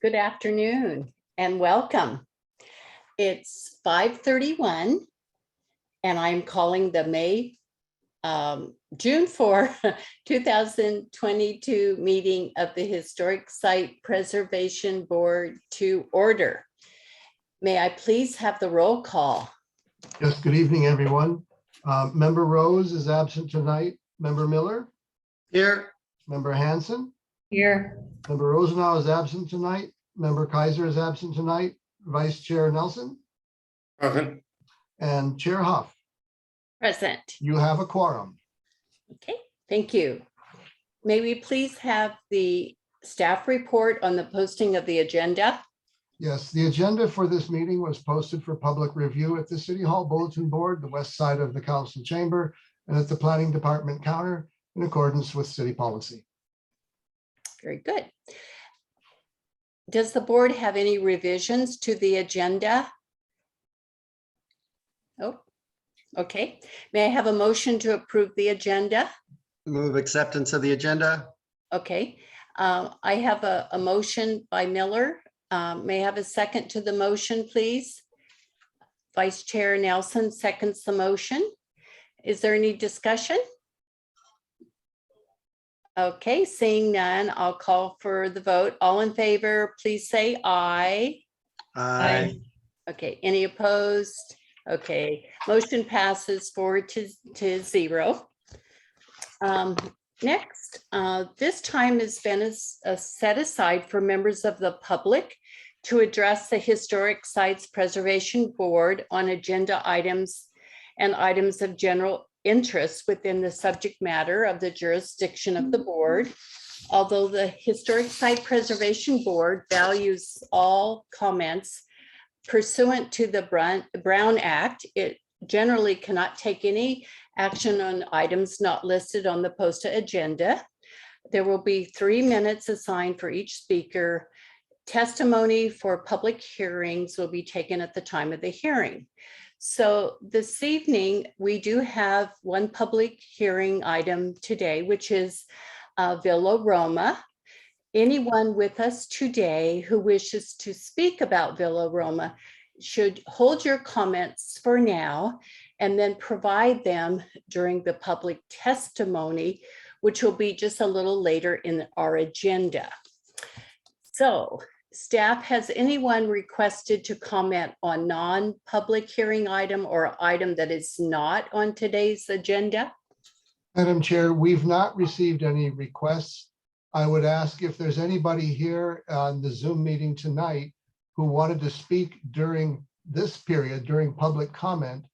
Good afternoon and welcome. It's 5:31 and I'm calling the June 4, 2022 meeting of the Historic Site Preservation Board to order. May I please have the roll call? Yes, good evening, everyone. Member Rose is absent tonight. Member Miller? Here. Member Hanson? Here. Member Rosenau is absent tonight. Member Kaiser is absent tonight. Vice Chair Nelson? Present. And Chair Huff. Present. You have a quorum. Okay, thank you. May we please have the staff report on the posting of the agenda? Yes, the agenda for this meeting was posted for public review at the City Hall Bulletin Board, the west side of the Council Chamber, and at the Planning Department counter in accordance with city policy. Very good. Does the board have any revisions to the agenda? Oh, okay. May I have a motion to approve the agenda? Move acceptance of the agenda. Okay. I have a motion by Miller. May I have a second to the motion, please? Vice Chair Nelson seconds the motion. Is there any discussion? Okay, seeing none, I'll call for the vote. All in favor, please say aye. Aye. Okay, any opposed? Okay, motion passes 4-0. Next, this time has been set aside for members of the public to address the Historic Sites Preservation Board on agenda items and items of general interest within the subject matter of the jurisdiction of the board. Although the Historic Site Preservation Board values all comments pursuant to the Brown Act, it generally cannot take any action on items not listed on the posted agenda. There will be 3 minutes assigned for each speaker. Testimony for public hearings will be taken at the time of the hearing. So this evening, we do have one public hearing item today, which is Villa Roma. Anyone with us today who wishes to speak about Villa Roma should hold your comments for now and then provide them during the public testimony, which will be just a little later in our agenda. So, staff, has anyone requested to comment on non-public hearing item or item that is not on today's agenda? Madam Chair, we've not received any requests. I would ask if there's anybody here on the Zoom meeting tonight who wanted to speak during this period, during public comment.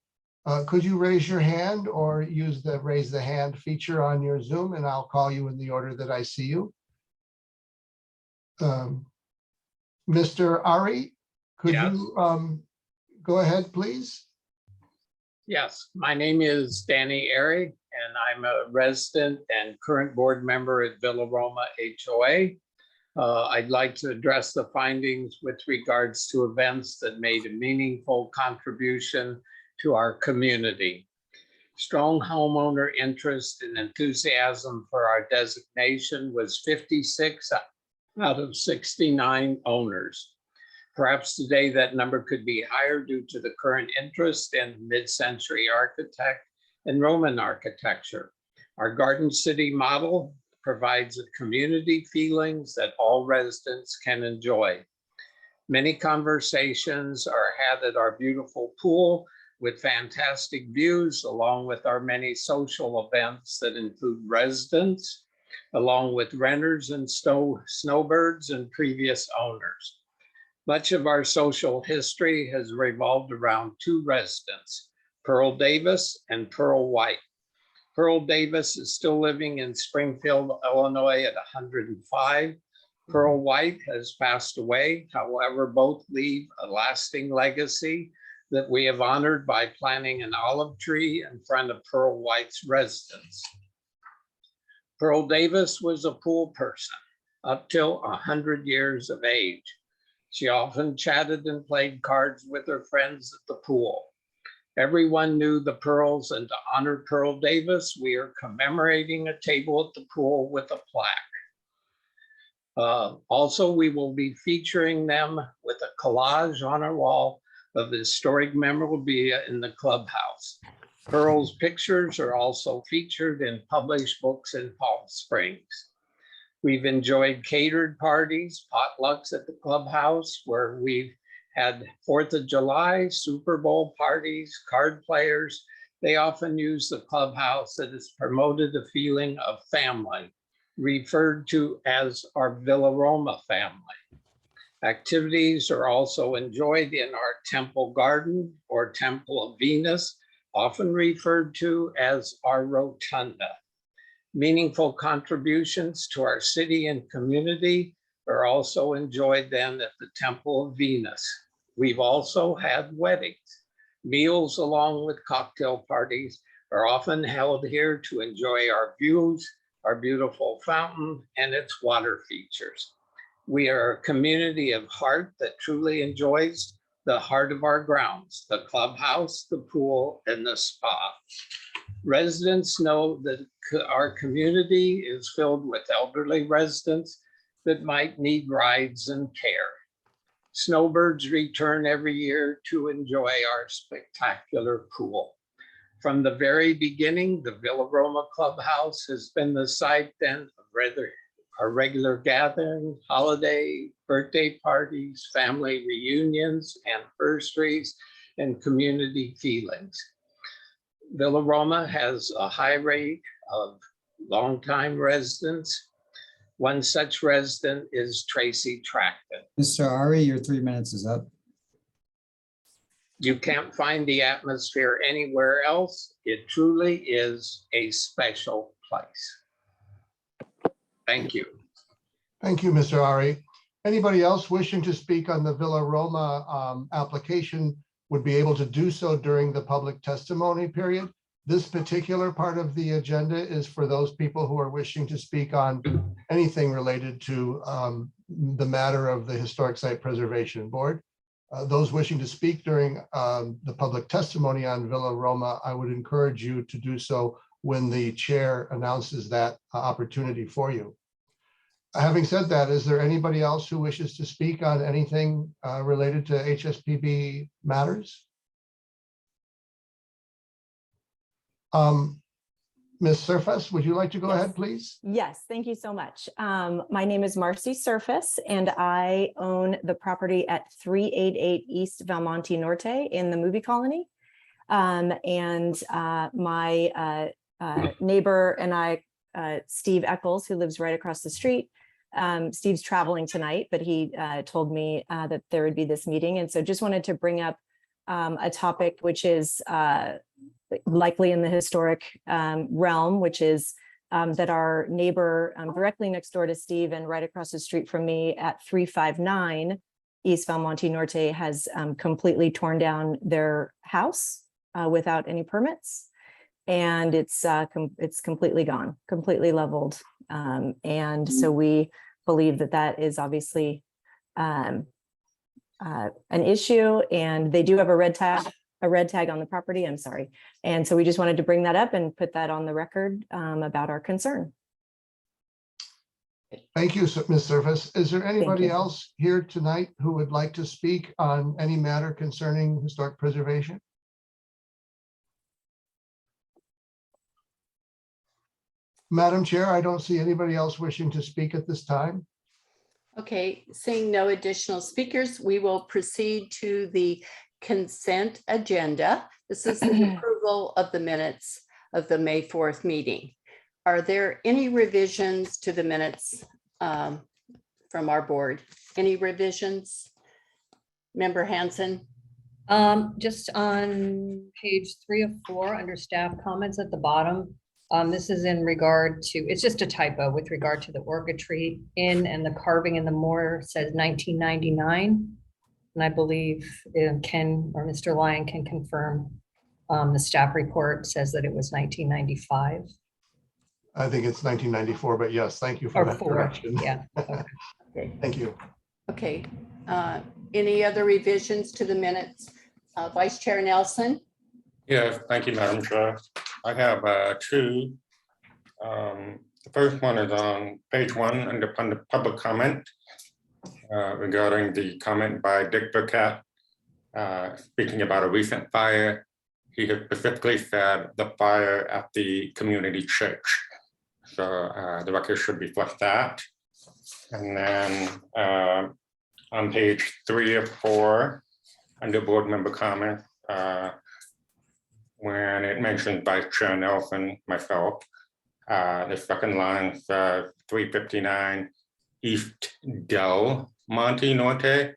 Could you raise your hand or use the raise the hand feature on your Zoom, and I'll call you in the order that I see you. Mr. Ari, could you go ahead, please? Yes, my name is Danny Airy, and I'm a resident and current board member at Villa Roma HOA. I'd like to address the findings with regards to events that made a meaningful contribution to our community. Strong homeowner interest and enthusiasm for our designation was 56 out of 69 owners. Perhaps today that number could be higher due to the current interest in mid-century architect and Roman architecture. Our Garden City model provides a community feelings that all residents can enjoy. Many conversations are had at our beautiful pool with fantastic views, along with our many social events that include residents, along with renters and snowbirds and previous owners. Much of our social history has revolved around 2 residents, Pearl Davis and Pearl White. Pearl Davis is still living in Springfield, Illinois at 105. Pearl White has passed away. However, both leave a lasting legacy that we have honored by planting an olive tree in front of Pearl White's residence. Pearl Davis was a pool person up till 100 years of age. She often chatted and played cards with her friends at the pool. Everyone knew the Pearls, and to honor Pearl Davis, we are commemorating a table at the pool with a plaque. Also, we will be featuring them with a collage on our wall of historic memorabilia in the clubhouse. Pearl's pictures are also featured in published books in Palm Springs. We've enjoyed catered parties, potlucks at the clubhouse, where we've had 4th of July, Super Bowl parties, card players. They often use the clubhouse that has promoted a feeling of family, referred to as our Villa Roma family. Activities are also enjoyed in our Temple Garden or Temple of Venus, often referred to as our Rotunda. Meaningful contributions to our city and community are also enjoyed then at the Temple of Venus. We've also had weddings. Meals along with cocktail parties are often held here to enjoy our views, our beautiful fountain, and its water features. We are a community of heart that truly enjoys the heart of our grounds, the clubhouse, the pool, and the spa. Residents know that our community is filled with elderly residents that might need rides and care. Snowbirds return every year to enjoy our spectacular pool. From the very beginning, the Villa Roma Clubhouse has been the site then of our regular gathering, holiday, birthday parties, family reunions, anniversaries, and community feelings. Villa Roma has a high rate of longtime residents. One such resident is Tracy Tracton. Mr. Ari, your 3 minutes is up. You can't find the atmosphere anywhere else. It truly is a special place. Thank you. Thank you, Mr. Ari. Anybody else wishing to speak on the Villa Roma application would be able to do so during the public testimony period. This particular part of the agenda is for those people who are wishing to speak on anything related to the matter of the Historic Site Preservation Board. Those wishing to speak during the public testimony on Villa Roma, I would encourage you to do so when the chair announces that opportunity for you. Having said that, is there anybody else who wishes to speak on anything related to HSPB matters? Ms. Surface, would you like to go ahead, please? Yes, thank you so much. My name is Marcy Surface, and I own the property at 388 East Valmonte Norte in the movie colony. My neighbor and I, Steve Eccles, who lives right across the street. Steve's traveling tonight, but he told me that there would be this meeting. And so just wanted to bring up a topic which is likely in the historic realm, which is that our neighbor directly next door to Steve and right across the street from me at 359 East Valmonte Norte has completely torn down their house without any permits. And it's completely gone, completely leveled. And so we believe that that is obviously an issue, and they do have a red tag on the property. I'm sorry. And so we just wanted to bring that up and put that on the record about our concern. Thank you, Ms. Surface. Is there anybody you. else here tonight who would like to speak on any matter concerning historic preservation? Madam Chair, I don't see anybody else wishing to speak at this time. Okay, seeing no additional speakers, we will proceed to the consent agenda. This is the approval of the minutes of the May 4th meeting. Are there any revisions to the minutes from our board? Any revisions? Member Hanson? Just on page 3 of 4 under staff comments at the bottom. This is in regard to, it's just a typo with regard to the Orchid tree in, and the carving in the mortar says 1999. And I believe Ken or Mr. Lyon can confirm the staff report says that it was 1995. I think it's 1994, but yes, thank you for Or that 4, correction. yeah. Okay. Thank you. Okay. Any other revisions to the minutes? Vice Chair Nelson? Yes, thank you, Madam Chair. I have two. The first one is on page 1 under public comment regarding the comment by Dick Burkett speaking about a recent fire. He has specifically said the fire at the community church. So the record should reflect that. And then on page 3 of 4, under board member comment, when it mentions Vice Chair Nelson, myself, the second line says 359 East Del Monte Norte.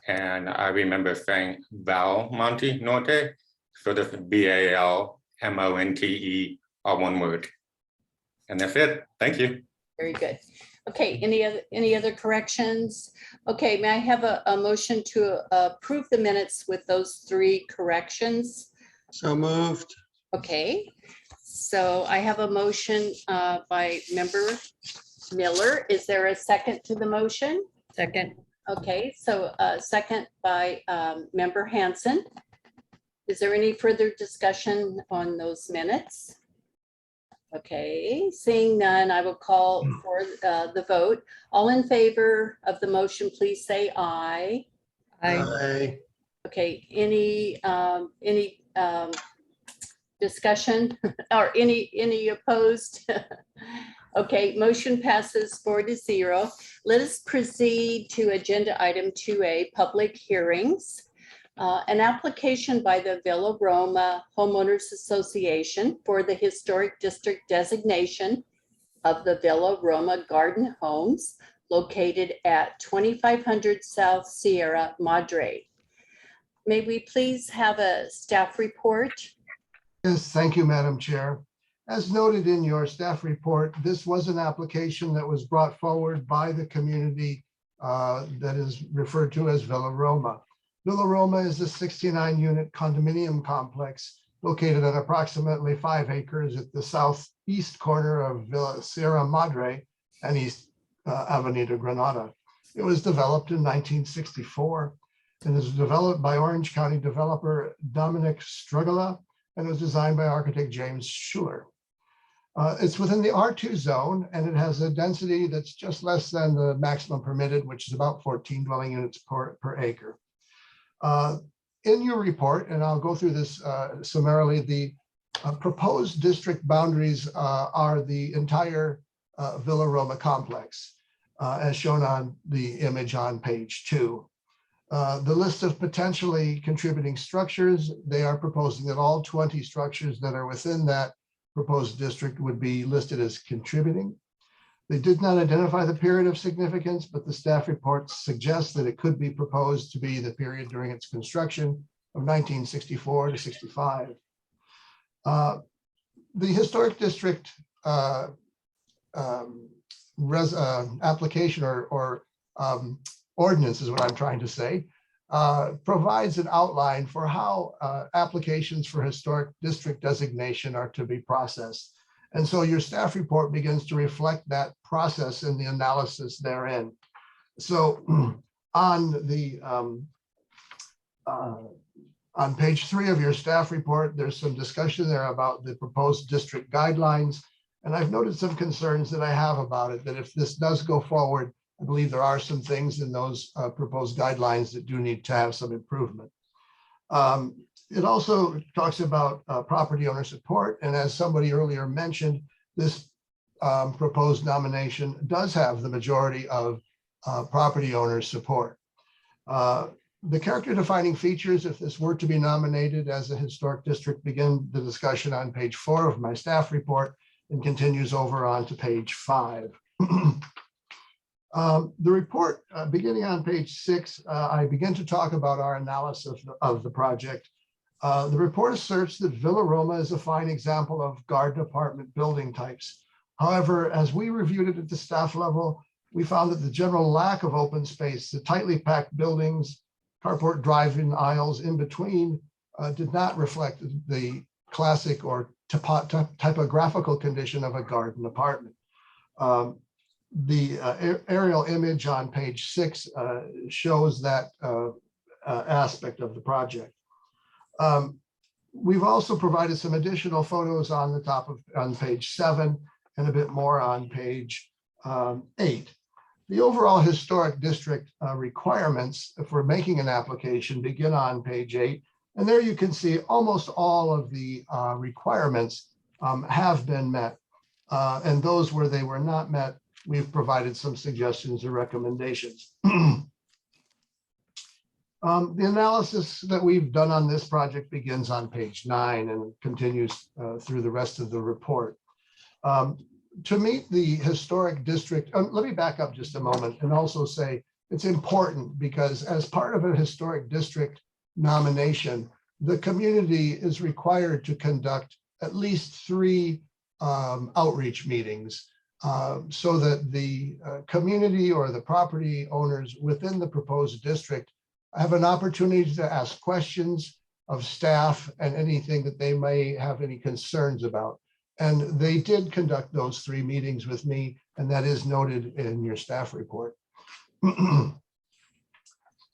And I remember saying Val Monte Norte. So this is BALMONTE, all one word. And that's it. Thank you. Very good. Okay, any other corrections? Okay, may I have a motion to approve the minutes with those 3 corrections? So moved. Okay, so I have a motion by member Miller. Is there a second to the motion? Second. Okay, so second by member Hanson. Is there any further discussion on those minutes? Okay, seeing none, I will call for the vote. All in favor of the motion, please say aye. Aye. Okay, any discussion or any opposed? Okay, motion passes 4-0. Let us proceed to agenda item 2A, public hearings. An application by the Villa Roma Homeowners Association for the Historic District designation of the Villa Roma Garden Homes located at 2500 South Sierra Madre. May we please have a staff report? Yes, thank you, Madam Chair. As noted in your staff report, this was an application that was brought forward by the community that is referred to as Villa Roma. Villa Roma is a 69-unit condominium complex located at approximately 5 acres at the southeast corner of Villa Sierra Madre and East Avenida Granada. It was developed in 1964 and was developed by Orange County developer Dominic Strugala and was designed by architect James Schuler. It's within the R2 zone and it has a density that's just less than the maximum permitted, which is about 14 dwelling units per acre. In your report, and I'll go through this summarily, the proposed district boundaries are the entire Villa Roma complex, as shown on the image on page 2. The list of potentially contributing structures, they are proposing that all 20 structures that are within that proposed district would be listed as contributing. They did not identify the period of significance, but the staff report suggests that it could be proposed to be the period during its construction of 1964 to 65. The historic district application or ordinance is what I'm trying to say, provides an outline for how applications for historic district designation are to be processed. And so your staff report begins to reflect that process and the analysis therein. So on page 3 of your staff report, there's some discussion there about the proposed district guidelines. And I've noted some concerns that I have about it, that if this does go forward, I believe there are some things in those proposed guidelines that do need to have some improvement. It also talks about property owner support. And as somebody earlier mentioned, this proposed nomination does have the majority of property owner support. The character defining features, if this were to be nominated as a historic district, begin the discussion on page 4 of my staff report and continues over on to page 5. The report, beginning on page 6, I begin to talk about our analysis of the project. The report asserts that Villa Roma is a fine example of garden apartment building types. However, as we reviewed it at the staff level, we found that the general lack of open space, the tightly packed buildings, carport drive-in aisles in between, did not reflect the classic or typographical condition of a garden apartment. The aerial image on page 6 shows that aspect of the project. We've also provided some additional photos on the top of on page 7, and a bit more on page 8. The overall historic district requirements for making an application begin on page 8. And there you can see almost all of the requirements have been met. And those where they were not met, we've provided some suggestions or recommendations. The analysis that we've done on this project begins on page 9 and continues through the rest of the report. To meet the historic district, let me back up just a moment and also say it's important because as part of a historic district nomination, the community is required to conduct at least 3 outreach meetings so that the community or the property owners within the proposed district have an opportunity to ask questions of staff and anything that they may have any concerns about. And they did conduct those 3 meetings with me, and that is noted in your staff report.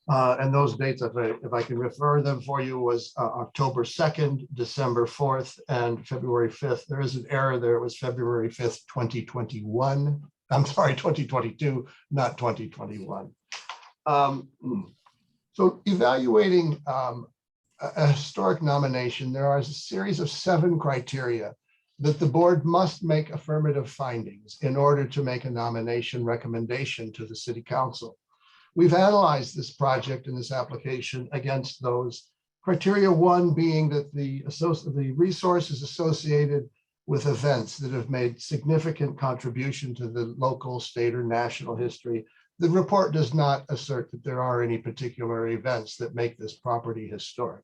And those dates, if I can refer them for you, was October 2nd, December 4th, and February 5th. There is an error there. It was February 5th, 2021. I'm sorry, 2022, not 2021. So evaluating a historic nomination, there are a series of 7 criteria that the board must make affirmative findings in order to make a nomination recommendation to the city council. We've analyzed this project and this application against those criteria. 1 being that the resources associated with events that have made significant contribution to the local, state, or national history. The report does not assert that there are any particular events that make this property historic.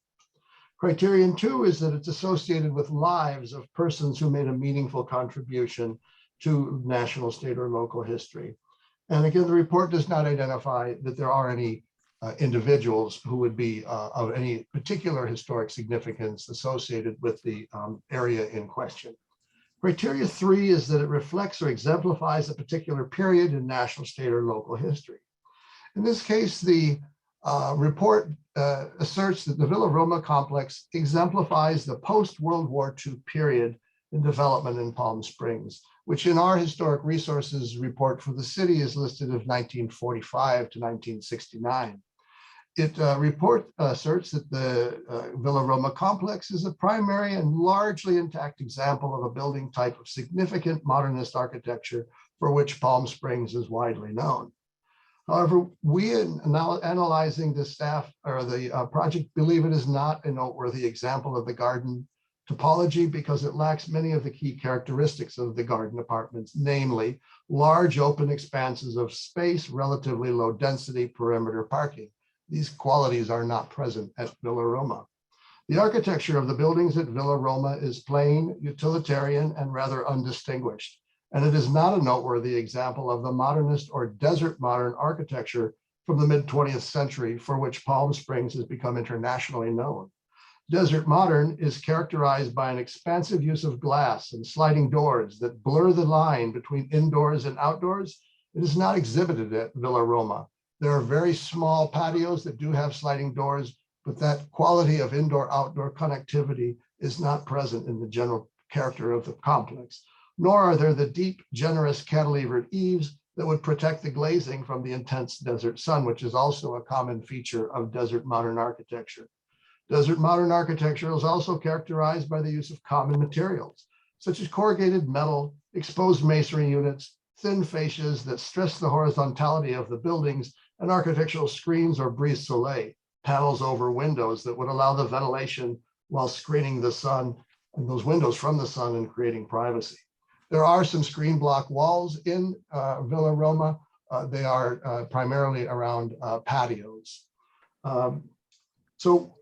Criterion 2 is that it's associated with lives of persons who made a meaningful contribution to national, state, or local history. And again, the report does not identify that there are any individuals who would be of any particular historic significance associated with the area in question. Criteria 3 is that it reflects or exemplifies a particular period in national, state, or local history. In this case, the report asserts that the Villa Roma complex exemplifies the post-World War II period in development in Palm Springs, which in our historic resources report for the city is listed as 1945 to 1969. It report asserts that the Villa Roma complex is a primary and largely intact example of a building type of significant modernist architecture for which Palm Springs is widely known. However, we in analyzing the staff or the project believe it is not a noteworthy example of the garden topology because it lacks many of the key characteristics of the garden apartments, namely large open expanses of space, relatively low density, perimeter parking. These qualities are not present at Villa Roma. The architecture of the buildings at Villa Roma is plain, utilitarian, and rather undistinguished. And it is not a noteworthy example of the modernist or desert modern architecture from the mid-20th century for which Palm Springs has become internationally known. Desert modern is characterized by an expansive use of glass and sliding doors that blur the line between indoors and outdoors. It is not exhibited at Villa Roma. There are very small patios that do have sliding doors, but that quality of indoor-outdoor connectivity is not present in the general character of the complex, nor are there the deep, generous cantilevered eaves that would protect the glazing from the intense desert sun, which is also a common feature of desert modern architecture. Desert modern architecture is also characterized by the use of common materials, such as corrugated metal, exposed masonry units, thin fascias that stress the horizontality of the buildings, and architectural screens or brise soleil, panels over windows that would allow the ventilation while screening the sun and those windows from the sun and creating privacy. There are some screen block walls in Villa Roma. They are primarily around patios. So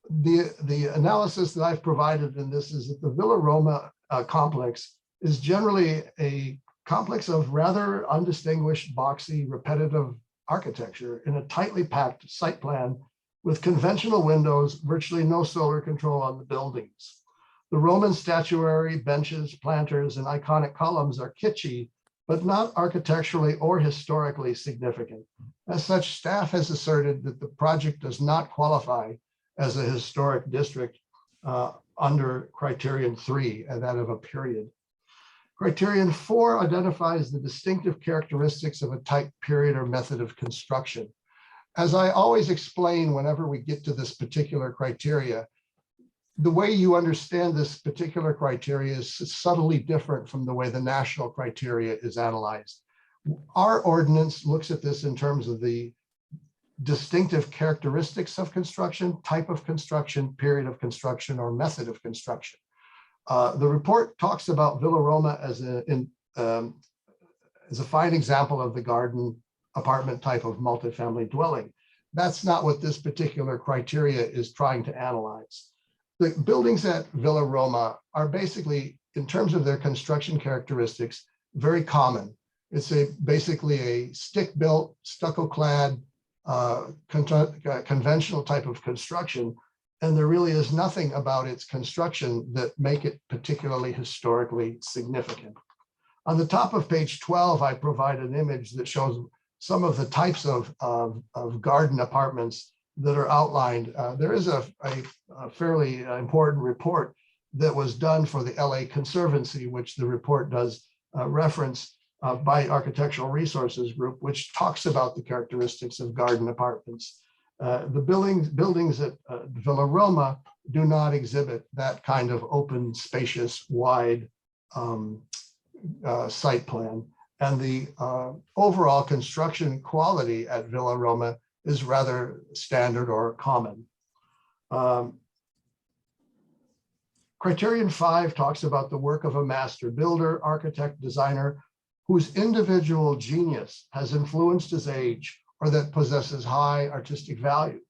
the analysis that I've provided in this is that the Villa Roma complex is generally a complex of rather undistinguished, boxy, repetitive architecture in a tightly packed site plan with conventional windows, virtually no solar control on the buildings. The Roman statuary, benches, planters, and iconic columns are kitschy, but not architecturally or historically significant. As such, staff has asserted that the project does not qualify as a historic district under criterion 3, and that of a period. Criterion 4 identifies the distinctive characteristics of a type, period, or method of construction. As I always explain whenever we get to this particular criteria, the way you understand this particular criteria is subtly different from the way the national criteria is analyzed. Our ordinance looks at this in terms of the distinctive characteristics of construction, type of construction, period of construction, or method of construction. The report talks about Villa Roma as a fine example of the garden apartment type of multifamily dwelling. That's not what this particular criteria is trying to analyze. The buildings at Villa Roma are basically, in terms of their construction characteristics, very common. It's basically a stick-built, stucco-clad, conventional type of construction, and there really is nothing about its construction that make it particularly historically significant. On the top of page 12, I provide an image that shows some of the types of garden apartments that are outlined. There is a fairly important report that was done for the LA Conservancy, which the report does reference by Architectural Resources Group, which talks about the characteristics of garden apartments. The buildings at Villa Roma do not exhibit that kind of open, spacious, wide site plan. And the overall construction quality at Villa Roma is rather standard or common. Criterion 5 talks about the work of a master builder, architect, designer, whose individual genius has influenced his age or that possesses high artistic value.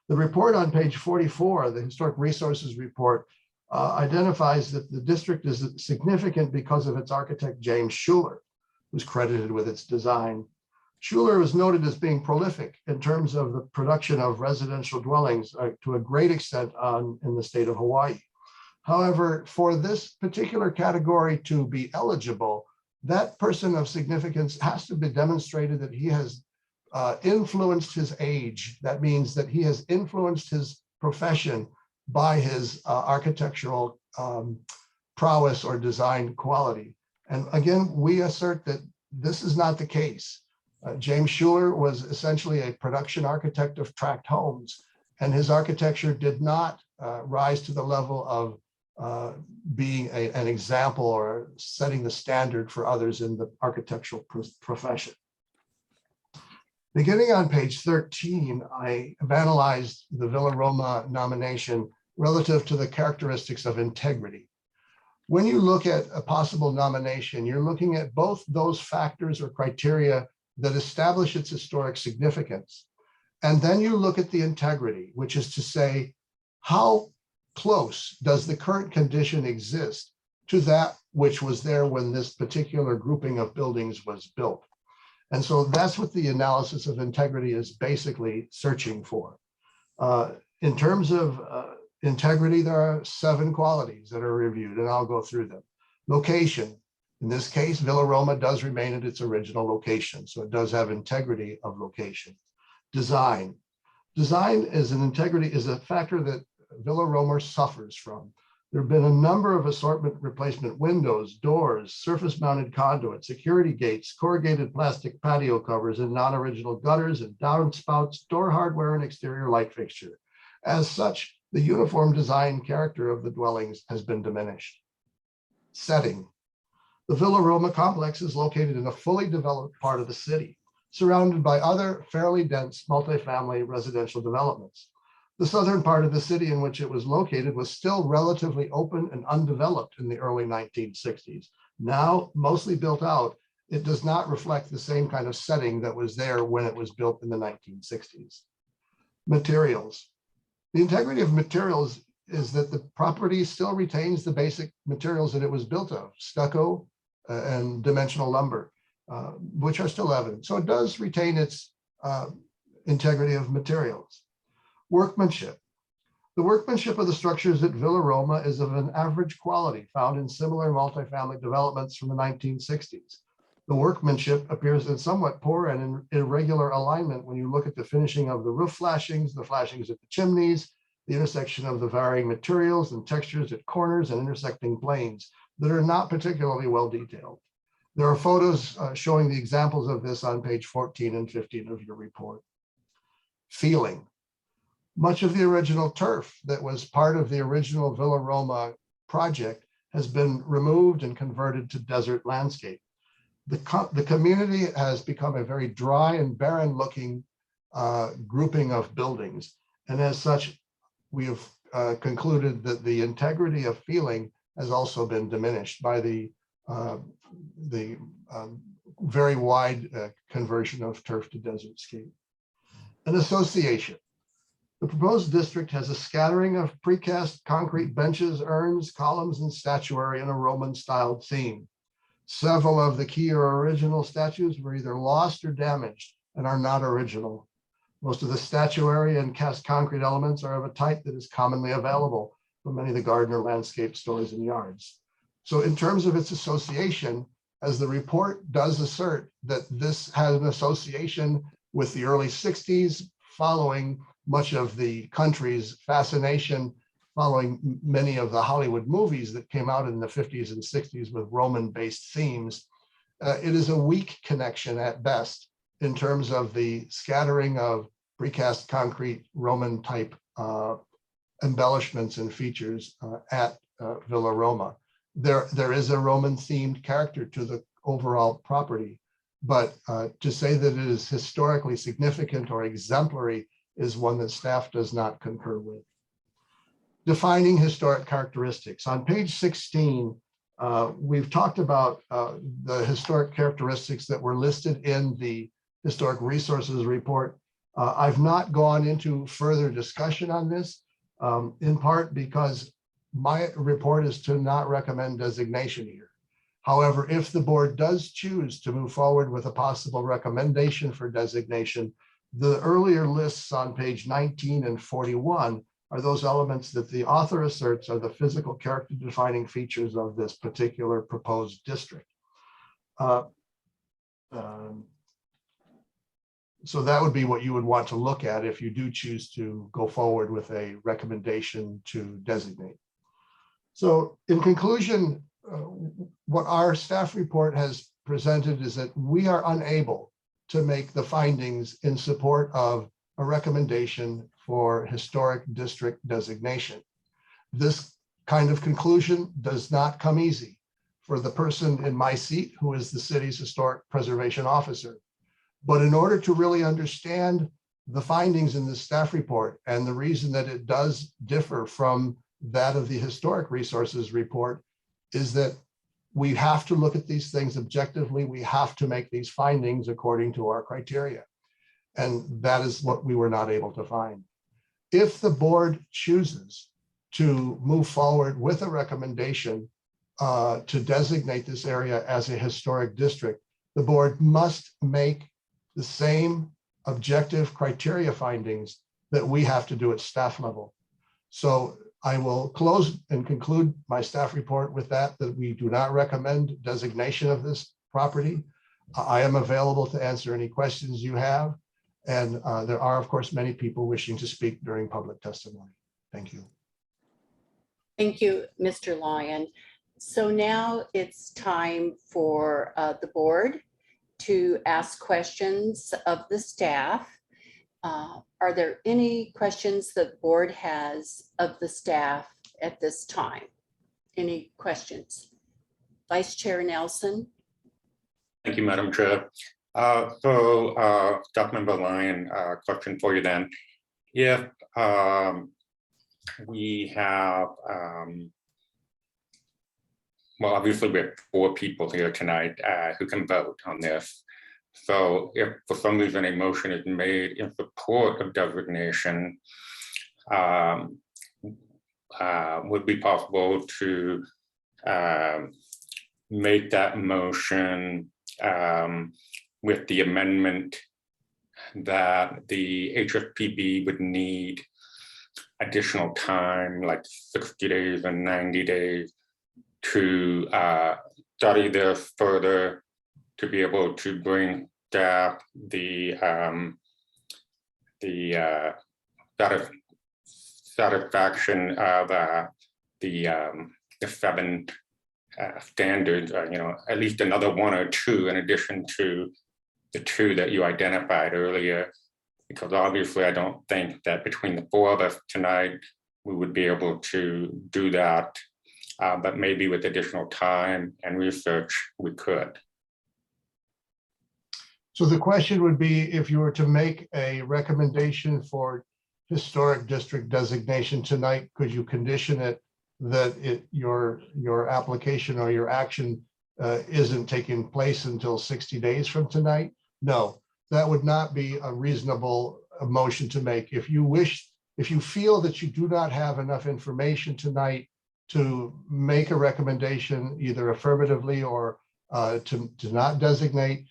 The report on page 44, the Historic Resources Report, identifies that the district is significant because of its architect, James Schuler, who's credited with its design. Schuler was noted as being prolific in terms of the production of residential dwellings to a great extent in the state of Hawaii. However, for this particular category to be eligible, that person of significance has to be demonstrated that he has influenced his age. That means that he has influenced his profession by his architectural prowess or design quality. And again, we assert that this is not the case. James Schuler was essentially a production architect of tract homes, and his architecture did not rise to the level of being an example or setting the standard for others in the architectural profession. Beginning on page 13, I have analyzed the Villa Roma nomination relative to the characteristics of integrity. When you look at a possible nomination, you're looking at both those factors or criteria that establish its historic significance. And then you look at the integrity, which is to say, how close does the current condition exist to that which was there when this particular grouping of buildings was built? And so that's what the analysis of integrity is basically searching for. In terms of integrity, there are 7 qualities that are reviewed, and I'll go through them. Location. In this case, Villa Roma does remain at its original location, so it does have integrity of location. Design. Design is a factor that Villa Roma suffers from. There have been a number of assortment replacement windows, doors, surface-mounted conduit, security gates, corrugated plastic patio covers, and non-original gutters and downspouts, door hardware, and exterior light fixture. As such, the uniform design character of the dwellings has been diminished. Setting. The Villa Roma complex is located in a fully developed part of the city, surrounded by other fairly dense multifamily residential developments. The southern part of the city in which it was located was still relatively open and undeveloped in the early 1960s. Now, mostly built out, it does not reflect the same kind of setting that was there when it was built in the 1960s. Materials. The integrity of materials is that the property still retains the basic materials that it was built of, stucco and dimensional lumber, which are still evident. So it does retain its integrity of materials. Workmanship. The workmanship of the structures at Villa Roma is of an average quality found in similar multifamily developments from the 1960s. The workmanship appears in somewhat poor and in irregular alignment when you look at the finishing of the roof flashings, the flashings at the chimneys, the intersection of the varying materials and textures at corners and intersecting planes. that are not particularly well detailed. There are photos showing the examples of this on page 14 and 15 of your report. Feeling. Much of the original turf that was part of the original Villa Roma project has been removed and converted to desert landscape. The community has become a very dry and barren looking grouping of buildings. And as such, we have concluded that the integrity of feeling has also been diminished by the very wide conversion of turf to desert scape. An association. The proposed district has a scattering of precast concrete benches, urns, columns, and statuary in a Roman-styled theme. Several of the key or original statues were either lost or damaged and are not original. Most of the statuary and cast concrete elements are of a type that is commonly available from many of the Gardner landscape stores and yards. So in terms of its association, as the report does assert that this has an association with the early 60s, following much of the country's fascination, following many of the Hollywood movies that came out in the 50s and 60s with Roman-based themes, it is a weak connection at best in terms of the scattering of precast concrete Roman type embellishments and features at Villa Roma. There is a Roman themed character to the overall property, but to say that it is historically significant or exemplary is one that staff does not concur with. Defining historic characteristics. On page 16, we've talked about the historic characteristics that were listed in the Historic Resources Report. I've not gone into further discussion on this, in part because my report is to not recommend designation here. However, if the board does choose to move forward with a possible recommendation for designation, the earlier lists on page 19 and 41 are those elements that the author asserts are the physical character defining features of this particular proposed district. So that would be what you would want to look at if you do choose to go forward with a recommendation to designate. So in conclusion, what our staff report has presented is that we are unable to make the findings in support of a recommendation for historic district designation. This kind of conclusion does not come easy for the person in my seat, who is the city's historic preservation officer. But in order to really understand the findings in the staff report and the reason that it does differ from that of the Historic Resources Report is that we have to look at these things objectively. We have to make these findings according to our criteria. And that is what we were not able to find. If the board chooses to move forward with a recommendation to designate this area as a historic district, the board must make the same objective criteria findings that we have to do at staff level. So I will close and conclude my staff report with that we do not recommend designation of this property. I am available to answer any questions you have. And there are, of course, many people wishing to speak during public testimony. Thank you. Thank you, Mr. Lyon. So now it's time for the board to ask questions of the staff. Are there any questions the board has of the staff at this time? Any questions? Vice Chair Nelson? Thank you, Madam Chair. Staff Member Lyon, question for you then. If we have, well, obviously we have 4 people here tonight who can vote on this. So if for some reason a motion is made in support of designation, would it be possible to make that motion with the amendment that the HSPB would need additional time, like 60 days and 90 days, to study this further, to be able to bring staff the satisfaction of the 7 standards, at least another one or two in addition to the two that you identified earlier, because obviously I don't think that between the four of us tonight, we would be able to do that, but maybe with additional time and research, we could. So the question would be, if you were to make a recommendation for historic district designation tonight, could you condition it that your application or your action isn't taking place until 60 days from tonight? No, that would not be a reasonable motion to make. If you feel that you do not have enough information tonight to make a recommendation, either affirmatively or to not designate,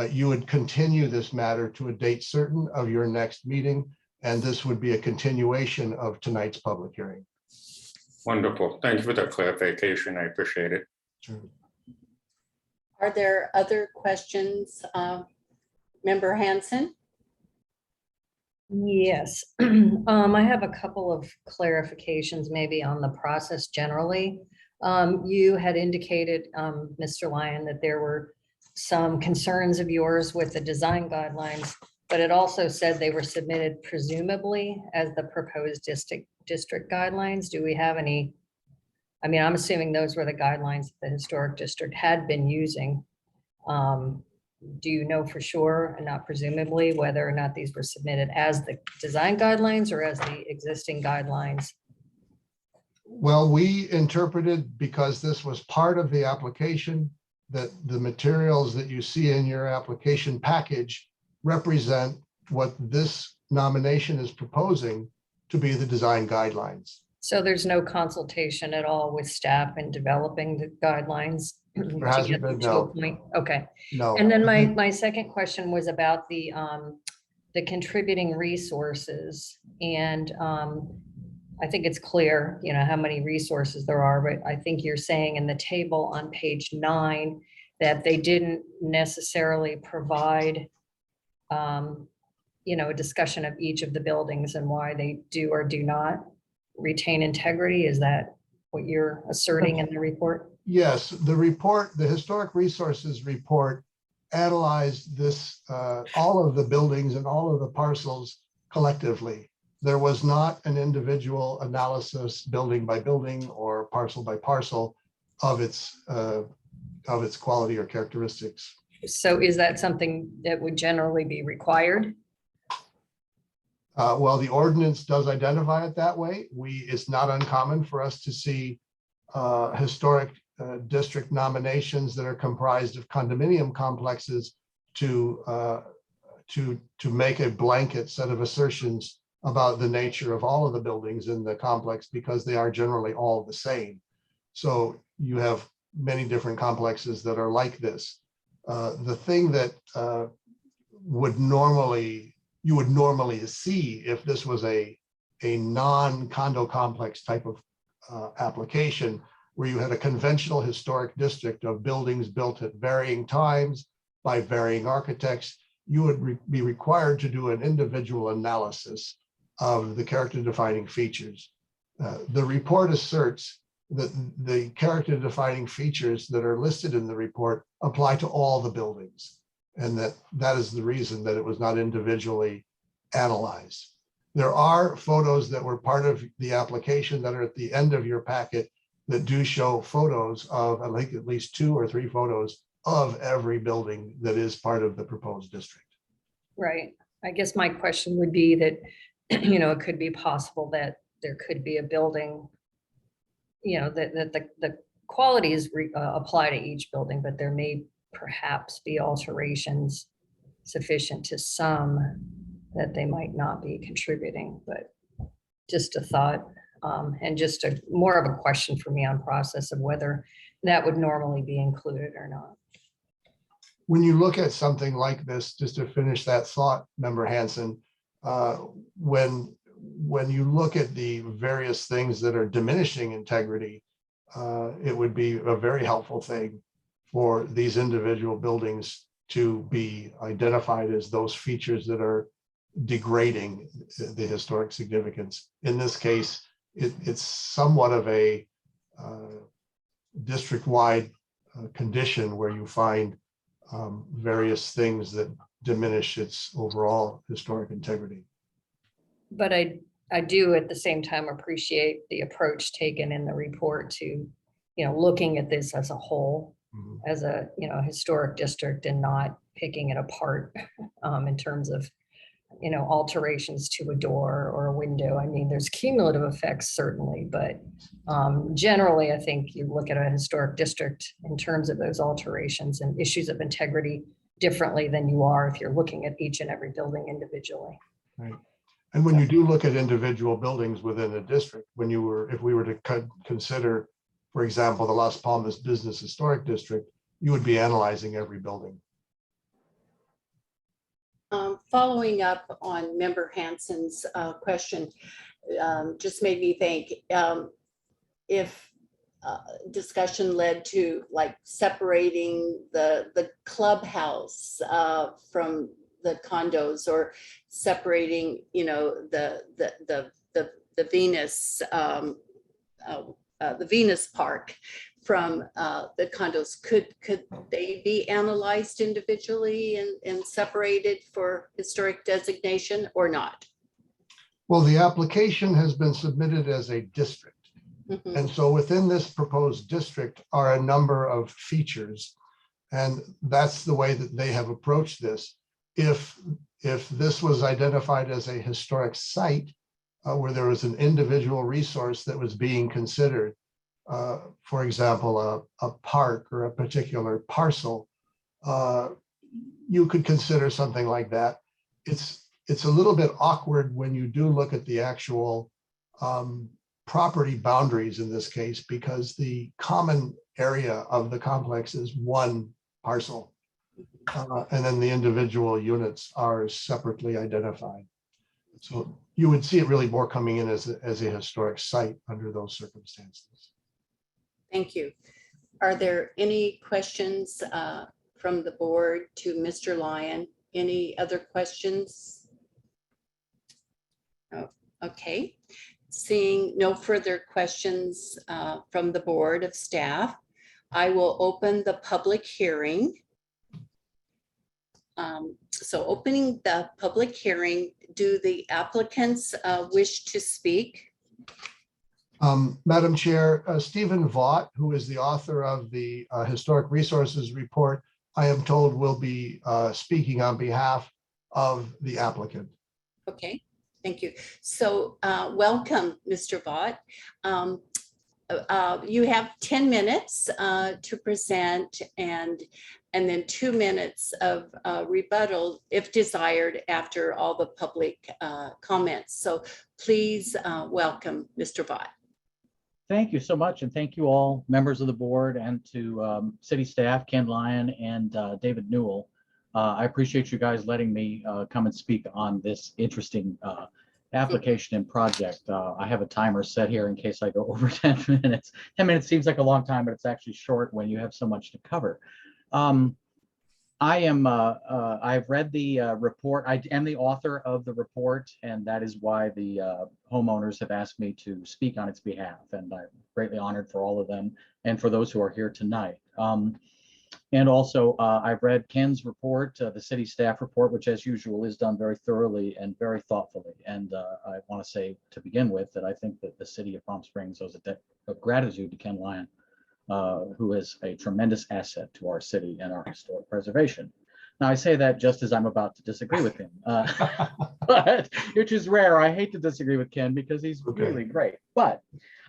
you would continue this matter to a date certain of your next meeting, and this would be a continuation of tonight's public hearing. Wonderful. Thank you for that clarification. I appreciate it. Sure. Are there other questions? Member Hanson? Yes, I have a couple of clarifications maybe on the process generally. You had indicated, Mr. Lyon, that there were some concerns of yours with the design guidelines, but it also said they were submitted presumably as the proposed district guidelines. Do we have any? I mean, I'm assuming those were the guidelines the historic district had been using. Do you know for sure, and not presumably, whether or not these were submitted as the design guidelines or as the existing guidelines? Well, we interpreted, because this was part of the application, that the materials that you see in your application package represent what this nomination is proposing to be the design guidelines. So there's no consultation at all with staff in developing the guidelines? There hasn't been, no. Okay. No. And then my second question was about the contributing resources. And I think it's clear, how many resources there are, but I think you're saying in the table on page 9 that they didn't necessarily provide, a discussion of each of the buildings and why they do or do not retain integrity. Is that what you're asserting in the report? Yes, the report, the Historic Resources report, analyzed this, all of the buildings and all of the parcels collectively. There was not an individual analysis, building by building or parcel by parcel, of its quality or characteristics. So is that something that would generally be required? Well, the ordinance does identify it that way. It's not uncommon for us to see historic district nominations that are comprised of condominium complexes to make a blanket set of assertions about the nature of all of the buildings in the complex, because they are generally all the same. So you have many different complexes that are like this. The thing that you would normally see if this was a non-condo complex type of application, where you had a conventional historic district of buildings built at varying times by varying architects, you would be required to do an individual analysis of the character defining features. The report asserts that the character defining features that are listed in the report apply to all the buildings, and that is the reason that it was not individually analyzed. There are photos that were part of the application that are at the end of your packet that do show photos of, I think, at least 2 or 3 photos of every building that is part of the proposed district. Right. I guess my question would be that, it could be possible that there could be a building, that the qualities apply to each building, but there may perhaps be alterations sufficient to some that they might not be contributing, but just a thought. And just more of a question for me on process of whether that would normally be included or not. When you look at something like this, just to finish that thought, Member Hanson, when you look at the various things that are diminishing integrity, it would be a very helpful thing for these individual buildings to be identified as those features that are degrading the historic significance. In this case, it's somewhat of a district-wide condition where you find various things that diminish its overall historic integrity. But I do at the same time appreciate the approach taken in the report to, you know, looking at this as a whole, Mhm. as a, you know, historic district and not picking it apart in terms of, you know, alterations to a door or a window. I mean, there's cumulative effects certainly, but generally, I think you look at a historic district in terms of those alterations and issues of integrity differently than you are if you're looking at each and every building individually. Right. And when you do look at individual buildings within a district, if we were to consider, for example, the Las Palmas Business Historic District, you would be analyzing every building. Following up on Member Hansen's question, just made me think if discussion led to like separating the clubhouse from the condos, or separating, you know, the Venus the Venus Park from the condos, could they be analyzed individually and separated for historic designation or not? Well, the application has been submitted as a district. Mhm. And so within this proposed district are a number of features. And that's the way that they have approached this. If this was identified as a historic site where there was an individual resource that was being considered, for example, a park or a particular parcel, you could consider something like that. It's a little bit awkward when you do look at the actual property boundaries in this case, because the common area of the complex is one parcel. And then the individual units are separately identified. So you would see it really more coming in as a historic site under those circumstances. Thank you. Are there any questions from the board to Mr. Lyon? Any other questions? Oh, okay. Seeing no further questions from the board of staff, I will open the public hearing. So opening the public hearing, do the applicants wish to speak? Madam Chair, Stephen Vaught, who is the author of the Historic Resources Report, I am told will be speaking on behalf of the applicant. Okay, thank you. So welcome, Mr. Vaught. You have 10 minutes to present, and then 2 minutes of rebuttal if desired after all the public comments. So please welcome Mr. Vaught. Thank you so much, and thank you all, members of the board, and to city staff, Ken Lyon and David Newell. I appreciate you guys letting me come and speak on this interesting application and project. I have a timer set here in case I go over 10 minutes. 10 minutes seems like a long time, but it's actually short when you have so much to cover. I've read the report. I am the author of the report, and that is why the homeowners have asked me to speak on its behalf, and I'm greatly honored for all of them and for those who are here tonight. And also, I've read Ken's report, the city staff report, which as usual is done very thoroughly and very thoughtfully. And I want to say to begin with that I think that the city of Palm Springs owes a debt of gratitude to Ken Lyon, who is a tremendous asset to our city and our historic preservation. Now, I say that just as I'm about to disagree with him, but which is rare. I hate to disagree with Ken because he's really great. But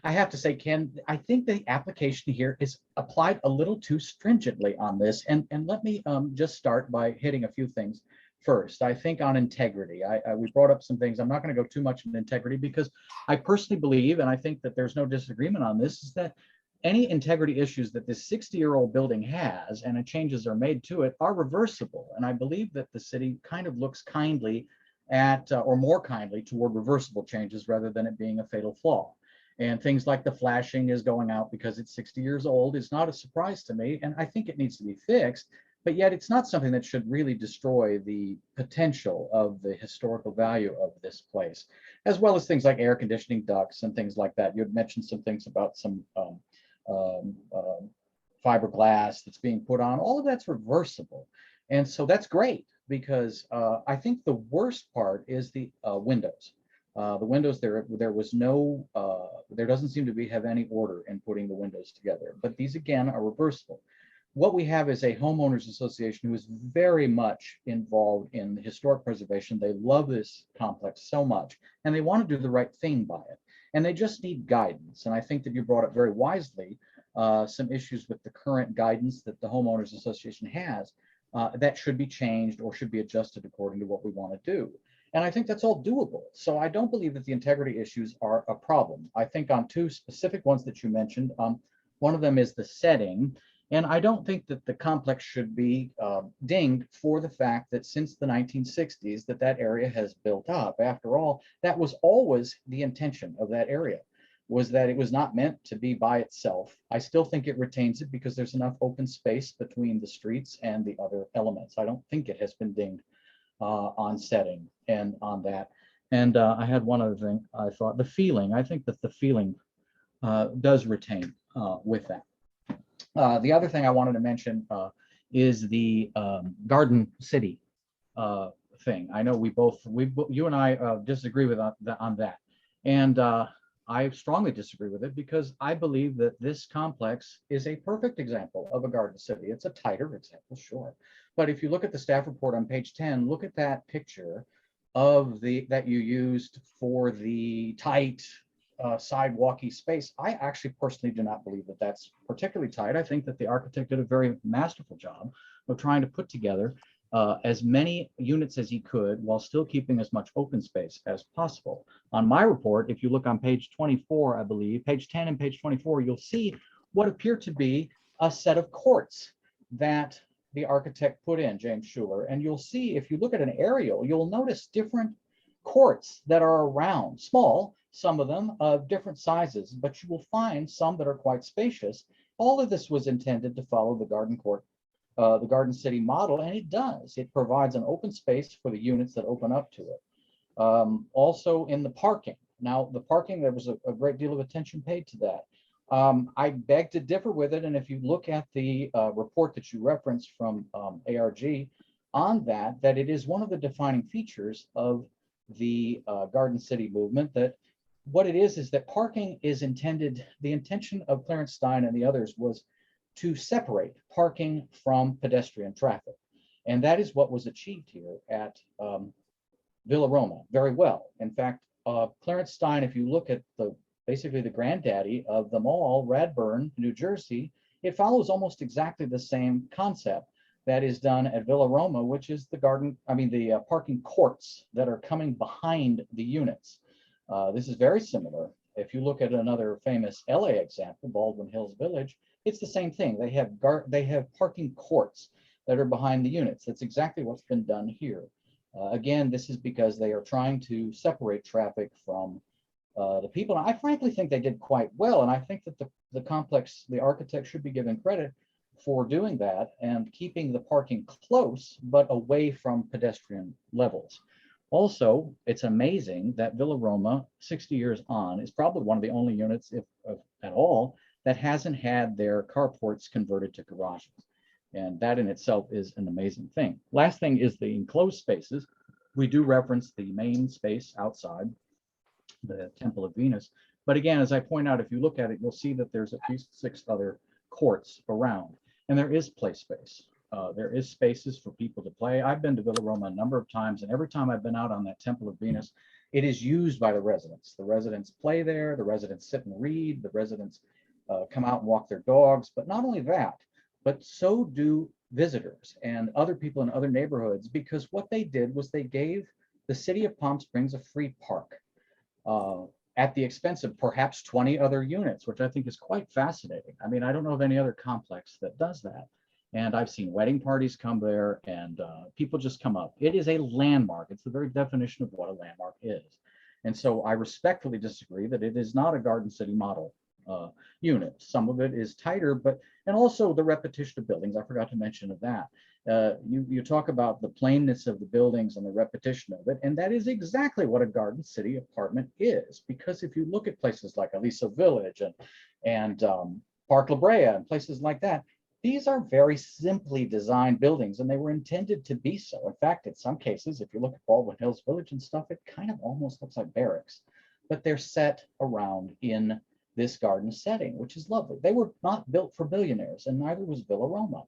I have to say, Ken, I think the application here is applied a little too stringently on this. And let me just start by hitting a few things first. I think on integrity, we brought up some things. I'm not going to go too much into integrity because I personally believe, and I think that there's no disagreement on this, is that any integrity issues that this 60-year-old building has and changes are made to it are reversible. And I believe that the city kind of looks kindly at, or more kindly toward reversible changes rather than it being a fatal flaw. And things like the flashing is going out because it's 60 years old is not a surprise to me. And I think it needs to be fixed, but yet it's not something that should really destroy the potential of the historical value of this place, as well as things like air conditioning ducts and things like that. You had mentioned some things about some um, fiberglass that's being put on, all of that's reversible. And so that's great because I think the worst part is the windows. The windows, there was no, there doesn't seem to have any order in putting the windows together, but these again are reversible. What we have is a homeowners association who is very much involved in historic preservation. They love this complex so much, and they want to do the right thing by it. And they just need guidance. And I think that you brought up very wisely some issues with the current guidance that the homeowners association has that should be changed or should be adjusted according to what we want to do. And I think that's all doable. So I don't believe that the integrity issues are a problem. I think on two specific ones that you mentioned, one of them is the setting. And I don't think that the complex should be dinged for the fact that since the 1960s that area has built up. After all, that was always the intention of that area, was that it was not meant to be by itself. I still think it retains it because there's enough open space between the streets and the other elements. I don't think it has been dinged on setting and on that. And I had one other thing. I thought the feeling, I think that the feeling does retain with that. The other thing I wanted to mention is the Garden City thing. I know you and I disagree with on that. And I strongly disagree with it because I believe that this complex is a perfect example of a garden city. It's a tighter example, sure. But if you look at the staff report on page 10, look at that picture of that you used for the tight sidewalky space. I actually personally do not believe that that's particularly tight. I think that the architect did a very masterful job of trying to put together as many units as he could while still keeping as much open space as possible. On my report, if you look on page 24, I believe, page 10 and page 24, you'll see what appear to be a set of courts that the architect put in, James Schuler. And you'll see, if you look at an aerial, you'll notice different courts that are around, small, some of them of different sizes, but you will find some that are quite spacious. All of this was intended to follow the garden court, the Garden City model, and it does. It provides an open space for the units that open up to it. Also in the parking. Now, the parking, there was a great deal of attention paid to that. I beg to differ with it, and if you look at the report that you referenced from ARG on that it is one of the defining features of the Garden City movement, that what it is that parking is intended, the intention of Clarence Stein and the others was to separate parking from pedestrian traffic. And that is what was achieved here at Villa Roma very well. In fact, Clarence Stein, if you look at basically the granddaddy of them all, Radburn, New Jersey, it follows almost exactly the same concept that is done at Villa Roma, which is the parking courts that are coming behind the units. This is very similar. If you look at another famous LA example, Baldwin Hills Village, it's the same thing. They have parking courts that are behind the units. That's exactly what's been done here. Again, this is because they are trying to separate traffic from the people. And I frankly think they did quite well. And I think that the complex, the architect should be given credit for doing that and keeping the parking close, but away from pedestrian levels. Also, it's amazing that Villa Roma, 60 years on, is probably one of the only units, if at all, that hasn't had their carports converted to garages. And that in itself is an amazing thing. Last thing is the enclosed spaces. We do reference the main space outside the Temple of Venus. But again, as I point out, if you look at it, you'll see that there's at least 6 other courts around. And there is play space. There is spaces for people to play. I've been to Villa Roma a number of times, and every time I've been out on that Temple of Venus, it is used by the residents. The residents play there, the residents sit and read, the residents come out and walk their dogs. But not only that, but so do visitors and other people in other neighborhoods, because what they did was they gave the city of Palm Springs a free park at the expense of perhaps 20 other units, which I think is quite fascinating. I mean, I don't know of any other complex that does that. And I've seen wedding parties come there and people just come up. It is a landmark. It's the very definition of what a landmark is. And so I respectfully disagree that it is not a Garden City model unit. Some of it is tighter, and also the repetition of buildings. I forgot to mention of that. You talk about the plainness of the buildings and the repetition of it, and that is exactly what a Garden City apartment is. Because if you look at places like Aliso Village and Park La Brea and places like that. These are very simply designed buildings, and they were intended to be so. In fact, in some cases, if you look at Baldwin Hills Village and stuff, it kind of almost looks like barracks, but they're set around in this garden setting, which is lovely. They were not built for billionaires, and neither was Villa Roma.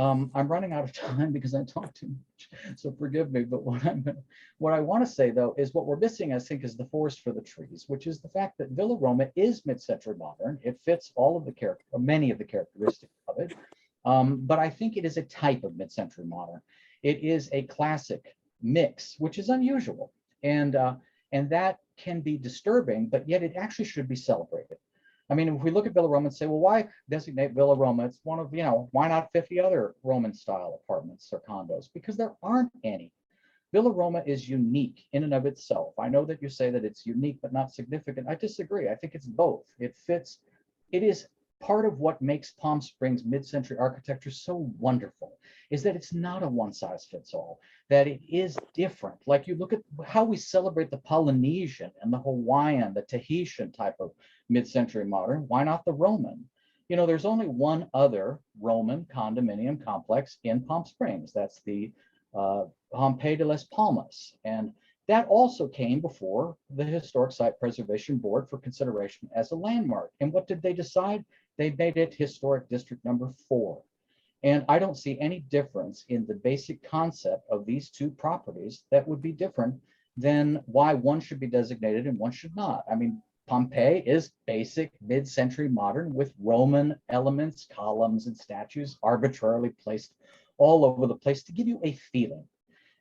I'm running out of time because I talk too much, so forgive me. But what I want to say though is what we're missing, I think, is the forest for the trees, which is the fact that Villa Roma is mid-century modern. It fits all of the many of the characteristics of it, but I think it is a type of mid-century modern. It is a classic mix, which is unusual, and that can be disturbing, but yet it actually should be celebrated. I mean, if we look at Villa Roma and say, well, why designate Villa Roma? It's one of, why not 50 other Roman style apartments or condos? Because there aren't any. Villa Roma is unique in and of itself. I know that you say that it's unique, but not significant. I disagree. I think it's both. It fits. It is part of what makes Palm Springs mid-century architecture so wonderful, is that it's not a one-size-fits-all, that it is different. Like you look at how we celebrate the Polynesian and the Hawaiian, the Tahitian type of mid-century modern. Why not the Roman? There's only one other Roman condominium complex in Palm Springs. That's the Hompe de las Palmas. And that also came before the Historic Site Preservation Board for consideration as a landmark. And what did they decide? They made it Historic District number 4. And I don't see any difference in the basic concept of these two properties that would be different than why one should be designated and one should not. I mean, Pompeii is basic mid-century modern with Roman elements, columns, and statues arbitrarily placed all over the place to give you a feeling.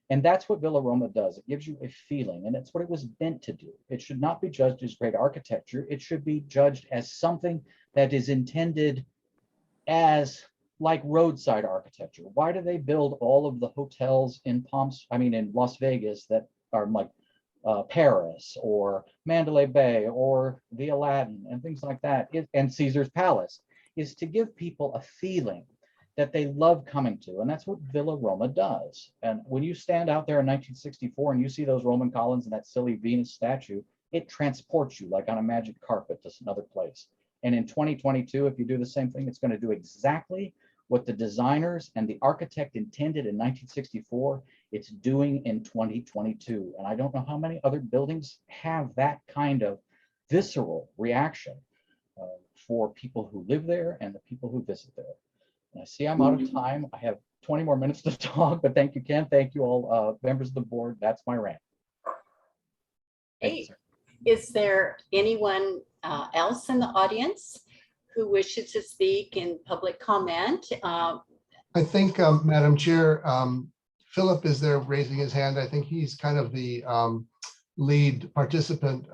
And that's what Villa Roma does. It gives you a feeling, and it's what it was meant to do. It should not be judged as great architecture. It should be judged as something that is intended as like roadside architecture. Why do they build all of the hotels in Las Vegas that are like Paris or Mandalay Bay or the Aladdin and things like that, and Caesar's Palace, is to give people a feeling that they love coming to. And that's what Villa Roma does. And when you stand out there in 1964 and you see those Roman columns and that silly Venus statue, it transports you like on a magic carpet to another place. And in 2022, if you do the same thing, it's going to do exactly what the designers and the architect intended in 1964. It's doing in 2022. And I don't know how many other buildings have that kind of visceral reaction for people who live there and the people who visit there. And I see I'm out of time. I have 20 more minutes to talk, but thank you, Ken. Thank you all members of the board. That's my rant. Hey, is there anyone else in the audience who wishes to speak in public comment? I think, Madam Chair, Philip is there raising his hand. I think he's kind of the lead participant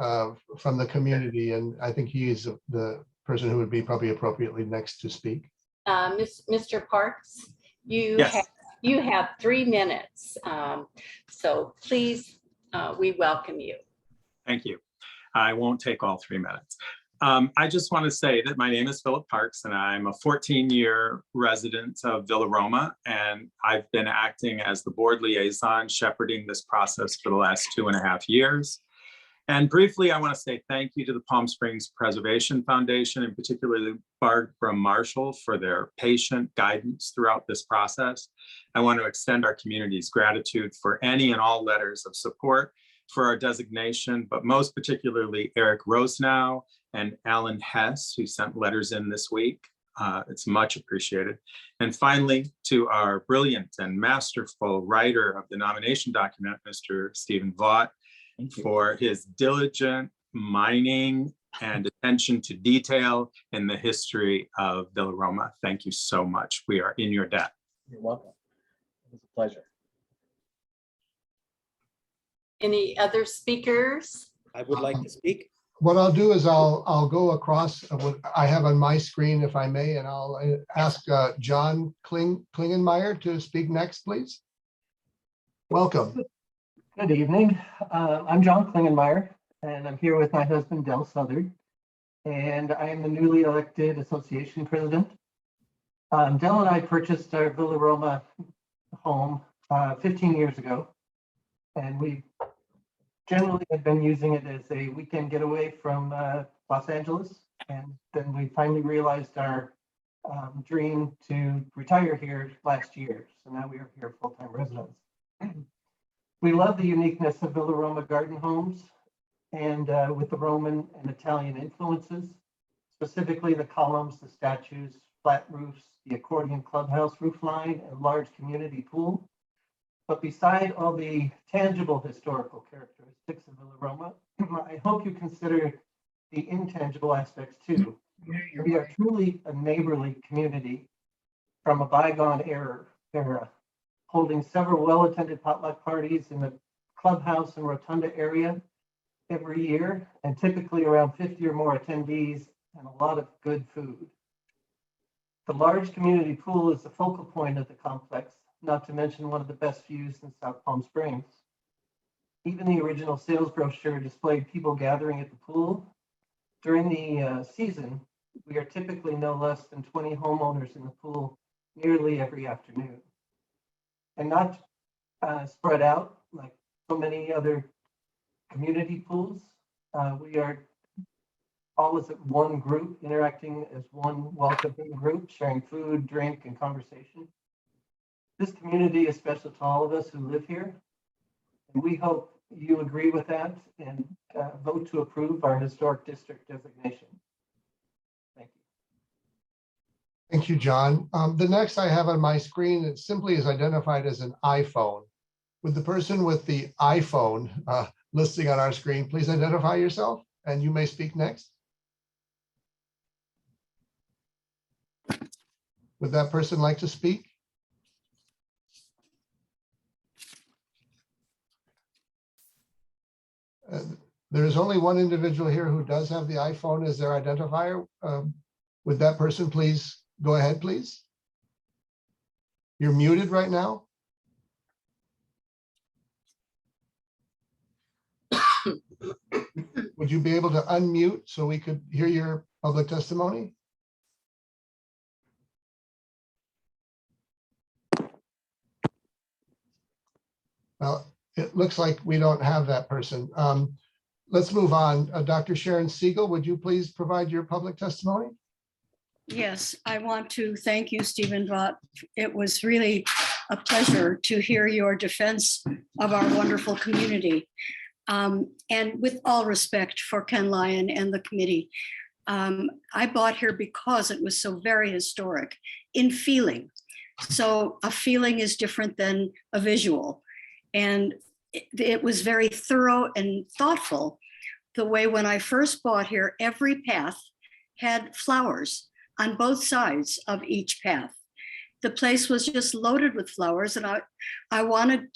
from the community, and I think he is the person who would be probably appropriately next to speak. Mr. Parks, you have 3 minutes. So please, we welcome you. Thank you. I won't take all 3 minutes. I just want to say that my name is Philip Parks, and I'm a 14-year resident of Villa Roma, and I've been acting as the board liaison, shepherding this process for the last 2.5 years. And briefly, I want to say thank you to the Palm Springs Preservation Foundation, and particularly Barbara Marshall, for their patient guidance throughout this process. I want to extend our community's gratitude for any and all letters of support for our designation, but most particularly Eric Rosenow and Alan Hess, who sent letters in this week. It's much appreciated. And finally, to our brilliant and masterful writer of the nomination document, Mr. Stephen Vaught, for his diligent mining and attention to detail in the history of Villa Roma. Thank you so much. We are in your debt. You're welcome. It was a pleasure. Any other speakers? I would like to speak. What I'll do is I'll go across what I have on my screen, if I may, and I'll ask John Klingenmeyer to speak next, please. Welcome. Good evening. I'm John Klingenmeyer, and I'm here with my husband, Del Southard, and I am the newly elected association president. Del and I purchased our Villa Roma home 15 years ago, and we generally have been using it as a weekend getaway from Los Angeles. And then we finally realized our dream to retire here last year. So now we are here full-time residents. We love the uniqueness of Villa Roma garden homes and with the Roman and Italian influences, specifically the columns, the statues, flat roofs, the accordion clubhouse roof line, and large community pool. But beside all the tangible historical characteristics of Villa Roma, I hope you consider the intangible aspects too. We are truly a neighborly community from a bygone era, holding several well-attended potluck parties in the clubhouse and rotunda area every year, and typically around 50 or more attendees and a lot of good food. The large community pool is the focal point of the complex, not to mention one of the best views in South Palm Springs. Even the original sales brochure displayed people gathering at the pool. During the season, we are typically no less than 20 homeowners in the pool nearly every afternoon. And not spread out like so many other community pools. We are always at one group, interacting as one welcoming group, sharing food, drink, and conversation. This community is special to all of us who live here, and we hope you agree with that and vote to approve our historic district designation. Thank you. Thank you, John. The next I have on my screen, it simply is identified as an iPhone. Would the person with the iPhone listing on our screen please identify yourself, and you may speak next. Would that person like to speak? There is only one individual here who does have the iPhone as their identifier. Would that person please go ahead, please? You're muted right now. Would you be able to unmute so we could hear your public testimony? Well, it looks like we don't have that person. Let's move on. Dr. Sharon Siegel, would you please provide your public testimony? Yes, I want to thank you, Stephen Vaught. It was really a pleasure to hear your defense of our wonderful community. And with all respect for Ken Lyon and the committee, I bought here because it was so very historic in feeling. So a feeling is different than a visual. And it was very thorough and thoughtful. The way when I first bought here, every path had flowers on both sides of each path. The place was just loaded with flowers, and I wanted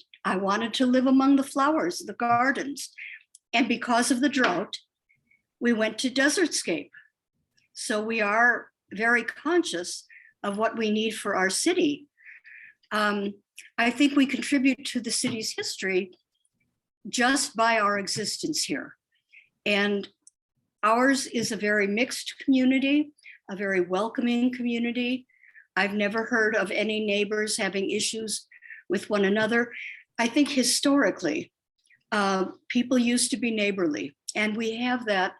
to live among the flowers, the gardens. And because of the drought, we went to desertscape. So we are very conscious of what we need for our city. I think we contribute to the city's history just by our existence here. And ours is a very mixed community, a very welcoming community. I've never heard of any neighbors having issues with one another. I think historically, people used to be neighborly, and we have that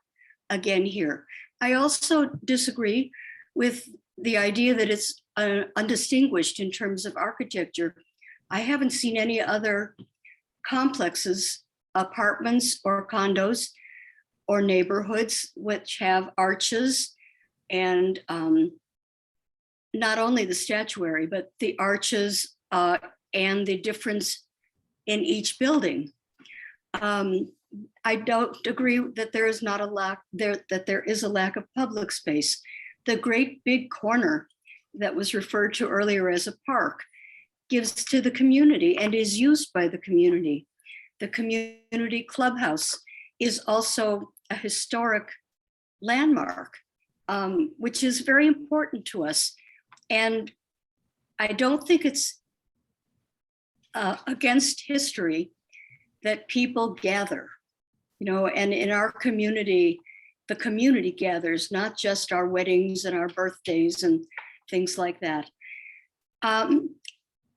again here. I also disagree with the idea that it's undistinguished in terms of architecture. I haven't seen any other complexes, apartments or condos or neighborhoods which have arches and not only the statuary, but the arches and the difference in each building. I don't agree that there is not a lack that there is a lack of public space. The great big corner that was referred to earlier as a park gives to the community and is used by the community. The community clubhouse is also a historic landmark, which is very important to us. And I don't think it's against history that people gather, and in our community, the community gathers, not just our weddings and our birthdays and things like that.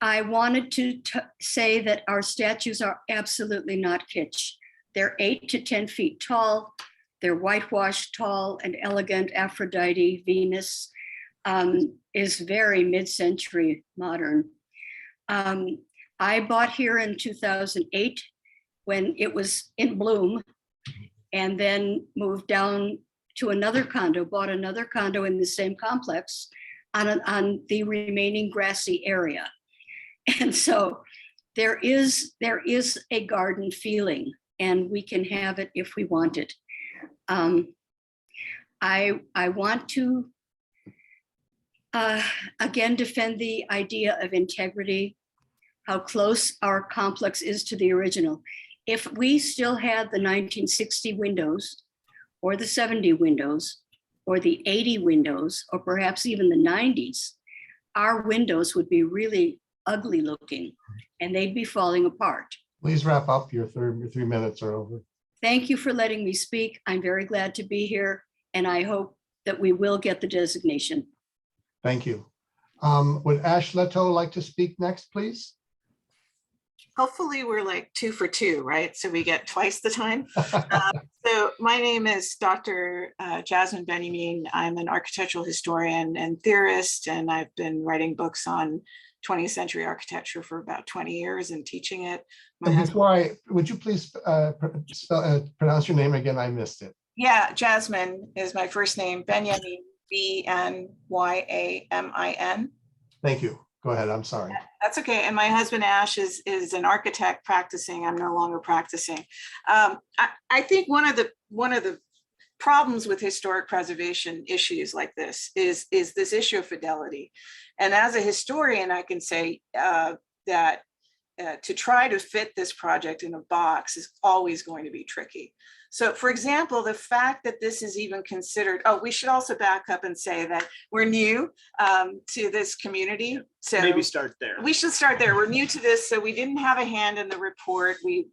I wanted to say that our statues are absolutely not kitsch. They're 8 to 10 feet tall. their whitewashed, tall, and elegant Aphrodite Venus is very mid-century modern. I bought here in 2008 when it was in bloom, and then moved down to another condo, bought another condo in the same complex on the remaining grassy area. And so there is a garden feeling, and we can have it if we want it. I want to again defend the idea of integrity, how close our complex is to the original. If we still had the 1960 windows, or the 70 windows, or the 80 windows, or perhaps even the 90s, our windows would be really ugly looking, and they'd be falling apart. Please wrap up. Your 3 minutes are over. Thank you for letting me speak. I'm very glad to be here, and I hope that we will get the designation. Thank you. Would Ash Leto like to speak next, please? Hopefully we're like 2 for 2, right? So we get twice the time. So my name is Dr. Jasmine Benjamin. I'm an architectural historian and theorist, and I've been writing books on 20th century architecture for about 20 years and teaching it. And before would you please pronounce your name again? I missed it. Yeah, Jasmine is my first name, Benjamin, Benyamin. Thank you. Go ahead. I'm sorry. That's okay. And my husband Ash is an architect practicing. I'm no longer practicing. I think one of the problems with historic preservation issues like this is this issue of fidelity. And as a historian, I can say that to try to fit this project in a box is always going to be tricky. So for example, the fact that this is even considered, we should also back up and say that we're new to this community. So maybe start there. We should start there. We're new to this, so we didn't have a hand in the report. We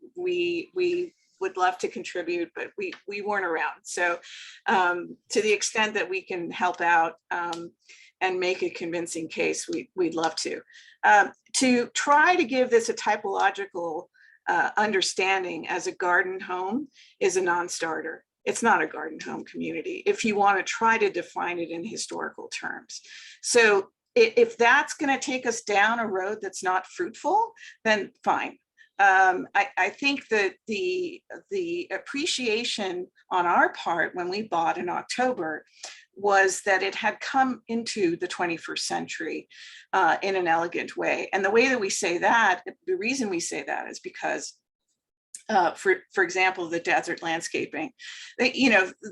would love to contribute, but we weren't around. So to the extent that we can help out and make a convincing case, we'd love to. To try to give this a typological understanding as a garden home is a non-starter. It's not a garden home community if you want to try to define it in historical terms. So if that's going to take us down a road that's not fruitful, then fine. I think that the appreciation on our part when we bought in October was that it had come into the 21st century in an elegant way. And the way that we say that, the reason we say that is because, for example, the desert landscaping,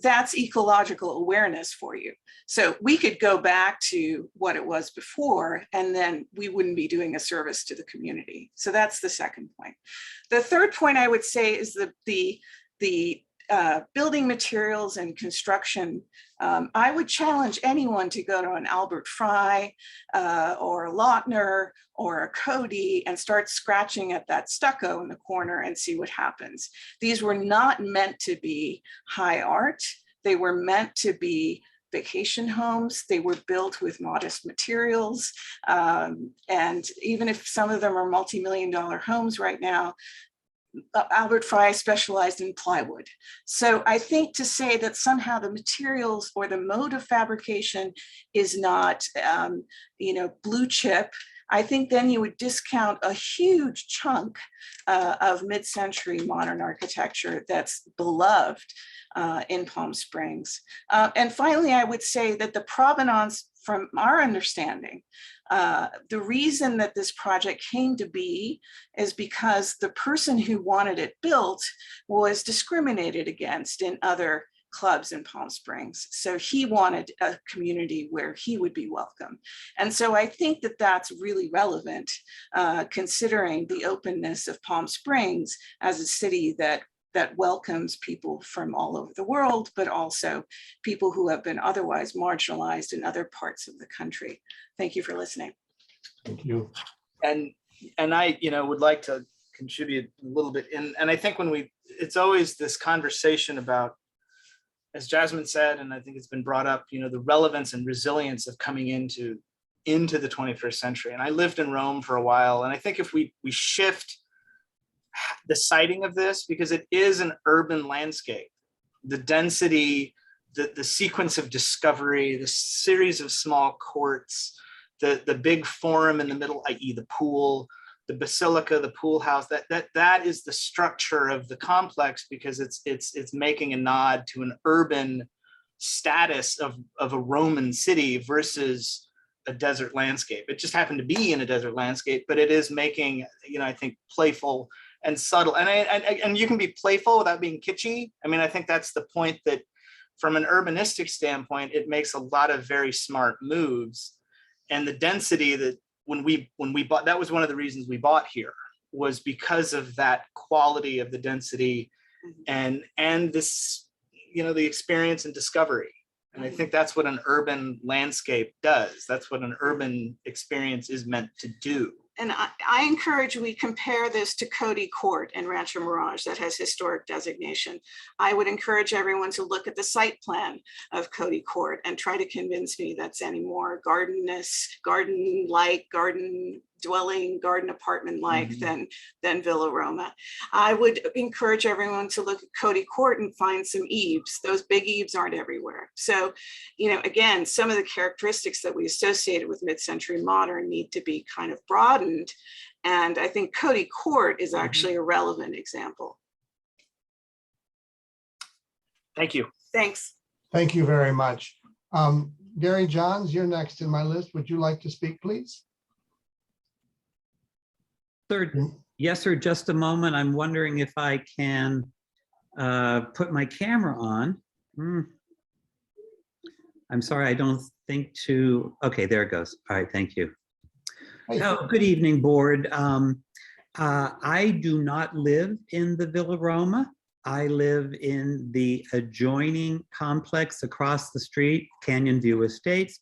that's ecological awareness for you. So we could go back to what it was before, and then we wouldn't be doing a service to the community. So that's the second point. The third point I would say is the building materials and construction. I would challenge anyone to go to an Albert Fry or a Lautner or a Cody and start scratching at that stucco in the corner and see what happens. These were not meant to be high art. They were meant to be vacation homes. They were built with modest materials. And even if some of them are multi-million-dollar homes right now, Albert Fry specialized in plywood. So I think to say that somehow the materials or the mode of fabrication is not, blue chip, I think then you would discount a huge chunk of mid-century modern architecture that's beloved in Palm Springs. And finally, I would say that the provenance, from our understanding, the reason that this project came to be is because the person who wanted it built was discriminated against in other clubs in Palm Springs. So he wanted a community where he would be welcome. And so I think that that's really relevant, considering the openness of Palm Springs as a city that welcomes people from all over the world, but also people who have been otherwise marginalized in other parts of the country. Thank you for listening. Thank you. And I, would like to contribute a little bit. And I think it's always this conversation about, as Jasmine said, and I think it's been brought up, the relevance and resilience of coming into the 21st century. And I lived in Rome for a while. And I think if we shift the siting of this, because it is an urban landscape, the density, the sequence of discovery, the series of small courts, the big forum in the middle, i.e. the pool, the basilica, the pool house, that is the structure of the complex, because it's making a nod to an urban status of a Roman city versus a desert landscape. It just happened to be in a desert landscape, but it is making, I think, playful and subtle. And you can be playful without being kitschy. I mean, I think that's the point, that from an urbanistic standpoint, it makes a lot of very smart moves. And the density that when we bought, that was one of the reasons we bought here, was because of that quality of the density and this, the experience and discovery. And I think that's what an urban landscape does. That's what an urban experience is meant to do. And I encourage we compare this to Cody Court in Rancho Mirage that has historic designation. I would encourage everyone to look at the site plan of Cody Court and try to convince me that's any more garden-like, garden dwelling, garden apartment-like than Villa Roma. I would encourage everyone to look at Cody Court and find some eaves. Those big eaves aren't everywhere. So, again, some of the characteristics that we associated with mid-century modern need to be kind of broadened. And I think Cody Court is actually a relevant example. Thank you. Thanks. Thank you very much. Gary Johns, you're next in my list. Would you like to speak, please? Sir, yes, sir, just a moment. I'm wondering if I can put my camera on. I'm sorry, I don't think to, okay, there it goes. All right, thank you. Oh, good evening, board. I do not live in the Villa Roma. I live in the adjoining complex across the street, Canyon View Estates,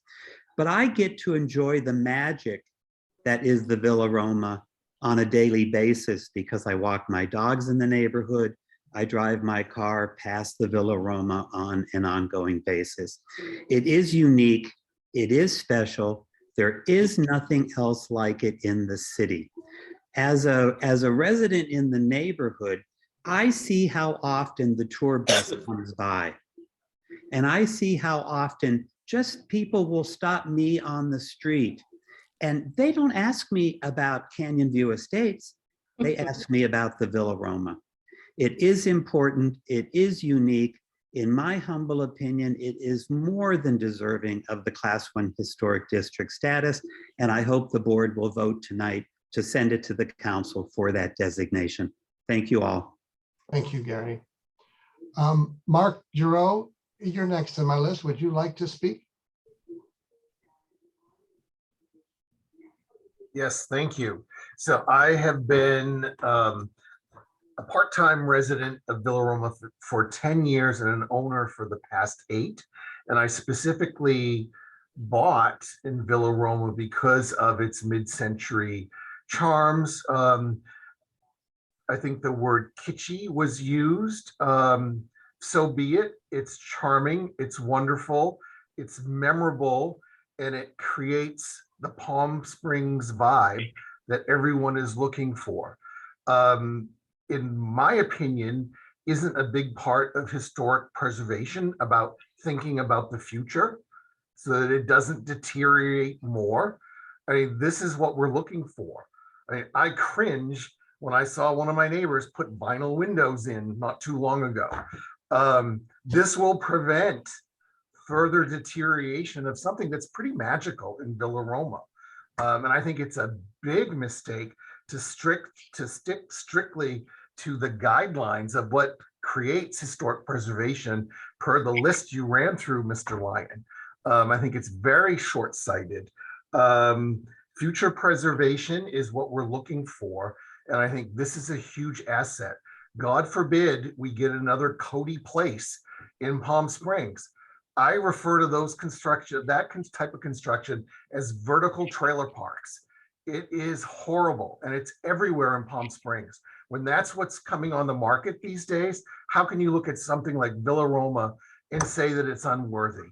but I get to enjoy the magic that is the Villa Roma on a daily basis, because I walk my dogs in the neighborhood. I drive my car past the Villa Roma on an ongoing basis. It is unique. It is special. There is nothing else like it in the city. As a resident in the neighborhood, I see how often the tour bus comes by. And I see how often just people will stop me on the street. And they don't ask me about Canyon View Estates. They ask me about the Villa Roma. It is important. It is unique. In my humble opinion, it is more than deserving of the Class 1 Historic District status. And I hope the board will vote tonight to send it to the council for that designation. Thank you all. Thank you, Gary. Mark Giroux, you're next on my list. Would you like to speak? Yes, thank you. So I have been a part-time resident of Villa Roma for 10 years and an owner for the past 8. And I specifically bought in Villa Roma because of its mid-century charms. I think the word kitschy was used. So be it. It's charming. It's wonderful. It's memorable. And it creates the Palm Springs vibe that everyone is looking for. In my opinion, isn't a big part of historic preservation about thinking about the future so that it doesn't deteriorate more. I mean, this is what we're looking for. I mean, I cringe when I saw one of my neighbors put vinyl windows in not too long ago. This will prevent further deterioration of something that's pretty magical in Villa Roma. And I think it's a big mistake to stick strictly to the guidelines of what creates historic preservation per the list you ran through, Mr. Lyon. I think it's very short-sighted. Future preservation is what we're looking for. And I think this is a huge asset. God forbid we get another Cody Place in Palm Springs. I refer to those that type of construction as vertical trailer parks. It is horrible, and it's everywhere in Palm Springs. When that's what's coming on the market these days, how can you look at something like Villa Roma and say that it's unworthy?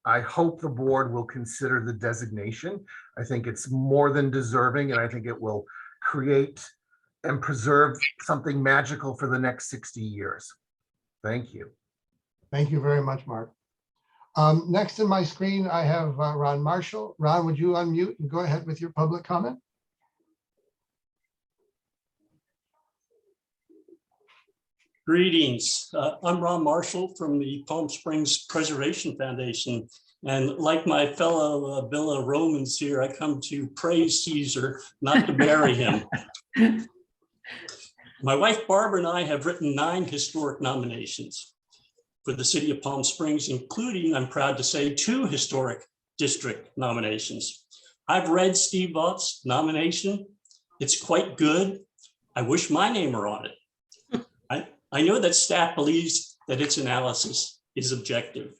I hope the board will consider the designation. I think it's more than deserving, and I think it will create and preserve something magical for the next 60 years. Thank you. Thank you very much, Mark. Next in my screen, I have Ron Marshall. Ron, would you unmute and go ahead with your public comment? Greetings. I'm Ron Marshall from the Palm Springs Preservation Foundation. And like my fellow Villa Romans here, I come to praise Caesar, not to bury him. My wife Barbara and I have written 9 historic nominations for the city of Palm Springs, including, I'm proud to say, 2 historic district nominations. I've read Steve Vaught's nomination. It's quite good. I wish my name were on it. I know that staff believes that its analysis is objective.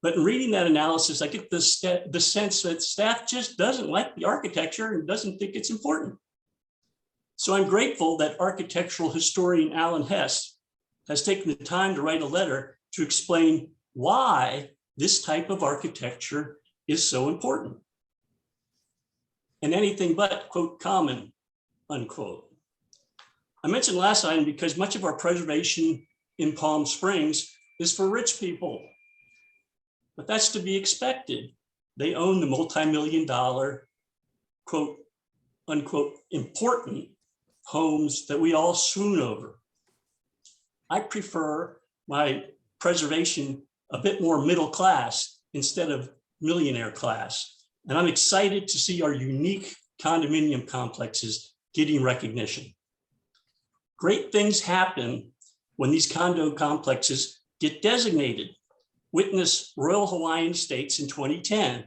But in reading that analysis, I get the sense that staff just doesn't like the architecture and doesn't think it's important. So I'm grateful that architectural historian Alan Hess has taken the time to write a letter to explain why this type of architecture is so important. And anything but, quote, common, unquote. I mentioned last time because much of our preservation in Palm Springs is for rich people. But that's to be expected. They own the multi-million-dollar, quote, unquote, important homes that we all swoon over. I prefer my preservation a bit more middle class instead of millionaire class. And I'm excited to see our unique condominium complexes getting recognition. Great things happen when these condo complexes get designated. Witness Royal Hawaiian Estates in 2010.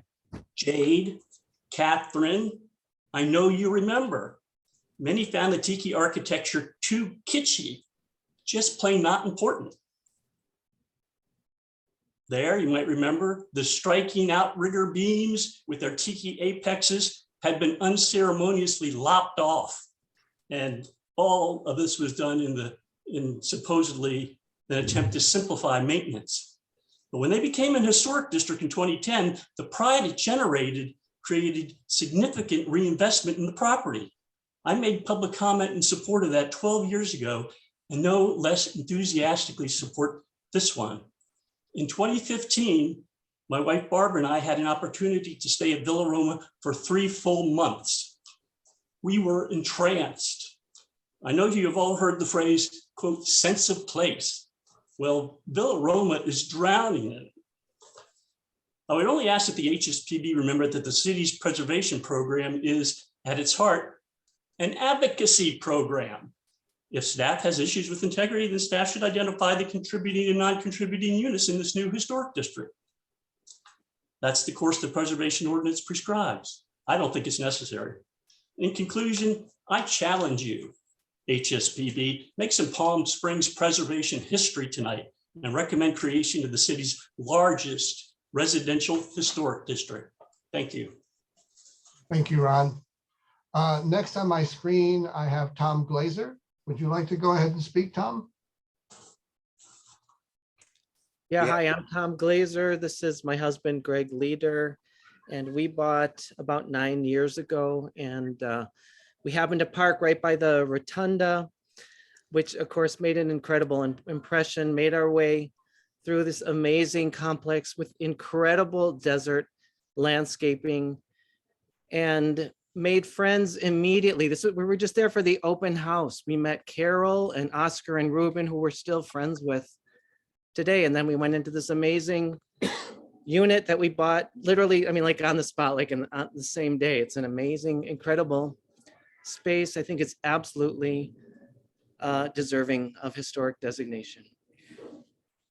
Jade, Catherine, I know you remember. Many found the tiki architecture too kitschy, just plain not important. There, you might remember, the striking outrigger beams with their tiki apexes had been unceremoniously lopped off. And all of this was done in supposedly an attempt to simplify maintenance. But when they became an historic district in 2010, the pride it generated created significant reinvestment in the property. I made public comment in support of that 12 years ago, and no less enthusiastically support this one. In 2015, my wife Barbara and I had an opportunity to stay at Villa Roma for 3 full months. We were entranced. I know you have all heard the phrase, quote, sense of place. Well, Villa Roma is drowning in it. I would only ask that the HSPB remember that the city's preservation program is, at its heart, an advocacy program. If staff has issues with integrity, then staff should identify the contributing and non-contributing units in this new historic district. That's the course the preservation ordinance prescribes. I don't think it's necessary. In conclusion, I challenge you, HSPB, make some Palm Springs preservation history tonight and recommend creation of the city's largest residential historic district. Thank you. Thank you, Ron. Next on my screen, I have Tom Glazer. Would you like to go ahead and speak, Tom? Yeah, hi, I'm Tom Glazer. This is my husband, Greg Leader, and we bought about 9 years ago, and we happened to park right by the rotunda, which of course made an incredible impression, made our way through this amazing complex with incredible desert landscaping and made friends immediately. We were just there for the open house. We met Carol and Oscar and Ruben, who we're still friends with today. And then we went into this amazing unit that we bought literally, I mean, like on the spot, like on the same day. It's an amazing, incredible space. I think it's absolutely deserving of historic designation.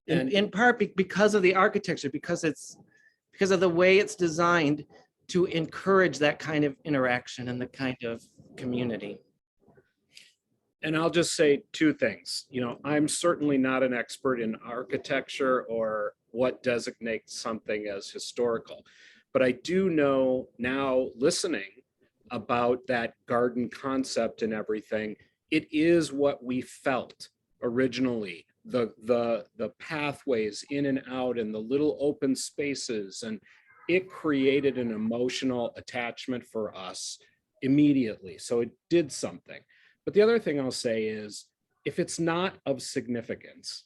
And in part because of the architecture, because of the way it's designed to encourage that kind of interaction and the kind of community. And I'll just say 2 things. You know, I'm certainly not an expert in architecture or what designates something as historical, but I do know now, listening about that garden concept and everything, it is what we felt originally. The pathways in and out and the little open spaces, and it created an emotional attachment for us immediately. So it did something. But the other thing I'll say is, if it's not of significance,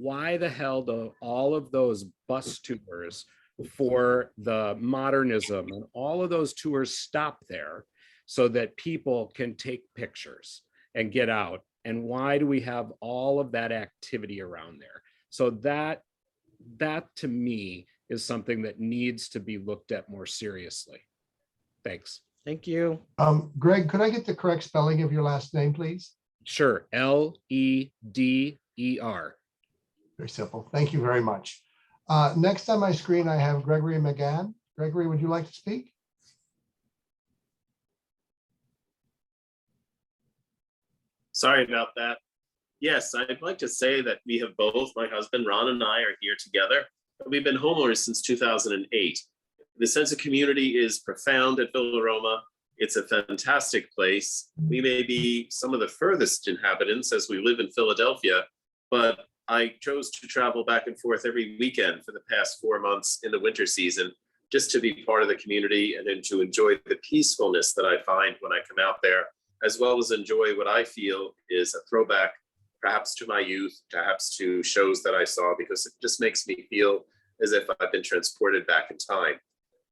why the hell do all of those bus tours for the modernism and all of those tours stop there so that people can take pictures and get out? And why do we have all of that activity around there? So that to me is something that needs to be looked at more seriously. Thanks. Thank you. Greg, could I get the correct spelling of your last name, please? Sure. Leader. Very simple. Thank you very much. Next on my screen, I have Gregory McGann. Gregory, would you like to speak? Sorry about that. Yes, I'd like to say that we have both, my husband Ron and I are here together. We've been homeowners since 2008. The sense of community is profound at Villa Roma. It's a fantastic place. We may be some of the furthest inhabitants as we live in Philadelphia, but I chose to travel back and forth every weekend for the past 4 months in the winter season, just to be part of the community and then to enjoy the peacefulness that I find when I come out there, as well as enjoy what I feel is a throwback, perhaps to my youth, perhaps to shows that I saw, because it just makes me feel as if I've been transported back in time.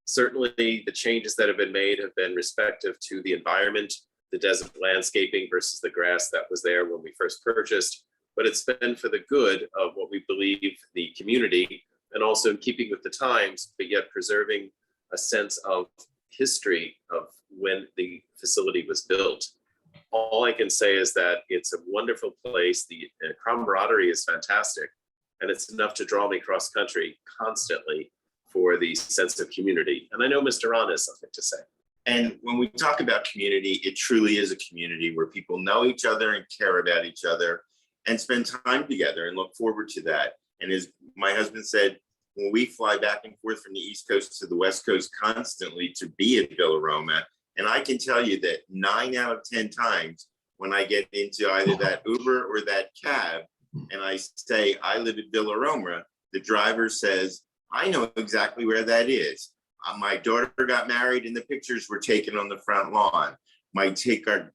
Certainly, the changes that have been made have been respective to the environment, the desert landscaping versus the grass that was there when we first purchased, but it's been for the good of what we believe the community, and also in keeping with the times, but yet preserving a sense of history of when the facility was built. All I can say is that it's a wonderful place. The camaraderie is fantastic, and it's enough to draw me cross country constantly for the sense of community. And I know Mr. Ron has something to say. And when we talk about community, it truly is a community where people know each other and care about each other and spend time together and look forward to that. And as my husband said, when we fly back and forth from the East Coast to the West Coast constantly to be at Villa Roma, and I can tell you that 9 out of 10 times when I get into either that Uber or that cab and I say, I live at Villa Roma, the driver says, I know exactly where that is. My daughter got married and the pictures were taken on the front lawn. We take our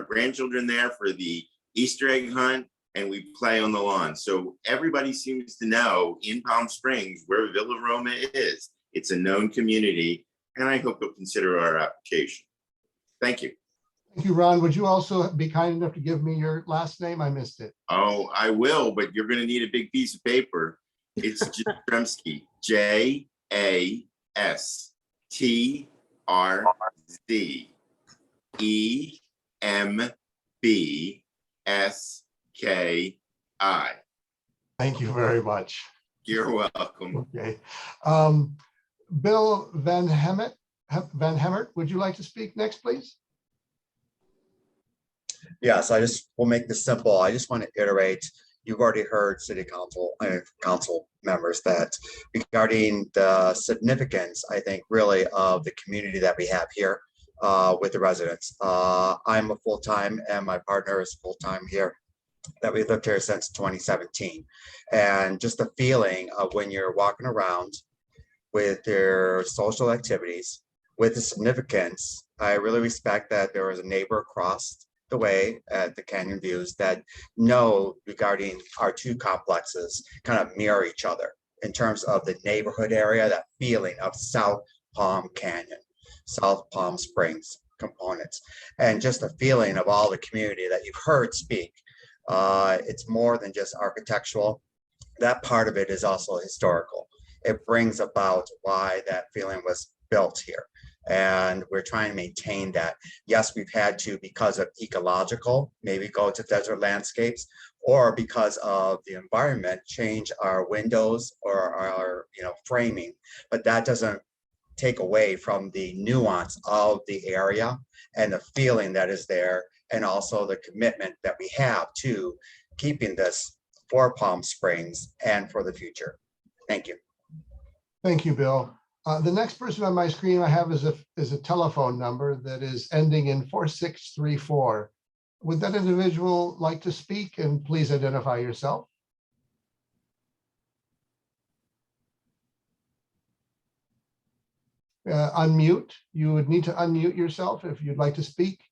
grandchildren there for the Easter egg hunt and we play on the lawn. So everybody seems to know in Palm Springs where Villa Roma is. It's a known community, and I hope you'll consider our application. Thank you. Thank you, Ron. Would you also be kind enough to give me your last name? I missed it. Oh, I will, but you're going to need a big piece of paper. It's Jastremski, JASTREMBSKI. Thank you very much. You're welcome. Okay. Bill Van Hemert, would you like to speak next, please? Yes, we'll make this simple. I just want to iterate, you've already heard city council members that regarding the significance, I think, really of the community that we have here with the residents. I'm a full-time and my partner is full-time here, that we lived here since 2017. And just the feeling of when you're walking around with their social activities, with the significance, I really respect that there was a neighbor across the way at the Canyon Views that know regarding our two complexes kind of mirror each other in terms of the neighborhood area, that feeling of South Palm Canyon, South Palm Springs components, and just the feeling of all the community that you've heard speak. It's more than just architectural. That part of it is also historical. It brings about why that feeling was built here. And we're trying to maintain that. Yes, we've had to, because of ecological, maybe go to desert landscapes, or because of the environment, change our windows or our framing. But that doesn't take away from the nuance of the area and the feeling that is there, and also the commitment that we have to keeping this for Palm Springs and for the future. Thank you. Thank you, Bill. The next person on my screen I have is a telephone number that is ending in 4634. Would that individual like to speak? And please identify yourself. Unmute. You would need to unmute yourself if you'd like to speak.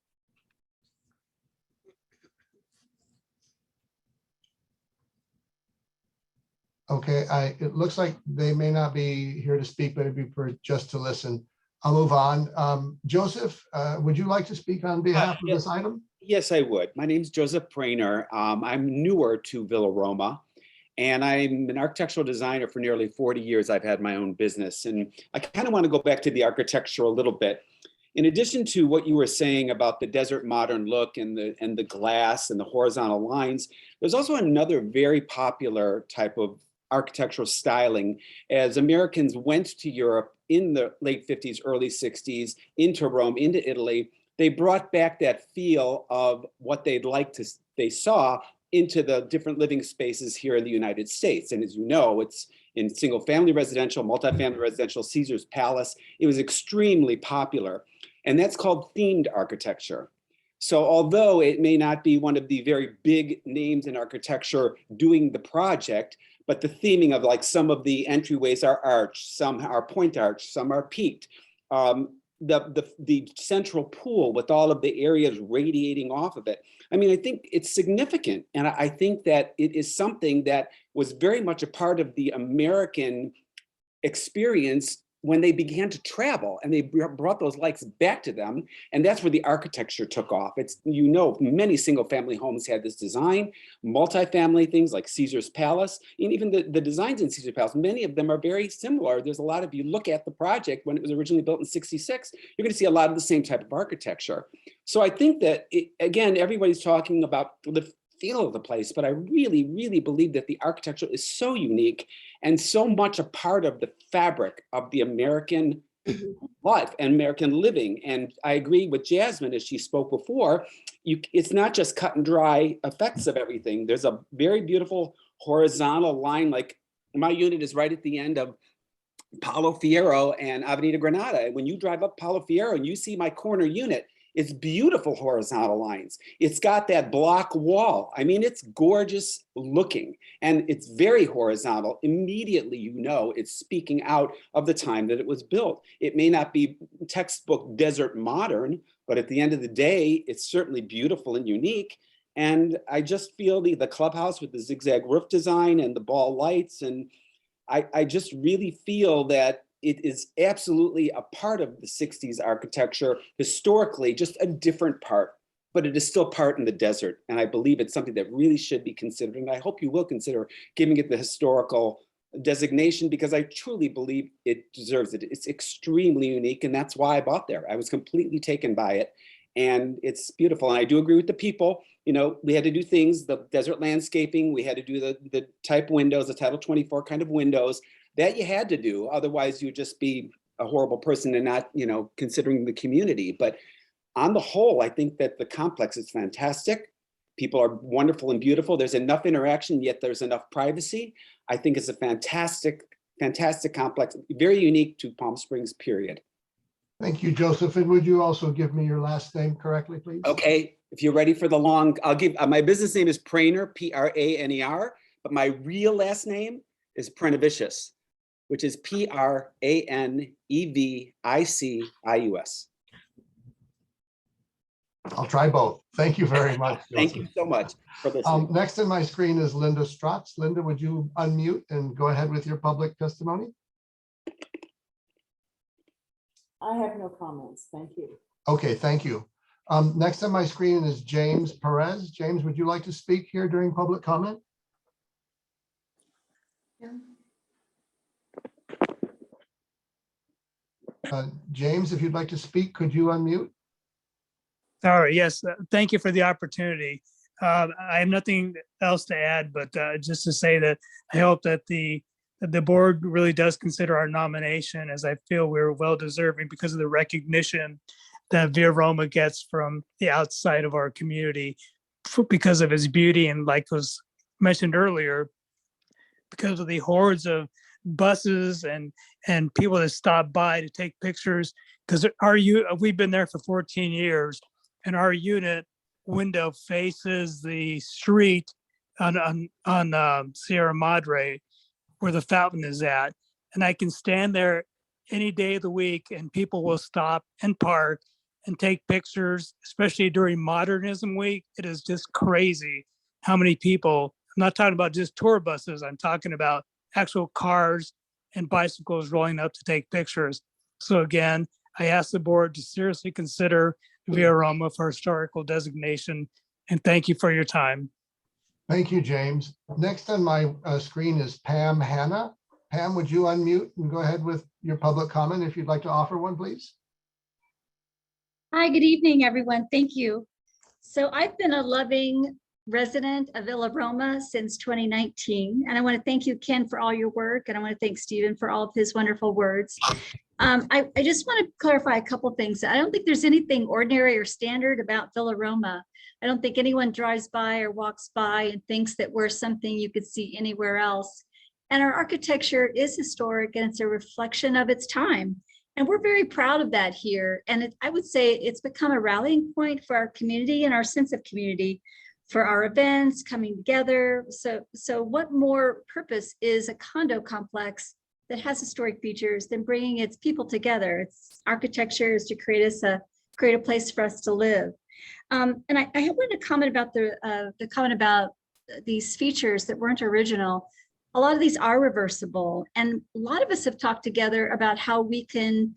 Okay, it looks like they may not be here to speak, but it'd be for just to listen. I'll move on. Joseph, would you like to speak on behalf of this item? Yes, I would. My name is Joseph Prainer. I'm newer to Villa Roma, and I'm an architectural designer for nearly 40 years. I've had my own business, and I kind of want to go back to the architecture a little bit. In addition to what you were saying about the desert modern look and the glass and the horizontal lines, there's also another very popular type of architectural styling. As Americans went to Europe in the late 50s, early 60s, into Rome, into Italy, they brought back that feel of what they saw into the different living spaces here in the United States. And as you know, it's in single family residential, multifamily residential, Caesar's Palace. It was extremely popular. And that's called themed architecture. So although it may not be one of the very big names in architecture doing the project, but the theming of, like, some of the entryways are arched, some are point arched, some are peaked. The central pool with all of the areas radiating off of it. I mean, I think it's significant. And I think that it is something that was very much a part of the American experience when they began to travel, and they brought those likes back to them. And that's where the architecture took off. It's, you know, many single family homes had this design, multifamily things like Caesar's Palace, and even the designs in Caesar's Palace, many of them are very similar. There's a lot of, you look at the project when it was originally built in '66, you're going to see a lot of the same type of architecture. So I think that, again, everybody's talking about the feel of the place, but I really, really believe that the architecture is so unique and so much a part of the fabric of the American life and American living. And I agree with Jasmine as she spoke before, it's not just cut and dry effects of everything. There's a very beautiful horizontal line, like my unit is right at the end of Paulo Fierro and Avenida Granada. When you drive up Paulo Fierro and you see my corner unit, it's beautiful horizontal lines. It's got that block wall. I mean, it's gorgeous looking, and it's very horizontal. Immediately, you know, it's speaking out of the time that it was built. It may not be textbook desert modern, but at the end of the day, it's certainly beautiful and unique. And I just feel the clubhouse with the zigzag roof design and the ball lights, and I just really feel that it is absolutely a part of the 60s architecture, historically, just a different part, but it is still part in the desert. And I believe it's something that really should be considered. And I hope you will consider giving it the historical designation, because I truly believe it deserves it. It's extremely unique. And that's why I bought there. I was completely taken by it. And it's beautiful. And I do agree with the people. You know, we had to do things, the desert landscaping, we had to do the type windows, the Title 24 kind of windows. That you had to do, otherwise you'd just be a horrible person and not, you know, considering the community. But on the whole, I think that the complex is fantastic. People are wonderful and beautiful. There's enough interaction, yet there's enough privacy. I think it's a fantastic, fantastic complex, very unique to Palm Springs, period. Thank you, Joseph. And would you also give me your last name correctly, please? Okay, if you're ready for the long, I'll give, my business name is Prainer, Praner, but my real last name is Prenevicius, which is Pranevicius. I'll try both. Thank you very much. Thank you so much for listening. Next on my screen is Linda Strotz. Linda, would you unmute and go ahead with your public testimony? I have no comments. Thank you. Okay, thank you. Next on my screen is James Perez. James, would you like to speak here during public comment? Yeah. James, if you'd like to speak, could you unmute? Sorry, yes, thank you for the opportunity. I have nothing else to add, but just to say that I hope that the board really does consider our nomination, as I feel we're well deserving because of the recognition that Villa Roma gets from the outside of our community because of its beauty, and, like was mentioned earlier, because of the hordes of buses and people that stop by to take pictures, because we've been there for 14 years, and our unit window faces the street on Sierra Madre, where the fountain is at, and I can stand there any day of the week, and people will stop and park and take pictures, especially during Modernism Week. It is just crazy how many people. I'm not talking about just tour buses. I'm talking about actual cars and bicycles rolling up to take pictures. So again, I ask the board to seriously consider Villa Roma for historical designation, and thank you for your time. Thank you, James. Next on my screen is Pam Hanna. Pam, would you unmute and go ahead with your public comment if you'd like to offer one, please? Hi, good evening, everyone. Thank you. So I've been a loving resident of Villa Roma since 2019, and I want to thank you, Ken, for all your work, and I want to thank Stephen for all of his wonderful words. I just want to clarify a couple things. I don't think there's anything ordinary or standard about Villa Roma. I don't think anyone drives by or walks by and thinks that we're something you could see anywhere else. And our architecture is historic, and it's a reflection of its time. And we're very proud of that here. And I would say it's become a rallying point for our community and our sense of community, for our events coming together. So what more purpose is a condo complex that has historic features than bringing its people together? Its architecture is to create a place for us to live. And I wanted to comment about the comment about these features that weren't original. A lot of these are reversible, and a lot of us have talked together about how we can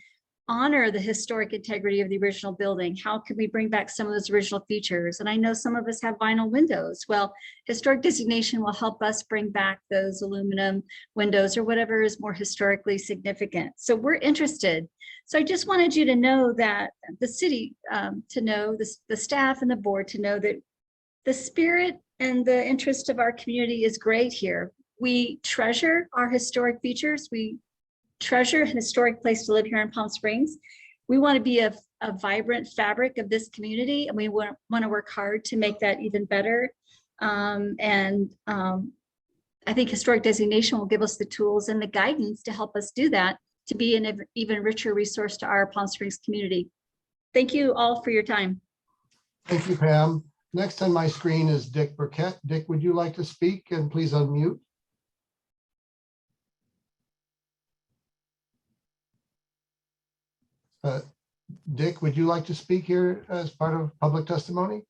honor the historic integrity of the original building. How can we bring back some of those original features? And I know some of us have vinyl windows. Well, historic designation will help us bring back those aluminum windows or whatever is more historically significant. So we're interested. So I just wanted you to know that the city, to know the staff and the board to know that the spirit and the interest of our community is great here. We treasure our historic features. We treasure an historic place to live here in Palm Springs. We want to be a vibrant fabric of this community, and we want to work hard to make that even better. I think historic designation will give us the tools and the guidance to help us do that, to be an even richer resource to our Palm Springs community. Thank you all for your time. Thank you, Pam. Next on my screen is Dick Burkett. Dick, would you like to speak? And please unmute. Dick, would you like to speak here as part of public testimony?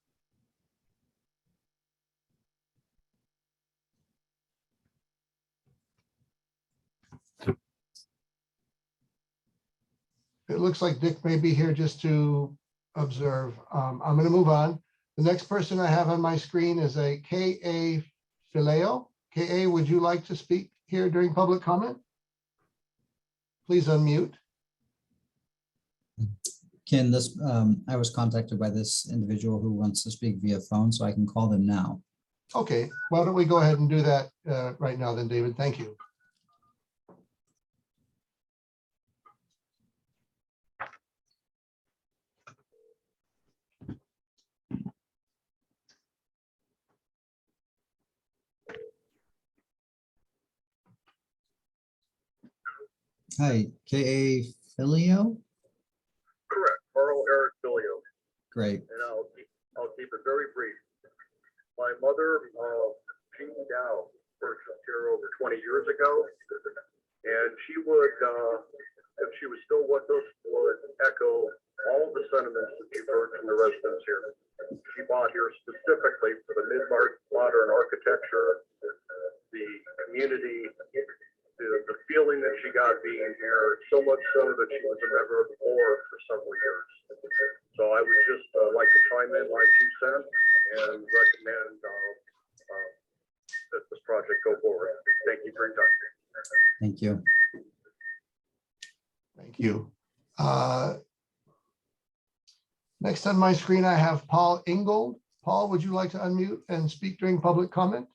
It looks like Dick may be here just to observe. I'm going to move on. The next person I have on my screen is a K.A. Fileo. K.A., would you like to speak here during public comment? Please unmute. Ken, I was contacted by this individual who wants to speak via phone, so I can call them now. Okay, why don't we go ahead and do that right now then, David? Thank you. Hi, K.A. Filio? Correct, Carl Eric Filio. Great. And I'll keep it very brief. My mother, Jean Dow, purchased here over 20 years ago, and she would, if she was still with us, would echo all of the sentiments that you've heard from the residents here. She bought here specifically for the mid-modern architecture, the community, the feeling that she got being here, so much so that she was a member of the board for several years. So I would just like to chime in my 2 cents and recommend that this project go forward. Thank you for your time. Thank you. Thank you. Next on my screen, I have Paul Ingold. Paul, would you like to unmute and speak during public comment?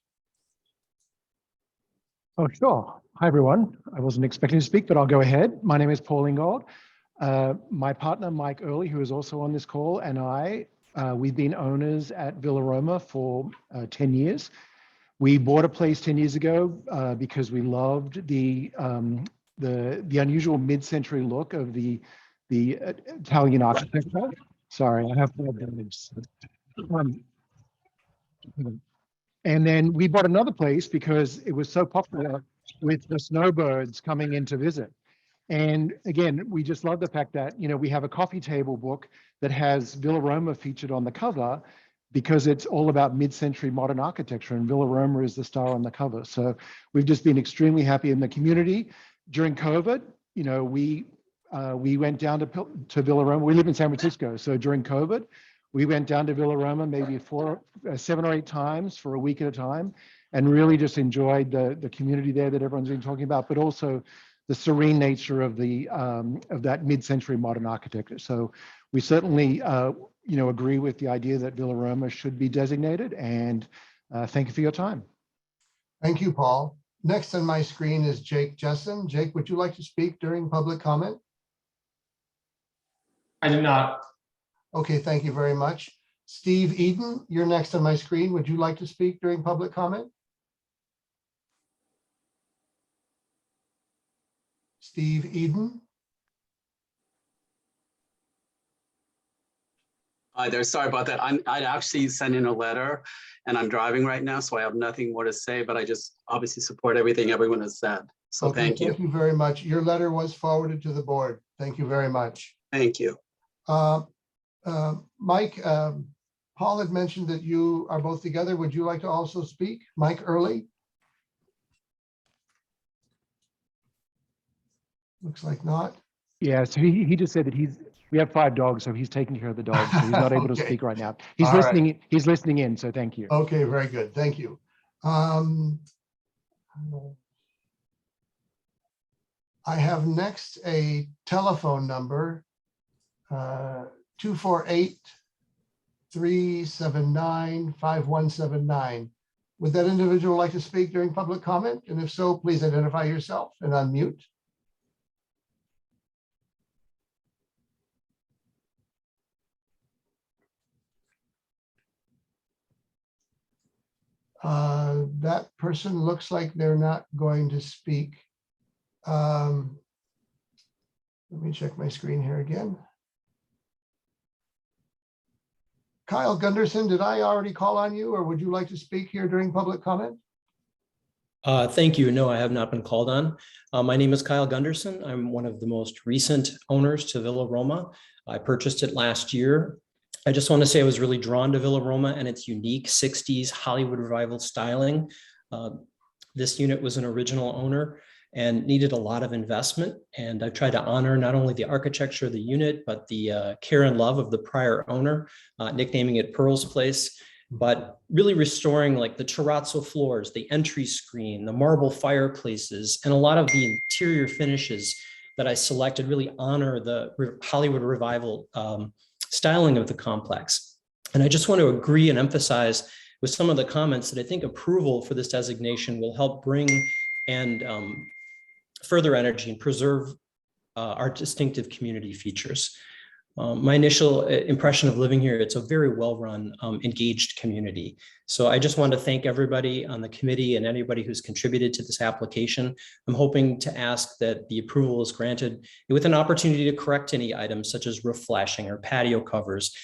Oh, sure. Hi, everyone. I wasn't expecting to speak, but I'll go ahead. My name is Paul Ingold. My partner, Mike Early, who is also on this call, and we've been owners at Villa Roma for 10 years. We bought a place 10 years ago because we loved the unusual mid-century look of the Italian architecture. Sorry, I have problems. And then we bought another place because it was so popular with the snowbirds coming in to visit. And again, we just love the fact that, we have a coffee table book that has Villa Roma featured on the cover because it's all about mid-century modern architecture, and Villa Roma is the star on the cover. So we've just been extremely happy in the community. During COVID, you know, we went down to Villa Roma. We live in San Francisco, so during COVID, we went down to Villa Roma maybe 7 or 8 times for a week at a time, and really just enjoyed the community there that everyone's been talking about, but also the serene nature of that mid-century modern architecture. So we certainly agree with the idea that Villa Roma should be designated, and thank you for your time. Thank you, Paul. Next on my screen is Jake Jessen. Jake, would you like to speak during public comment? I did not. Okay, thank you very much. Steve Eden, you're next on my screen. Would you like to speak during public comment? Steve Eden? Hi there, sorry about that. I'd actually sent in a letter and I'm driving right now, so I have nothing more to say, but I just obviously support everything everyone has said. So Okay, thank you. Thank you very much. Your letter was forwarded to the board. Thank you very much. Thank you. Mike, Paul had mentioned that you are both together. Would you like to also speak? Mike Early? Looks like not. Yeah, so he just said that we have 5 dogs, so he's taking care of the dogs, so he's not able to Okay. speak right now. He's All listening. right. He's listening in, so thank you. Okay, very good. Thank you. I have next a telephone number, 248-379-5179. Would that individual like to speak during public comment? And if so, please identify yourself and unmute. That person looks like they're not going to speak. Let me check my screen here again. Kyle Gunderson, did I already call on you, or would you like to speak here during public comment? Thank you. No, I have not been called on. My name is Kyle Gunderson. I'm one of the most recent owners to Villa Roma. I purchased it last year. I just want to say I was really drawn to Villa Roma and its unique 60s Hollywood revival styling. This unit was an original owner and needed a lot of investment. And I've tried to honor not only the architecture of the unit, but the care and love of the prior owner, nicknaming it Pearl's Place, but really restoring like the terrazzo floors, the entry screen, the marble fireplaces, and a lot of the interior finishes that I selected really honor the Hollywood revival styling of the complex. And I just want to agree and emphasize with some of the comments that I think approval for this designation will help bring and further energy and preserve our distinctive community features. My initial impression of living here, it's a very well-run, engaged community. So I just want to thank everybody on the committee and anybody who's contributed to this application. I'm hoping to ask that the approval is granted with an opportunity to correct any items such as roof flashing or patio covers,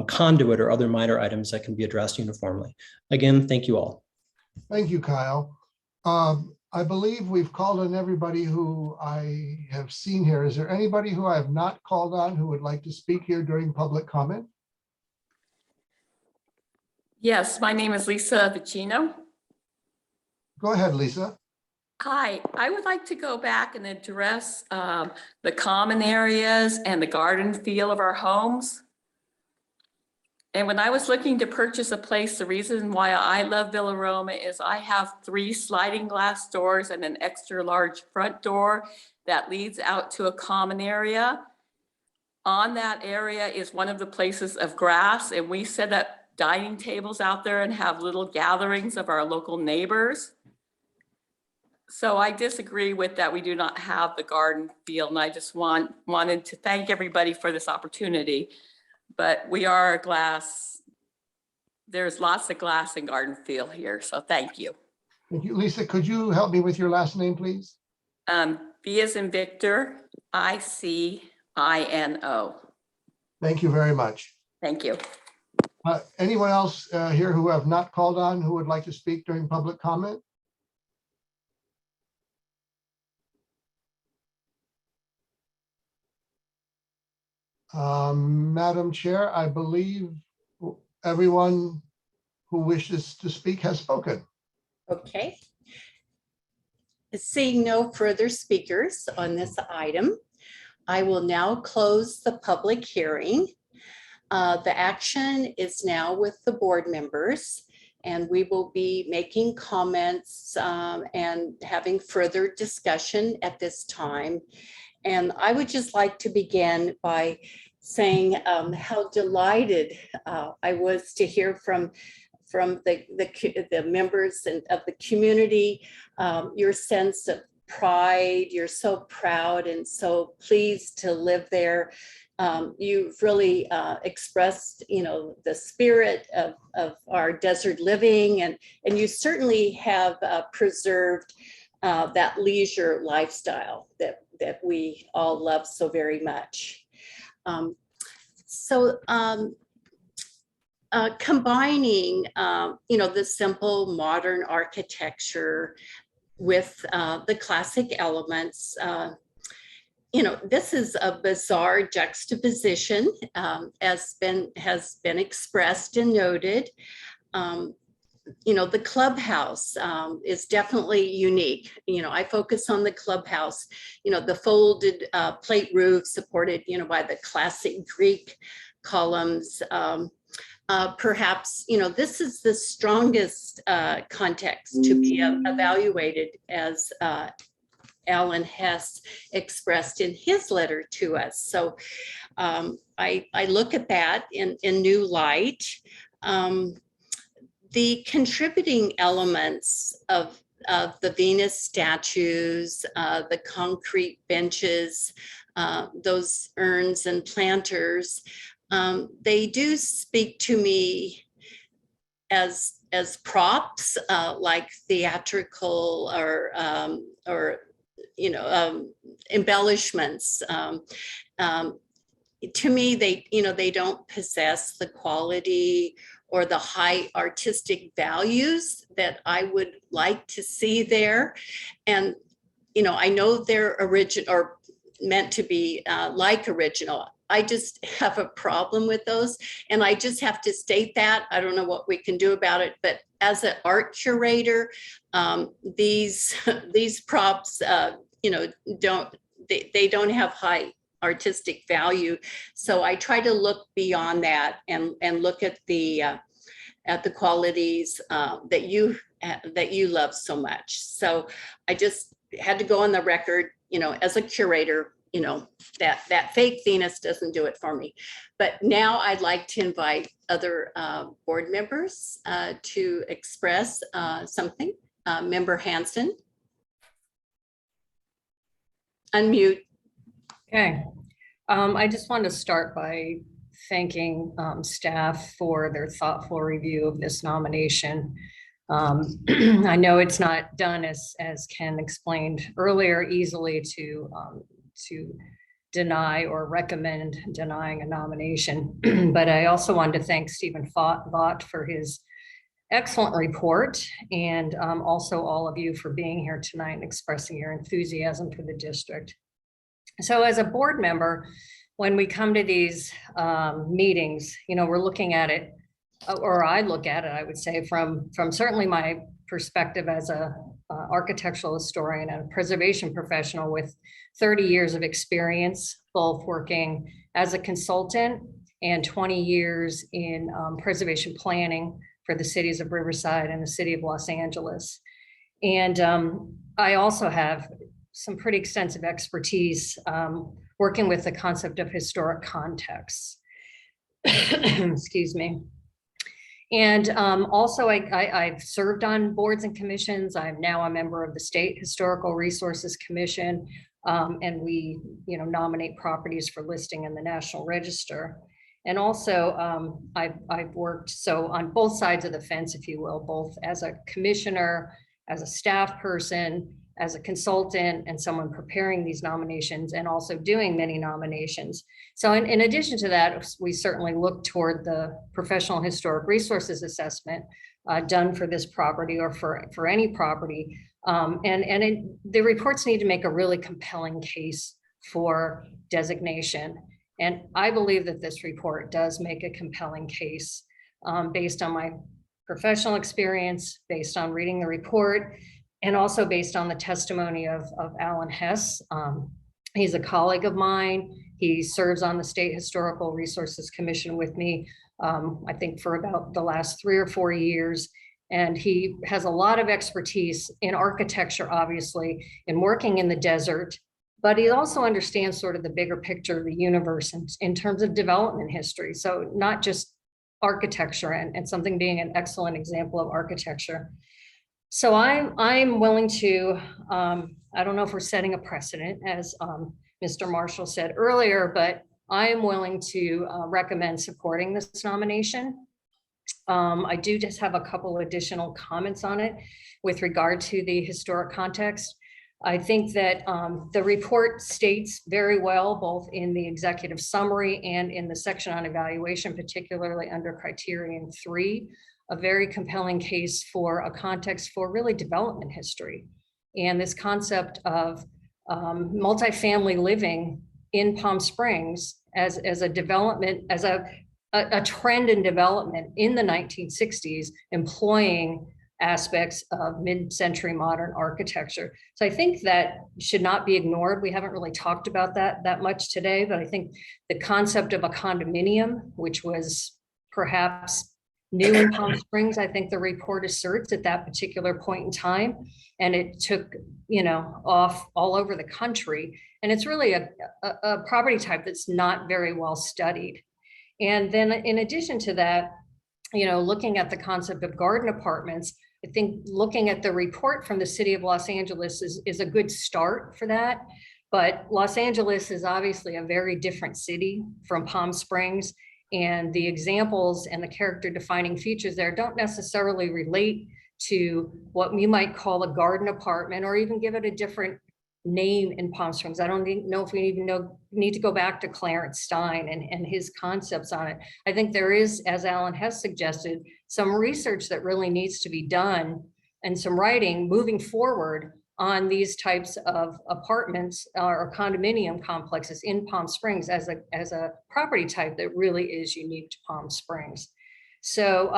conduit or other minor items that can be addressed uniformly. Again, thank you all. Thank you, Kyle. I believe we've called on everybody who I have seen here. Is there anybody who I have not called on who would like to speak here during public comment? Yes, my name is Lisa Vicino. Go ahead, Lisa. Hi, I would like to go back and address the common areas and the garden feel of our homes. And when I was looking to purchase a place, the reason why I love Villa Roma is I have 3 sliding glass doors and an extra large front door that leads out to a common area. On that area is one of the places of grass, and we set up dining tables out there and have little gatherings of our local neighbors. So I disagree with that. We do not have the garden feel, and I just wanted to thank everybody for this opportunity. But we are a glass, there's lots of glass and garden feel here, so thank you. Thank you. Lisa, could you help me with your last name, please? V as in Victor, I-C-I-N-O. Thank you very much. Thank you. Anyone else here who have not called on who would like to speak during public comment? Madam Chair, I believe everyone who wishes to speak has spoken. Okay. Seeing no further speakers on this item, I will now close the public hearing. The action is now with the board members, and we will be making comments and having further discussion at this time. And I would just like to begin by saying how delighted I was to hear from the members of the community, your sense of pride. You're so proud and so pleased to live there. You've really expressed, the spirit of our desert living, and you certainly have preserved that leisure lifestyle that we all love so very much. Combining, the simple modern architecture with the classic elements, this is a bizarre juxtaposition, as has been expressed and noted. The clubhouse is definitely unique. I focus on the clubhouse, the folded plate roof supported, by the classic Greek columns. Perhaps, this is the strongest context to be evaluated, as Alan Hess expressed in his letter to us. So I look at that in new light. The contributing elements of the Venus statues, the concrete benches, those urns and planters, they do speak to me as props, like theatrical or embellishments. To me, they don't possess the quality or the high artistic values that I would like to see there. And, I know they're original or meant to be like original. I just have a problem with those. And I just have to state that. I don't know what we can do about it, but as an art curator, these props, they don't have high artistic value. So I try to look beyond that and look at the qualities that you love so much. So I just had to go on the record, as a curator, that fake Venus doesn't do it for me. But now I'd like to invite other board members to express something. Member Hanson. Unmute. Okay. I just want to start by thanking staff for their thoughtful review of this nomination. I know it's not done, as Ken explained earlier, easily to deny or recommend denying a nomination. But I also wanted to thank Stephen Vaught for his excellent report, and also all of you for being here tonight and expressing your enthusiasm for the district. So as a board member, when we come to these meetings, we're looking at it, or I look at it, I would say, from certainly my perspective as a architectural historian and a preservation professional with 30 years of experience, both working as a consultant and 20 years in preservation planning for the cities of Riverside and the city of Los Angeles. And I also have some pretty extensive expertise working with the concept of historic contexts. Excuse me. And also I've served on boards and commissions. I'm now a member of the State Historical Resources Commission, and we nominate properties for listing in the National Register. And also I've worked on both sides of the fence, if you will, both as a commissioner, as a staff person, as a consultant, and someone preparing these nominations, and also doing many nominations. So in addition to that, we certainly look toward the professional historic resources assessment done for this property or for any property. The reports need to make a really compelling case for designation. And I believe that this report does make a compelling case. based on my professional experience, based on reading the report, and also based on the testimony of Alan Hess. He's a colleague of mine. He serves on the State Historical Resources Commission with me, I think for about the last 3 or 4 years. And he has a lot of expertise in architecture, obviously, in working in the desert, but he also understands sort of the bigger picture of the universe in terms of development history. So not just architecture and something being an excellent example of architecture. So I'm willing to, I don't know if we're setting a precedent, as Mr. Marshall said earlier, but I am willing to recommend supporting this nomination. I do just have a couple additional comments on it with regard to the historic context. I think that the report states very well, both in the executive summary and in the section on evaluation, particularly under criterion 3, a very compelling case for a context for really development history. And this concept of multifamily living in Palm Springs as a development, as a trend in development in the 1960s, employing aspects of mid-century modern architecture. So I think that should not be ignored. We haven't really talked about that much today, but I think the concept of a condominium, which was perhaps new in Palm Springs, I think the report asserts at that particular point in time, and it took, off all over the country. And it's really a property type that's not very well studied. And then in addition to that, looking at the concept of garden apartments, I think looking at the report from the city of Los Angeles is a good start for that. But Los Angeles is obviously a very different city from Palm Springs, and the examples and the character defining features there don't necessarily relate to what we might call a garden apartment, or even give it a different name in Palm Springs. I don't know if we even need to go back to Clarence Stein and his concepts on it. I think there is, as Alan has suggested, some research that really needs to be done and some writing moving forward on these types of apartments or condominium complexes in Palm Springs as a property type that really is unique to Palm Springs. So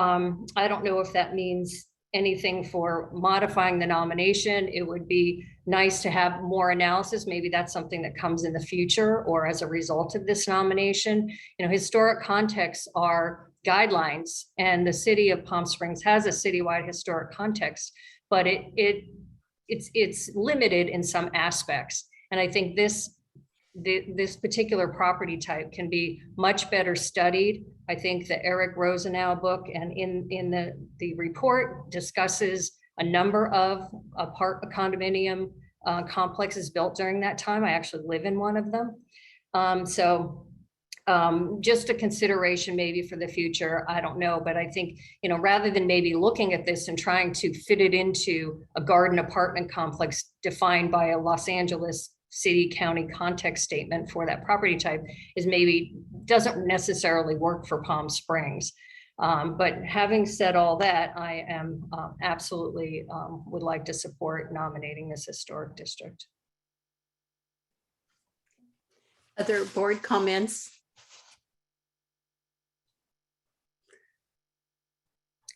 I don't know if that means anything for modifying the nomination. It would be nice to have more analysis. Maybe that's something that comes in the future or as a result of this nomination. Historic contexts are guidelines, and the city of Palm Springs has a citywide historic context, but it's limited in some aspects. And I think this particular property type can be much better studied. I think the Eric Rosenau book and in the report discusses a number of condominium complexes built during that time. I actually live in one of them. Just a consideration maybe for the future, I don't know, but I think, rather than maybe looking at this and trying to fit it into a garden apartment complex defined by a Los Angeles city county context statement for that property type, is maybe doesn't necessarily work for Palm Springs. But having said all that, I am absolutely would like to support nominating this historic district. Other board comments?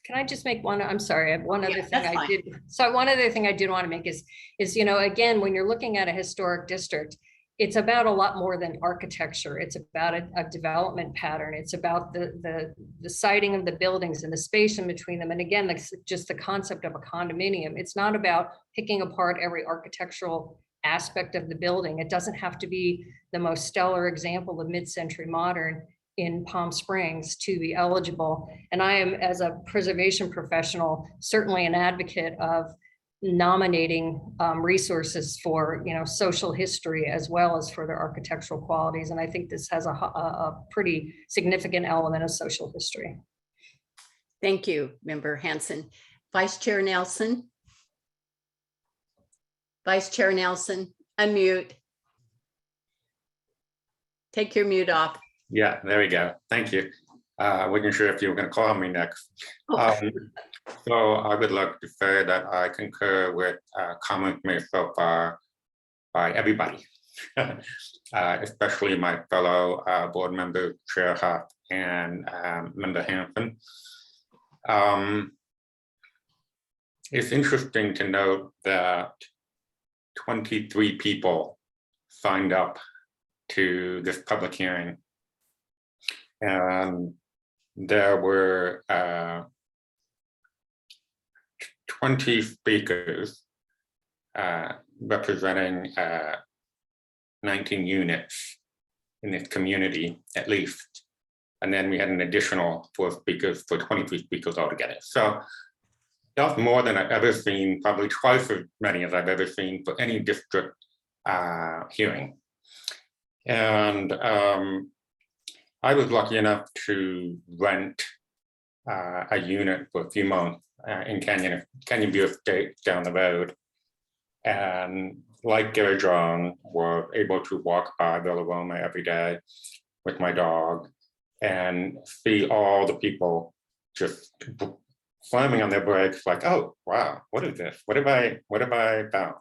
Can I just make one? I'm sorry. I have one other thing I did. So one other thing I did want to make is again, when you're looking at a historic district, it's about a lot more than architecture. It's about a development pattern. It's about the siting of the buildings and the space in between them. And again, like just the concept of a condominium. It's not about picking apart every architectural aspect of the building. It doesn't have to be the most stellar example of mid-century modern in Palm Springs to be eligible. And I am, as a preservation professional, certainly an advocate of nominating resources for social history as well as for their architectural qualities. And I think this has a pretty significant element of social history. Thank you, Member Hanson. Vice Chair Nelson. Vice Chair Nelson, unmute. Take your mute off. Yeah, there we go. Thank you. I wasn't sure if you were going to call me next. So I would like to say that I concur with comments made so far by everybody, especially my fellow board member, Chair Huff and Member Hanson. It's interesting to note that 23 people signed up to this public hearing. And there were 20 speakers representing 19 units in this community, at least. And then we had an additional 4 speakers for 23 speakers altogether. So that's more than I've ever seen, probably twice as many as I've ever seen for any district hearing. And I was lucky enough to rent a unit for a few months in Canyon View Estate down the road. And like Gary John, were able to walk by Villa Roma every day with my dog and see all the people just slamming on their brakes like, oh, wow, what is this? What have I found?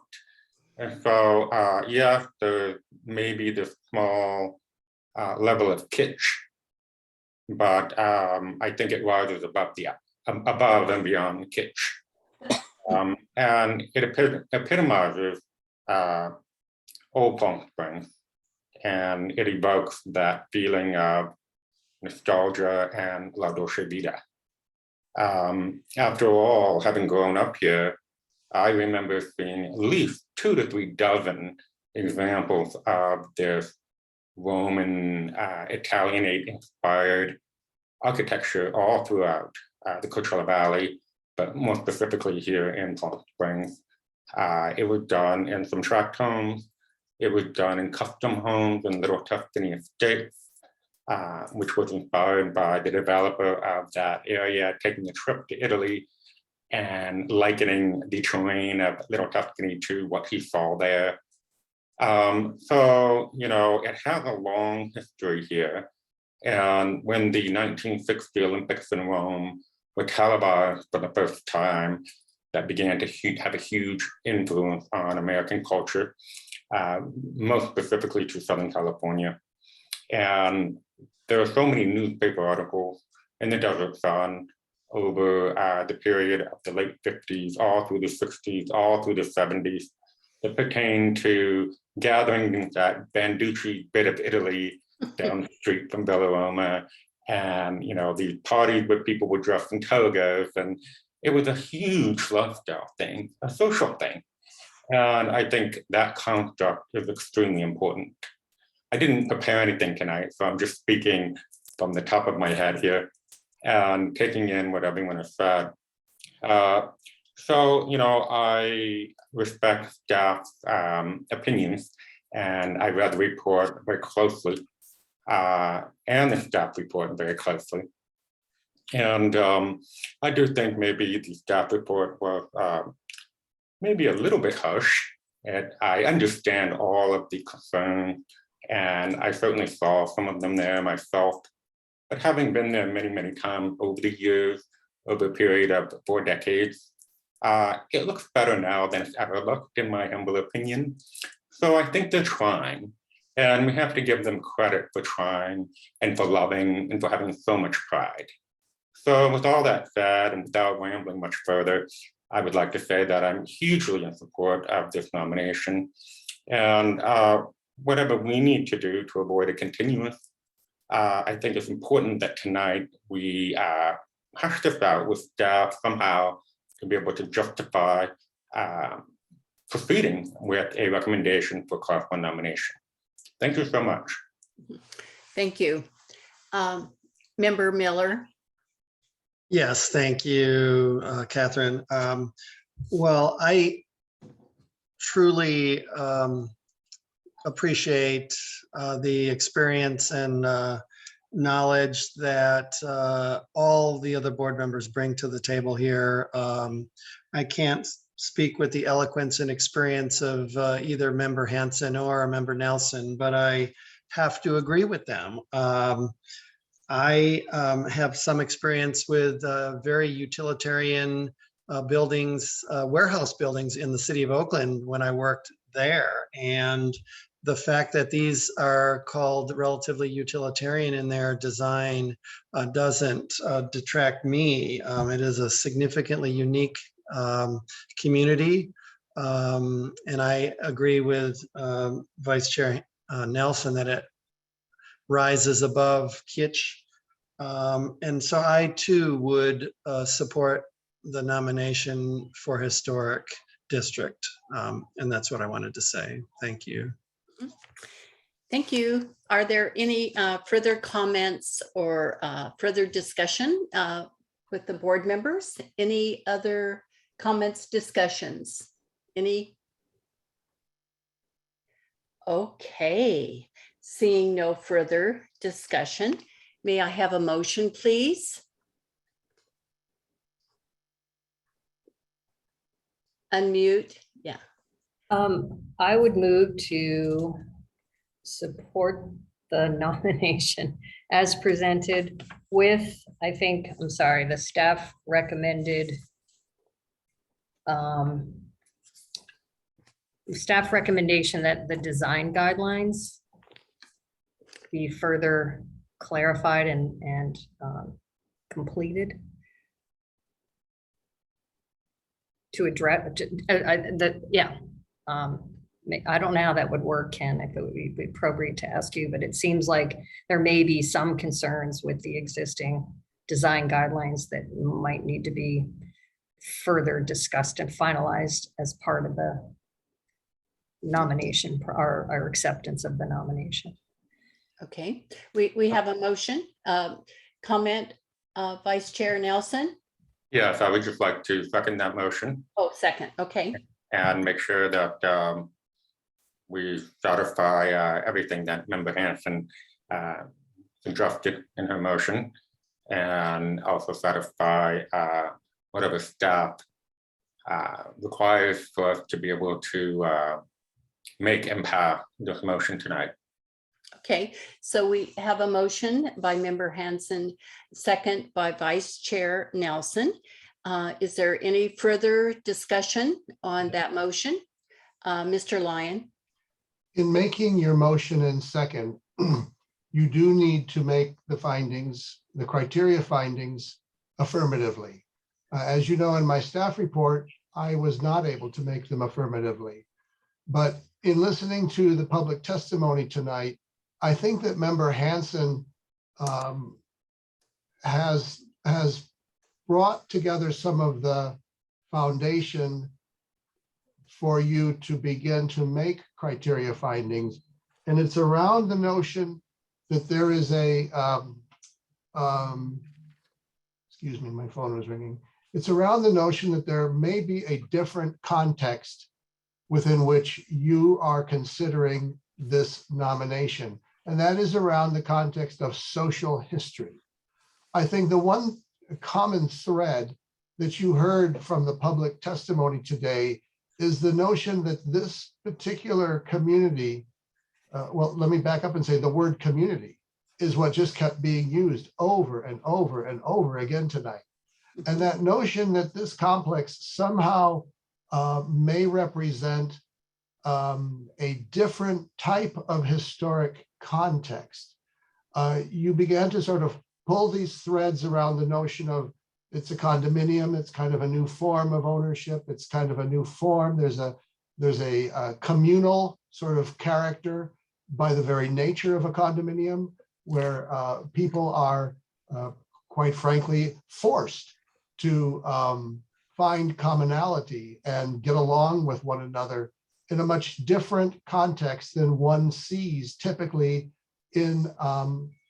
And so, yeah, there may be this small level of kitsch, but I think it rises above and beyond kitsch. And it epitomizes old Palm Springs, and it evokes that feeling of nostalgia and la dolce vita. After all, having grown up here, I remember seeing at least 2 to 3 dozen examples of this Roman, Italianate-inspired architecture all throughout the Coachella Valley, but more specifically here in Palm Springs. It was done in some tract homes. It was done in custom homes in Little Tuscany estates, which was inspired by the developer of that area taking a trip to Italy and likening the terrain of Little Tuscany to what he saw there. So, you know, it has a long history here. And when the 1960 Olympics in Rome were televised for the first time, that began to have a huge influence on American culture, most specifically to Southern California. And there are so many newspaper articles in the Desert Sun over the period of the late 50s, all through the 60s, all through the 70s, that pertain to gatherings at Banducci bit of Italy down the street from Villa Roma, and you know, these parties where people were dressed in togas, and it was a huge lifestyle thing, a social thing. And I think that construct is extremely important. I didn't prepare anything tonight, so I'm just speaking from the top of my head here and taking in what everyone has said. So, you know, I respect staff's opinions, and I read the report very closely, and the staff report very closely. And I do think maybe the staff report was maybe a little bit harsh. And I understand all of the concerns, and I certainly saw some of them there myself. But having been there many, many times over the years, over a period of 4 decades, it looks better now than it's ever looked, in my humble opinion. So I think they're trying, and we have to give them credit for trying and for loving and for having so much pride. So with all that said, and without rambling much further, I would like to say that I'm hugely in support of this nomination. And whatever we need to do to avoid a continuance, I think it's important that tonight we hash this out with staff somehow to be able to justify proceeding with a recommendation for Class 1 nomination. Thank you so much. Thank you. Member Miller. Yes, thank you, Catherine. Well, I truly appreciate the experience and knowledge that all the other board members bring to the table here. I can't speak with the eloquence and experience of either Member Hanson or Member Nelson, but I have to agree with them. I have some experience with very utilitarian buildings, warehouse buildings in the city of Oakland when I worked there. And the fact that these are called relatively utilitarian in their design doesn't detract me. It is a significantly unique community. And I agree with Vice Chair Nelson that it rises above kitsch. And so I too would support the nomination for historic district. And that's what I wanted to say. Thank you. Thank you. Are there any further comments or further discussion with the board members? Any other comments, discussions? Any? Okay, seeing no further discussion, may I have a motion, please? Unmute, yeah. I would move to support the nomination as presented with, I think, I'm sorry, the staff recommended staff recommendation that the design guidelines be further clarified and completed to address I don't know how that would work, Ken, if it would be appropriate to ask you, but it seems like there may be some concerns with the existing design guidelines that might need to be further discussed and finalized as part of the nomination, our acceptance of the nomination. Okay, we have a motion. Comment, Vice Chair Nelson? Yes, I would just like to second that motion Oh, second, okay. and make sure that we satisfy everything that Member Hanson suggested in her motion, and also satisfy whatever staff requires for us to be able to make and pass this motion tonight. Okay, so we have a motion by Member Hanson, second by Vice Chair Nelson. Is there any further discussion on that motion? Mr. Lyon? In making your motion in second, you do need to make the findings, the criteria findings affirmatively. As you know, in my staff report, I was not able to make them affirmatively. But in listening to the public testimony tonight, I think that Member Hanson has brought together some of the foundation for you to begin to make criteria findings. And it's around the notion that there is a, excuse me, my phone was ringing. It's around the notion that there may be a different context within which you are considering this nomination. And that is around the context of social history. I think the one common thread that you heard from the public testimony today is the notion that this particular community, well, let me back up and say the word community is what just kept being used over and over and over again tonight. And that notion that this complex somehow may represent a different type of historic context. You began to sort of pull these threads around the notion of it's a condominium, it's kind of a new form of ownership, it's kind of a new form. There's a communal sort of character by the very nature of a condominium, where people are quite frankly forced to find commonality and get along with one another in a much different context than one sees typically in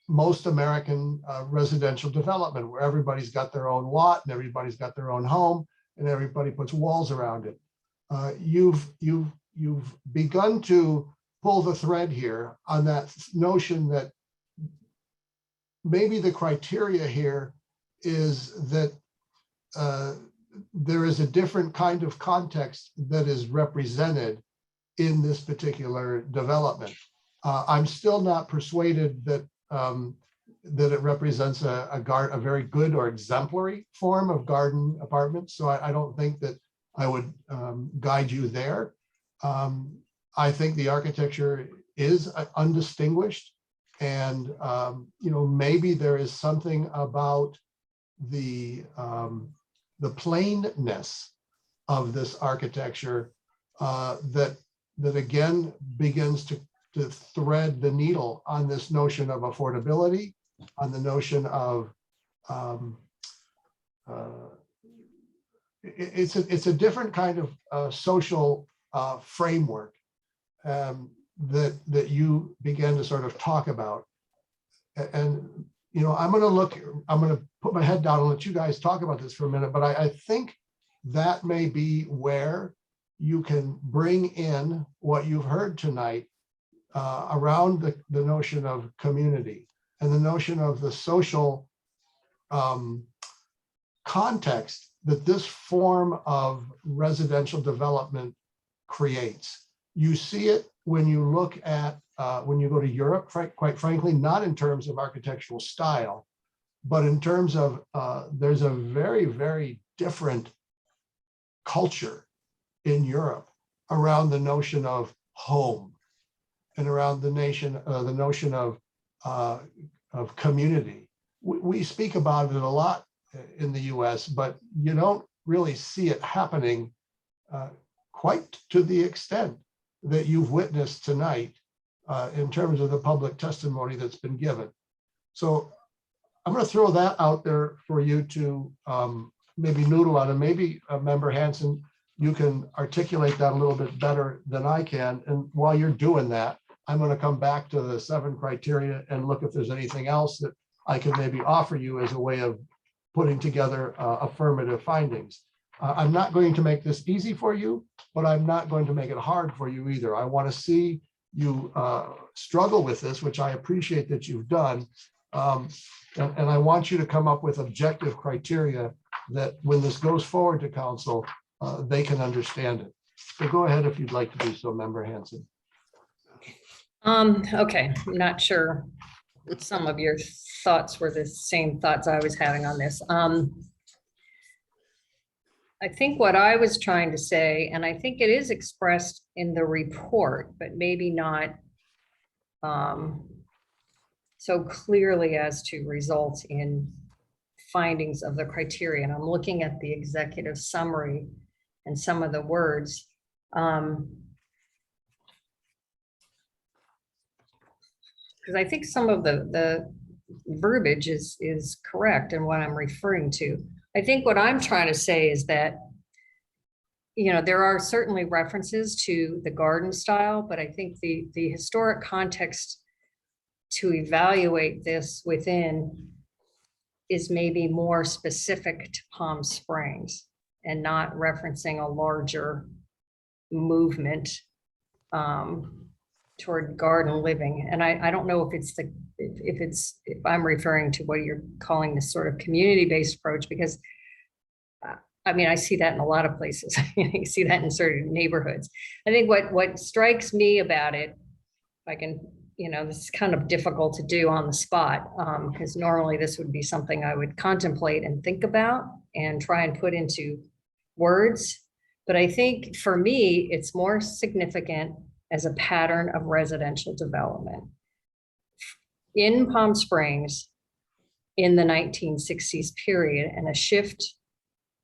most American residential development, where everybody's got their own lot and everybody's got their own home and everybody puts walls around it. You've begun to pull the thread here on that notion that maybe the criteria here is that there is a different kind of context that is represented in this particular development. I'm still not persuaded that that it represents a very good or exemplary form of garden apartment. So I don't think that I would guide you there. I think the architecture is undistinguished. And, maybe there is something about the plainness of this architecture that again begins to thread the needle on this notion of affordability, on the notion of it's a different kind of social framework that you began to sort of talk about. And I'm going to put my head down and let you guys talk about this for a minute, but I think that may be where you can bring in what you've heard tonight around the notion of community and the notion of the social context that this form of residential development creates. You see it when you look at, when you go to Europe, quite frankly, not in terms of architectural style, but in terms of, there's a very, very different culture in Europe around the notion of home and around the notion of community. We speak about it a lot in the US, but you don't really see it happening quite to the extent that you've witnessed tonight in terms of the public testimony that's been given. So I'm going to throw that out there for you to maybe noodle on, and maybe Member Hanson, you can articulate that a little bit better than I can. And while you're doing that, I'm going to come back to the 7 criteria and look if there's anything else that I can maybe offer you as a way of putting together affirmative findings. I'm not going to make this easy for you, but I'm not going to make it hard for you either. I want to see you struggle with this, which I appreciate that you've done. And I want you to come up with objective criteria that when this goes forward to council, they can understand it. So go ahead if you'd like to do so, Member Hanson. Okay, I'm not sure what some of your thoughts were the same thoughts I was having on this. I think what I was trying to say, and I think it is expressed in the report, but maybe not so clearly as to result in findings of the criteria. And I'm looking at the executive summary and some of the words. Because I think some of the verbiage is correct in what I'm referring to. I think what I'm trying to say is that, there are certainly references to the garden style, but I think the historic context to evaluate this within is maybe more specific to Palm Springs and not referencing a larger movement toward garden living. And I don't know if I'm referring to what you're calling this sort of community-based approach, because I see that in a lot of places. You see that in certain neighborhoods. I think what strikes me about it, if I can, this is kind of difficult to do on the spot, because normally this would be something I would contemplate and think about and try and put into words. But I think for me, it's more significant as a pattern of residential development in Palm Springs in the 1960s period, and a shift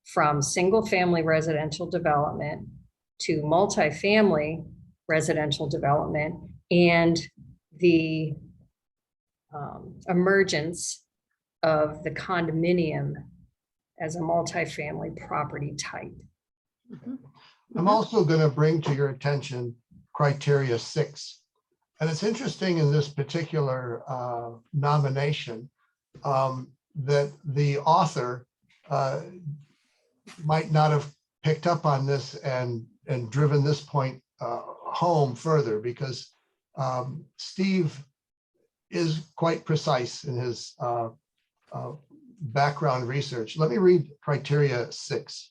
from single family residential development to multifamily residential development, and the emergence of the condominium as a multifamily property type. I'm also going to bring to your attention criteria 6. And it's interesting in this particular nomination that the author might not have picked up on this and driven this point home further, because Steve is quite precise in his background research. Let me read criteria 6.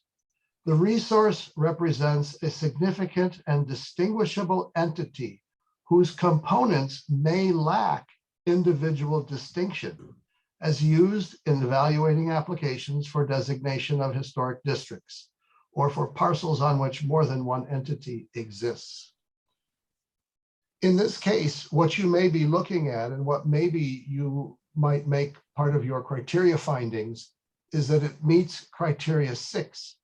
The resource represents a significant and distinguishable entity whose components may lack individual distinction as used in evaluating applications for designation of historic districts or for parcels on which more than one entity exists. in this case, what you may be looking at and what maybe you might make part of your criteria findings is that it meets criteria 6,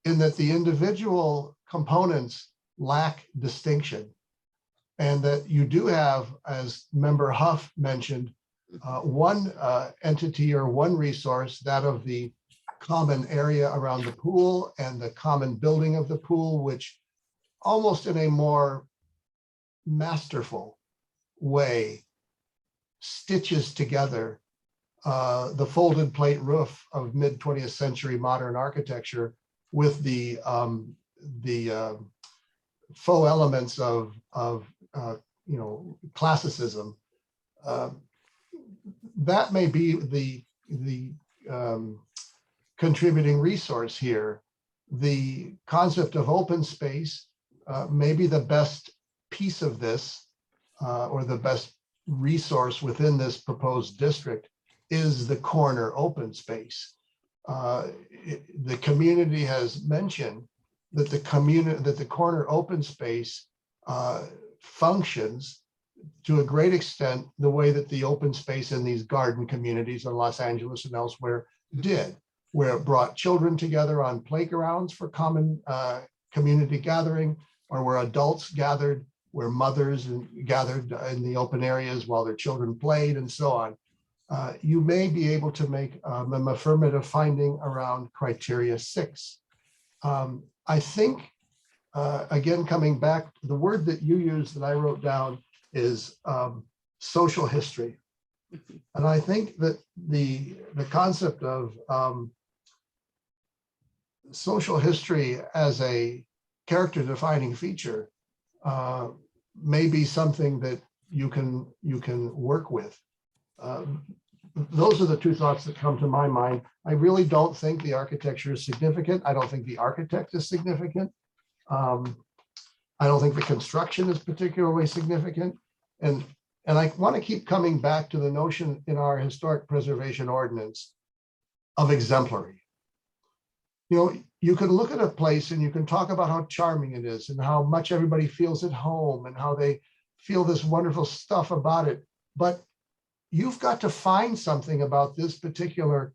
in that the individual components lack distinction. And that you do have, as Member Huff mentioned, one entity or one resource, that of the common area around the pool and the common building of the pool, which almost in a more masterful way stitches together the folded plate roof of mid-20th century modern architecture with the faux elements of classicism. That may be the contributing resource here. The concept of open space may be the best piece of this, or the best resource within this proposed district is the corner open space. The community has mentioned that the corner open space functions to a great extent the way that the open space in these garden communities in Los Angeles and elsewhere did, where it brought children together on playgrounds for common community gathering, or where adults gathered, where mothers gathered in the open areas while their children played, and so on. You may be able to make an affirmative finding around criteria 6. I think, again, coming back, the word that you used that I wrote down is social history. And I think that the concept of social history as a character defining feature may be something that you can work with. Those are the two thoughts that come to my mind. I really don't think the architecture is significant. I don't think the architect is significant. I don't think the construction is particularly significant. And I want to keep coming back to the notion in our historic preservation ordinance of exemplary. You can look at a place and you can talk about how charming it is and how much everybody feels at home and how they feel this wonderful stuff about it. But you've got to find something about this particular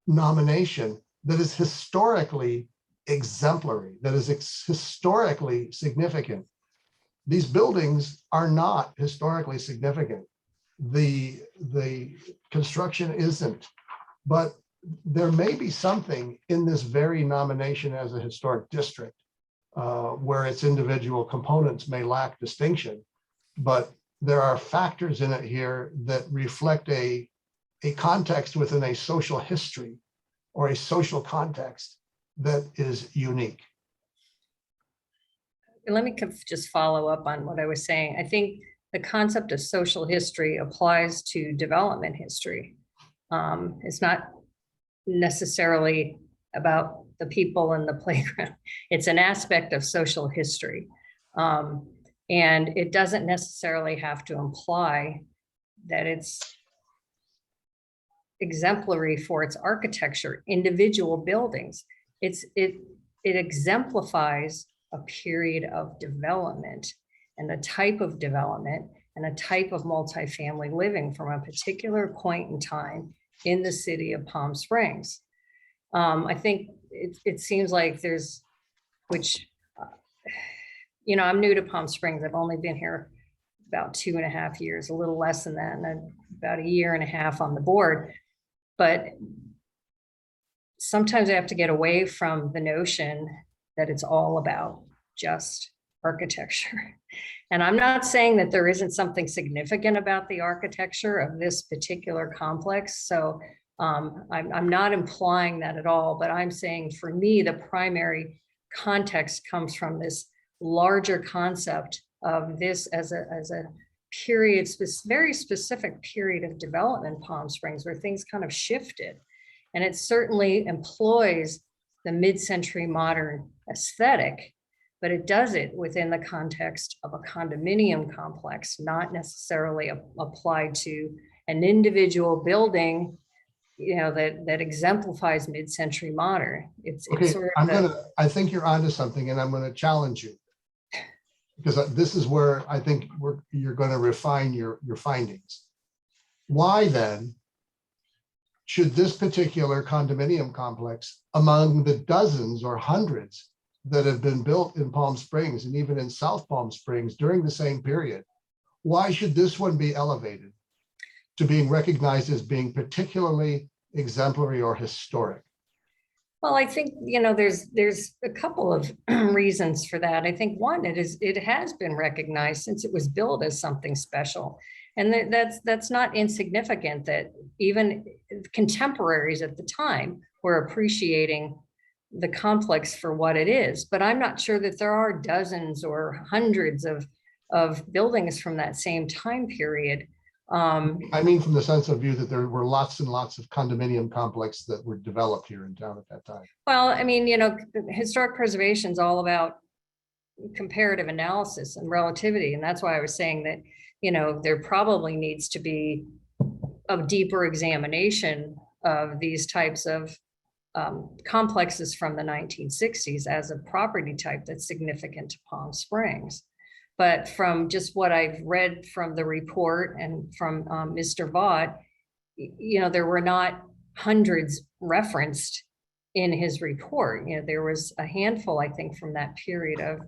nomination that is historically exemplary, that is historically significant. These buildings are not historically significant. The construction isn't, but there may be something in this very nomination as a historic district where its individual components may lack distinction, but there are factors in it here that reflect a context within a social history or a social context that is unique. Let me just follow up on what I was saying. I think the concept of social history applies to development history. It's not necessarily about the people in the playground. It's an aspect of social history. And it doesn't necessarily have to imply that it's exemplary for its architecture, individual buildings. It exemplifies a period of development and a type of development and a type of multifamily living from a particular point in time in the city of Palm Springs. I think it seems like there's, which, I'm new to Palm Springs. I've only been here about 2.5 years, a little less than that, and then about 1.5 years on the board. But sometimes I have to get away from the notion that it's all about just architecture. And I'm not saying that there isn't something significant about the architecture of this particular complex. So I'm not implying that at all, but I'm saying for me, the primary context comes from this larger concept of this as a period, very specific period of development in Palm Springs where things kind of shifted. And it certainly employs the mid-century modern aesthetic, but it does it within the context of a condominium complex, not necessarily applied to an individual building, that exemplifies mid-century modern. It's Okay, sort of I think you're onto something, and I'm going to challenge you. because this is where I think you're going to refine your findings. Why then should this particular condominium complex, among the dozens or hundreds that have been built in Palm Springs and even in South Palm Springs during the same period, why should this one be elevated to being recognized as being particularly exemplary or historic? Well, I think, there's a couple of reasons for that. I think one, it has been recognized since it was billed as something special. And that's not insignificant that even contemporaries at the time were appreciating the complex for what it is. But I'm not sure that there are dozens or hundreds of buildings from that same time period. I mean, from the sense of view that there were lots and lots of condominium complexes that were developed here in town at that time. Well, I mean, historic preservation is all about comparative analysis and relativity. And that's why I was saying that, there probably needs to be a deeper examination of these types of complexes from the 1960s as a property type that's significant to Palm Springs. But from just what I've read from the report and from Mr. Vaught, there were not hundreds referenced in his report. There was a handful, I think, from that period of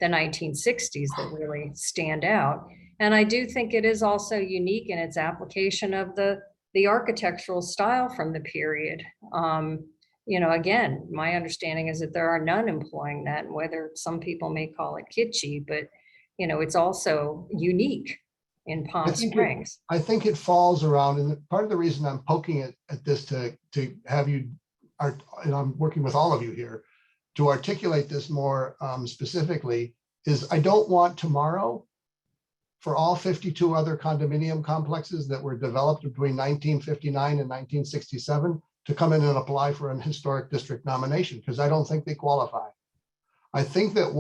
the 1960s that really stand out. And I do think it is also unique in its application of the architectural style from the period. Again, my understanding is that there are none employing that, and whether some people may call it kitschy, but it's also unique in Palm Springs. I think it falls around, and part of the reason I'm poking at this to have you, and I'm working with all of you here, to articulate this more specifically, is I don't want tomorrow for all 52 other condominium complexes that were developed between 1959 and 1967 to come in and apply for an historic district nomination, because I don't think they qualify. I think that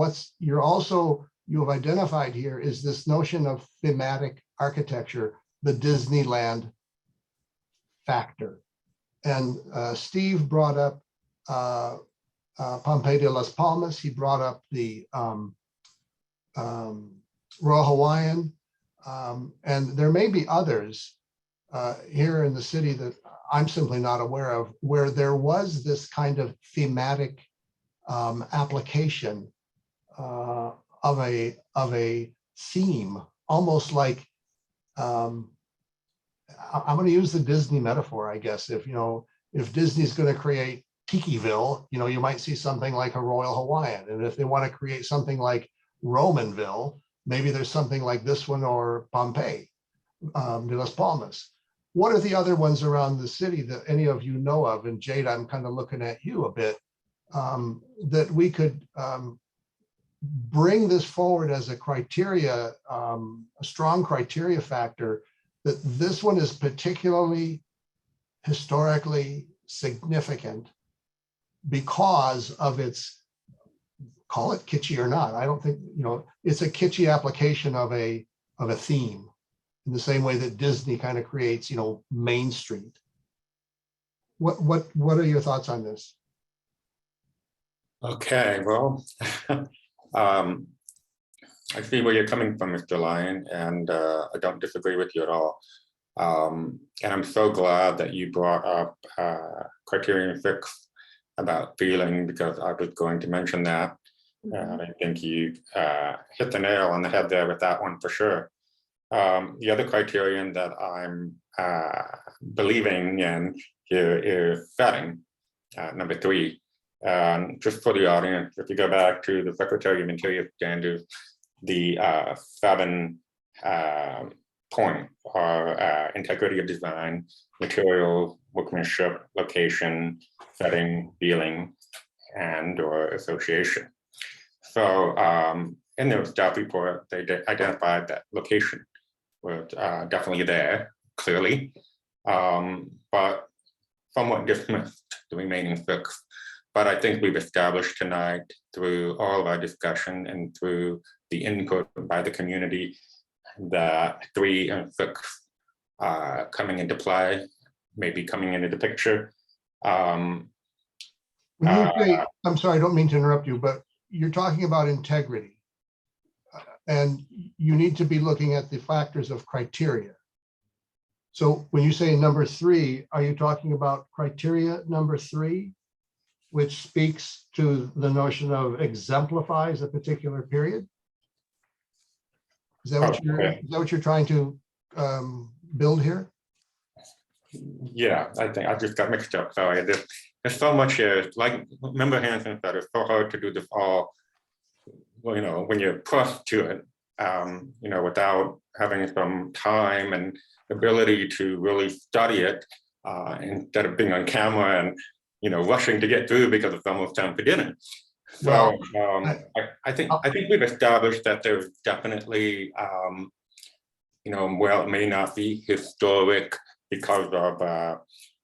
you have identified here is this notion of thematic architecture, the Disneyland factor. And Steve brought up Pompeii de las Palmas. He brought up the Royal Hawaiian, and there may be others here in the city that I'm simply not aware of, where there was this kind of thematic application of a theme, almost like I'm going to use the Disney metaphor, I guess. If Disney's going to create Tikiville, you might see something like a Royal Hawaiian, and if they want to create something like Romanville, maybe there's something like this one, or Pompeii de las Palmas. What are the other ones around the city that any of you know of? And Jade, I'm kind of looking at you a bit, that we could bring this forward as a criteria, a strong criteria factor, that this one is particularly historically significant because of its, call it kitschy or not. I don't think, it's a kitschy application of a theme, in the same way that Disney kind of creates, Main Street. What are your thoughts on this? Okay, well, I see where you're coming from, Mr. Lyon, and I don't disagree with you at all. And I'm so glad that you brought up criterion 6 about feeling, because I was going to mention that. And I think you hit the nail on the head there with that one for sure. The other criterion that I'm believing in here is setting, number 3. Just for the audience, if you go back to the Secretary of Interior standards, the 7 points are integrity of design, material, workmanship, location, setting, feeling, and or association. So in their staff report, they identified that location was definitely there, clearly, but somewhat dismissed the remaining 6. But I think we've established tonight, through all of our discussion and through the input by the community, that 3 and 6 coming into play, maybe coming into the picture. When you say, I'm sorry, I don't mean to interrupt you, but you're talking about integrity. And you need to be looking at the factors of criteria. So when you say number 3, are you talking about criteria number 3, which speaks to the notion of exemplifies a particular period? Is that what you're trying to build here? Yeah, I think I just got mixed up. Sorry, there's so much here. Like Member Hanson said, it's so hard to do this all, well, you know, when you're pressed to it, you know, without having some time and ability to really study it instead of being on camera and, you know, rushing to get through because it's almost time for dinner. So I think we've established that there's definitely, you know, well, it may not be historic because of,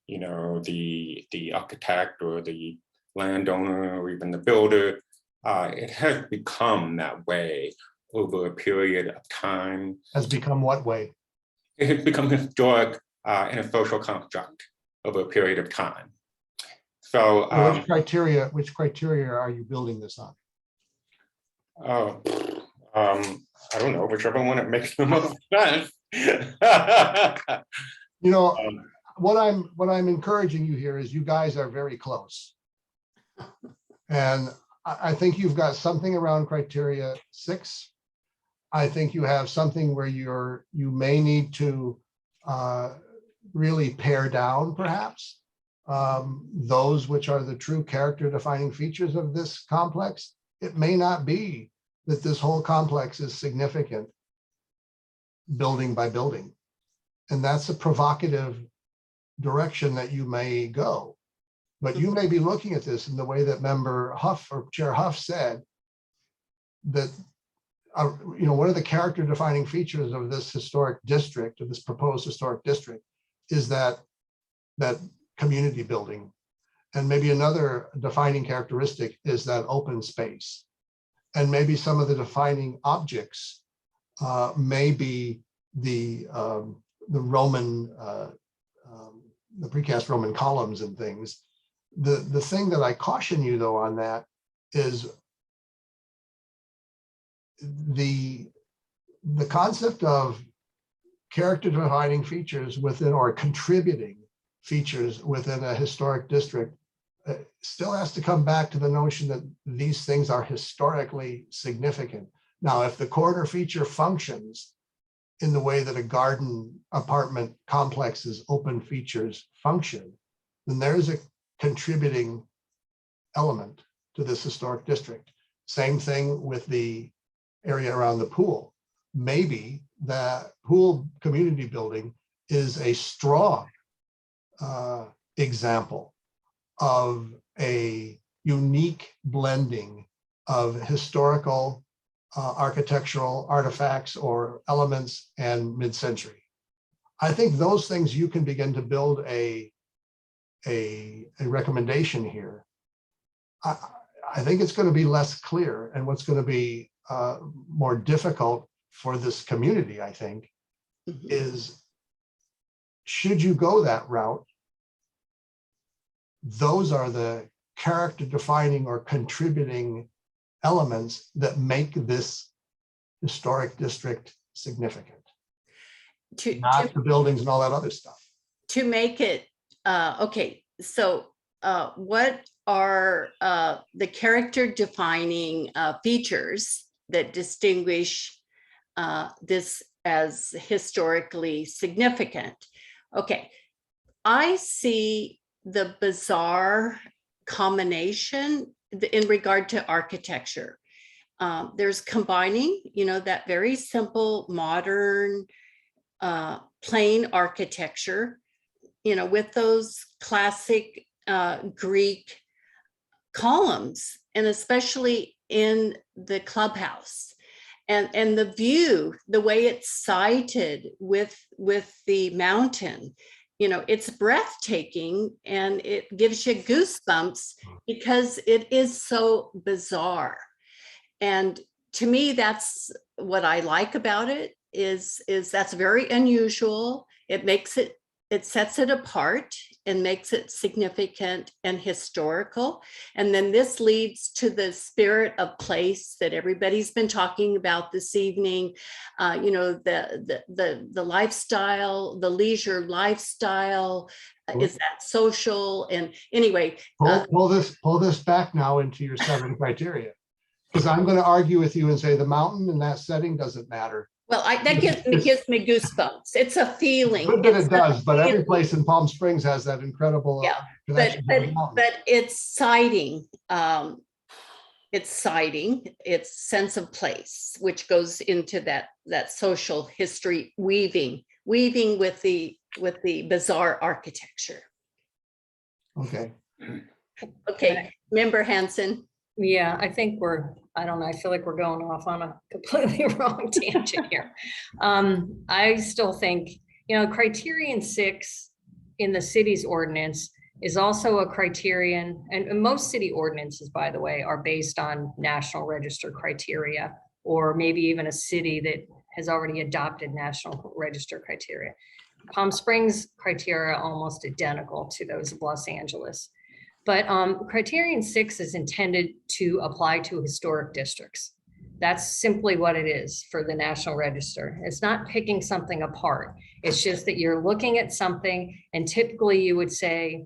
you know, the architect or the landowner or even the builder. It has become that way over a period of time. Has become what way? It has become historic in a social construct over a period of time. So which criteria are you building this on? I don't know, whichever one it makes the most sense. You know, what I'm encouraging you here is you guys are very close. And I think you've got something around criteria 6. I think you have something where you may need to really pare down perhaps those which are the true character defining features of this complex. It may not be that this whole complex is significant building by building. And that's a provocative direction that you may go. But you may be looking at this in the way that Member Huff or Chair Huff said, that you know, one of the character defining features of this historic district, of this proposed historic district, is that community building. And maybe another defining characteristic is that open space. And maybe some of the defining objects may be the Roman, the precast Roman columns and things. The thing that I caution you though on that is the concept of character defining features within or contributing features within a historic district still has to come back to the notion that these things are historically significant. Now, if the corner feature functions in the way that a garden apartment complex's open features function, then there's a contributing element to this historic district. Same thing with the area around the pool. Maybe that pool community building is a strong example of a unique blending of historical architectural artifacts or elements and mid-century. I think those things you can begin to build a recommendation here. I think it's going to be less clear, and what's going to be more difficult for this community, I think, is should you go that route, those are the character defining or contributing elements that make this historic district significant. Not the buildings and all that other stuff. To make it, okay, so what are the character defining features that distinguish this as historically significant? Okay, I see the bizarre combination in regard to architecture. There's combining, you know, that very simple, modern, plain architecture, you know, with those classic Greek columns, and especially in the clubhouse. And the view, the way it's sited with the mountain, you know, it's breathtaking and it gives you goosebumps because it is so bizarre. And to me, that's what I like about it is that's very unusual. It makes it, it sets it apart and makes it significant and historical. And then this leads to the spirit of place that everybody's been talking about this evening. You know, the lifestyle, the leisure lifestyle, is that social? And anyway, Pull this back now into your 7 criteria. Because I'm going to argue with you and say the mountain in that setting doesn't matter. well, that gives me goosebumps. It's a feeling. Good that It's it does, a but every feeling. place in Palm Springs has that incredible Yeah, connection to the mountain. but it's citing. It's citing its sense of place, which goes into that social history weaving with the bizarre architecture. Okay. Okay, Member Hanson. Yeah, I think I don't know, I feel like we're going off on a completely wrong tangent here. I still think, you know, criterion 6 in the city's ordinance is also a criterion, and most city ordinances, by the way, are based on National Register criteria, or maybe even a city that has already adopted National Register criteria. Palm Springs criteria are almost identical to those of Los Angeles. But criterion 6 is intended to apply to historic districts. That's simply what it is for the National Register. It's not picking something apart. It's just that you're looking at something, and typically you would say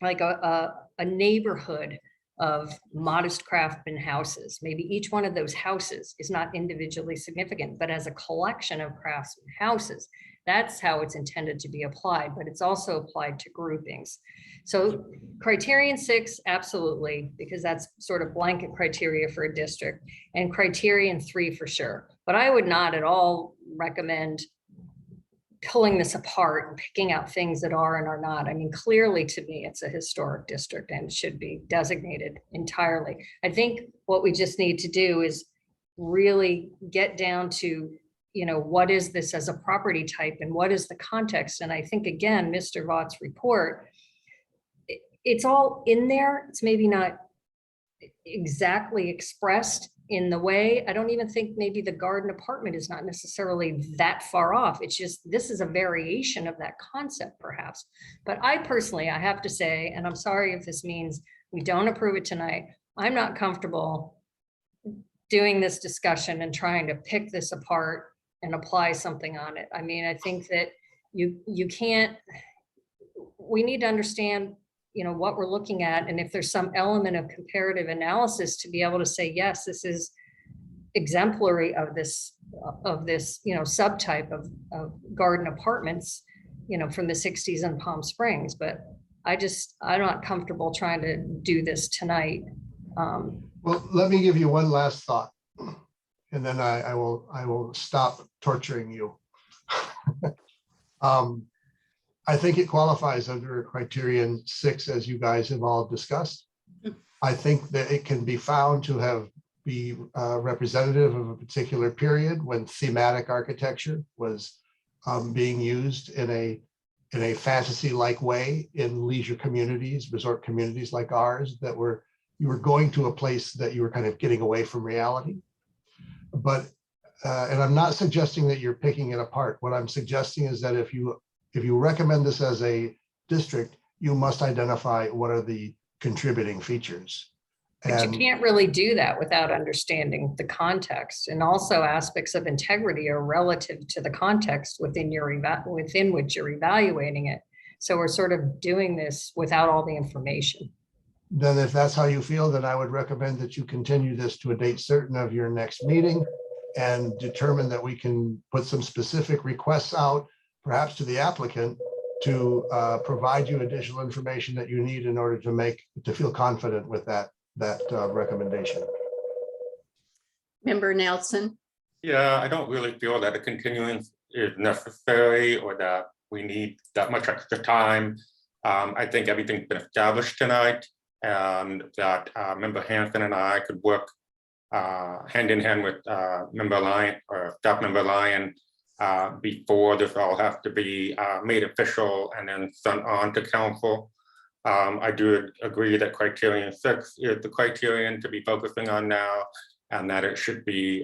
like a neighborhood of modest craftsman houses. Maybe each one of those houses is not individually significant, but as a collection of craftsman houses, that's how it's intended to be applied, but it's also applied to groupings. So criterion 6, absolutely, because that's sort of blanket criteria for a district, and criterion 3 for sure. But I would not at all recommend pulling this apart and picking out things that are and are not. I mean, clearly to me, it's a historic district and should be designated entirely. I think what we just need to do is really get down to, you know, what is this as a property type and what is the context? And I think, again, Mr. Vought's report, it's all in there. It's maybe not exactly expressed in the way. I don't even think maybe the garden apartment is not necessarily that far off. It's just, this is a variation of that concept perhaps. But I personally, I have to say, and I'm sorry if this means we don't approve it tonight, I'm not comfortable doing this discussion and trying to pick this apart and apply something on it. I mean, I think that you can't, we need to understand, you know, what we're looking at, and if there's some element of comparative analysis to be able to say, yes, this is exemplary of this, you know, subtype of garden apartments, you know, from the 60s in Palm Springs. But I'm not comfortable trying to do this tonight. Well, let me give you one last thought, and then I will stop torturing you. I think it qualifies under criterion 6, as you guys have all discussed. I think that it can be found to be representative of a particular period when thematic architecture was being used in a fantasy-like way in leisure communities, resort communities like ours, that you were going to a place that you were kind of getting away from reality. But and I'm not suggesting that you're picking it apart. What I'm suggesting is that if you recommend this as a district, you must identify what are the contributing features. But you can't really do that without understanding the context, and also aspects of integrity are relative to the context within which you're evaluating it. So we're sort of doing this without all the information. Then if that's how you feel, then I would recommend that you continue this to a date certain of your next meeting and determine that we can put some specific requests out, perhaps to the applicant, to provide you additional information that you need in order to feel confident with that recommendation. Member Nelson. Yeah, I don't really feel that a continuance is necessary or that we need that much extra time. I think everything's been established tonight, and that Member Hanson and I could work hand in hand with Member Lyon or Staff Member Lyon before this all has to be made official and then sent on to council. I do agree that criterion 6 is the criterion to be focusing on now, and that it should be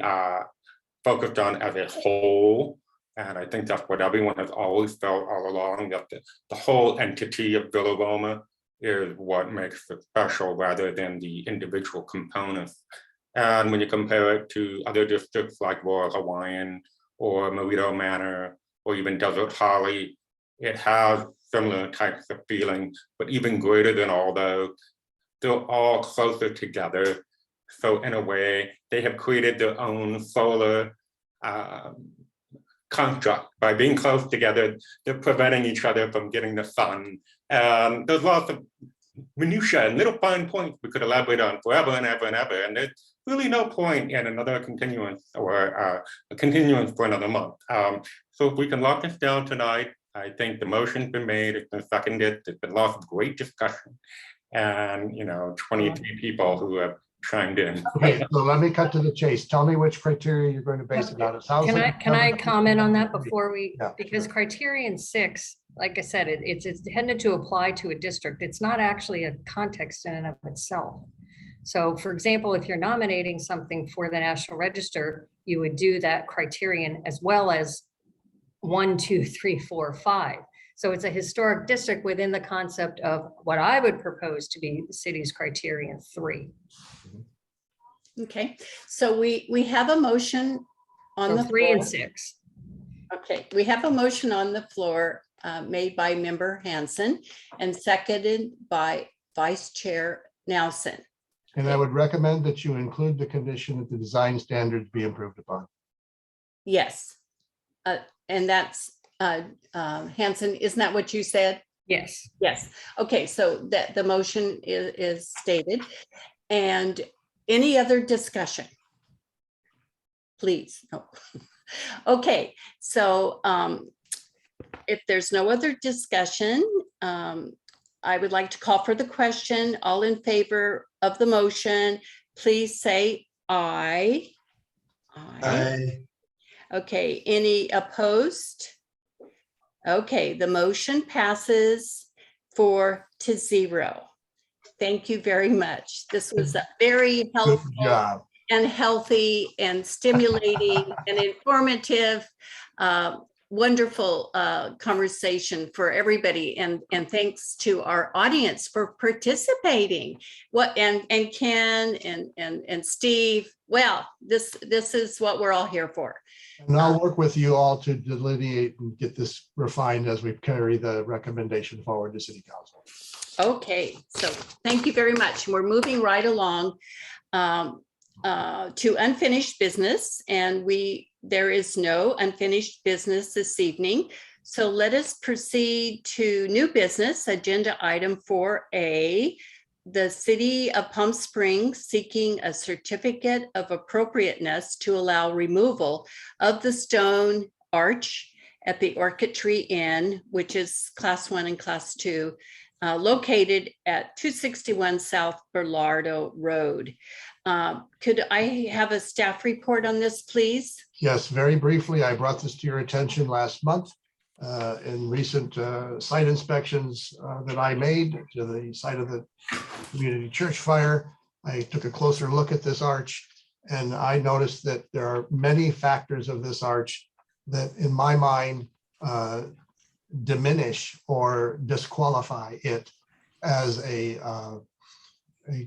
focused on as a whole. And I think that's what everyone has always felt all along, that the whole entity of Villa Roma is what makes it special rather than the individual components. And when you compare it to other districts like Royal Hawaiian or Marito Manor or even Desert Holly, it has similar types of feelings, but even greater than all those, they're all closer together. So in a way, they have created their own solar construct. By being close together, they're preventing each other from getting the sun. There's lots of minutiae and little fine points we could elaborate on forever and ever and ever. And there's really no point in another continuance or a continuance for another month. So if we can lock this down tonight, I think the motion's been made, it's been seconded, there's been lots of great discussion. And 23 people who have chimed in. Okay, so let me cut to the chase. Tell me which criteria you're going to base it on. It sounds Can like I comment on that before we, Yeah, because criterion 6, like I said, it's intended to apply to a district. It's not actually a context in and of itself. So for example, if you're nominating something for the National Register, you would do that criterion as well as 1, 2, 3, 4, 5. So it's a historic district within the concept of what I would propose to be the city's criterion 3. Okay, so we have a motion on So the 3 floor. and 6. Okay, we have a motion on the floor made by Member Hanson and seconded by Vice Chair Nelson. And I would recommend that you include the condition that the design standards be improved upon. Yes. And that's Hanson, isn't that what you said? Yes. Yes. Okay, so that the motion is stated. And any other discussion? Please. No. Okay, so if there's no other discussion, I would like to call for the question. All in favor of the motion, please say aye. Aye. Okay, any opposed? Okay, the motion passes 4-0. Thank you very much. This was a very helpful job. And healthy and stimulating and informative, wonderful conversation for everybody. And thanks to our audience for participating. And Ken and Steve. Well, this is what we're all here for. And I'll work with you all to delineate and get this refined as we carry the recommendation forward to City Council. Okay, so thank you very much. We're moving right along to unfinished business, and there is no unfinished business this evening. So let us proceed to new business, agenda item 4A. The City of Palm Springs seeking a certificate of appropriateness to allow removal of the stone arch at the Orchid Tree Inn, which is Class 1 and Class 2, located at 261 South Berlardo Road. Could I have a staff report on this, please? Yes, very briefly, I brought this to your attention last month in recent site inspections that I made to the site of the community church fire. I took a closer look at this arch, and I noticed that there are many factors of this arch that, in my mind, diminish or disqualify it as a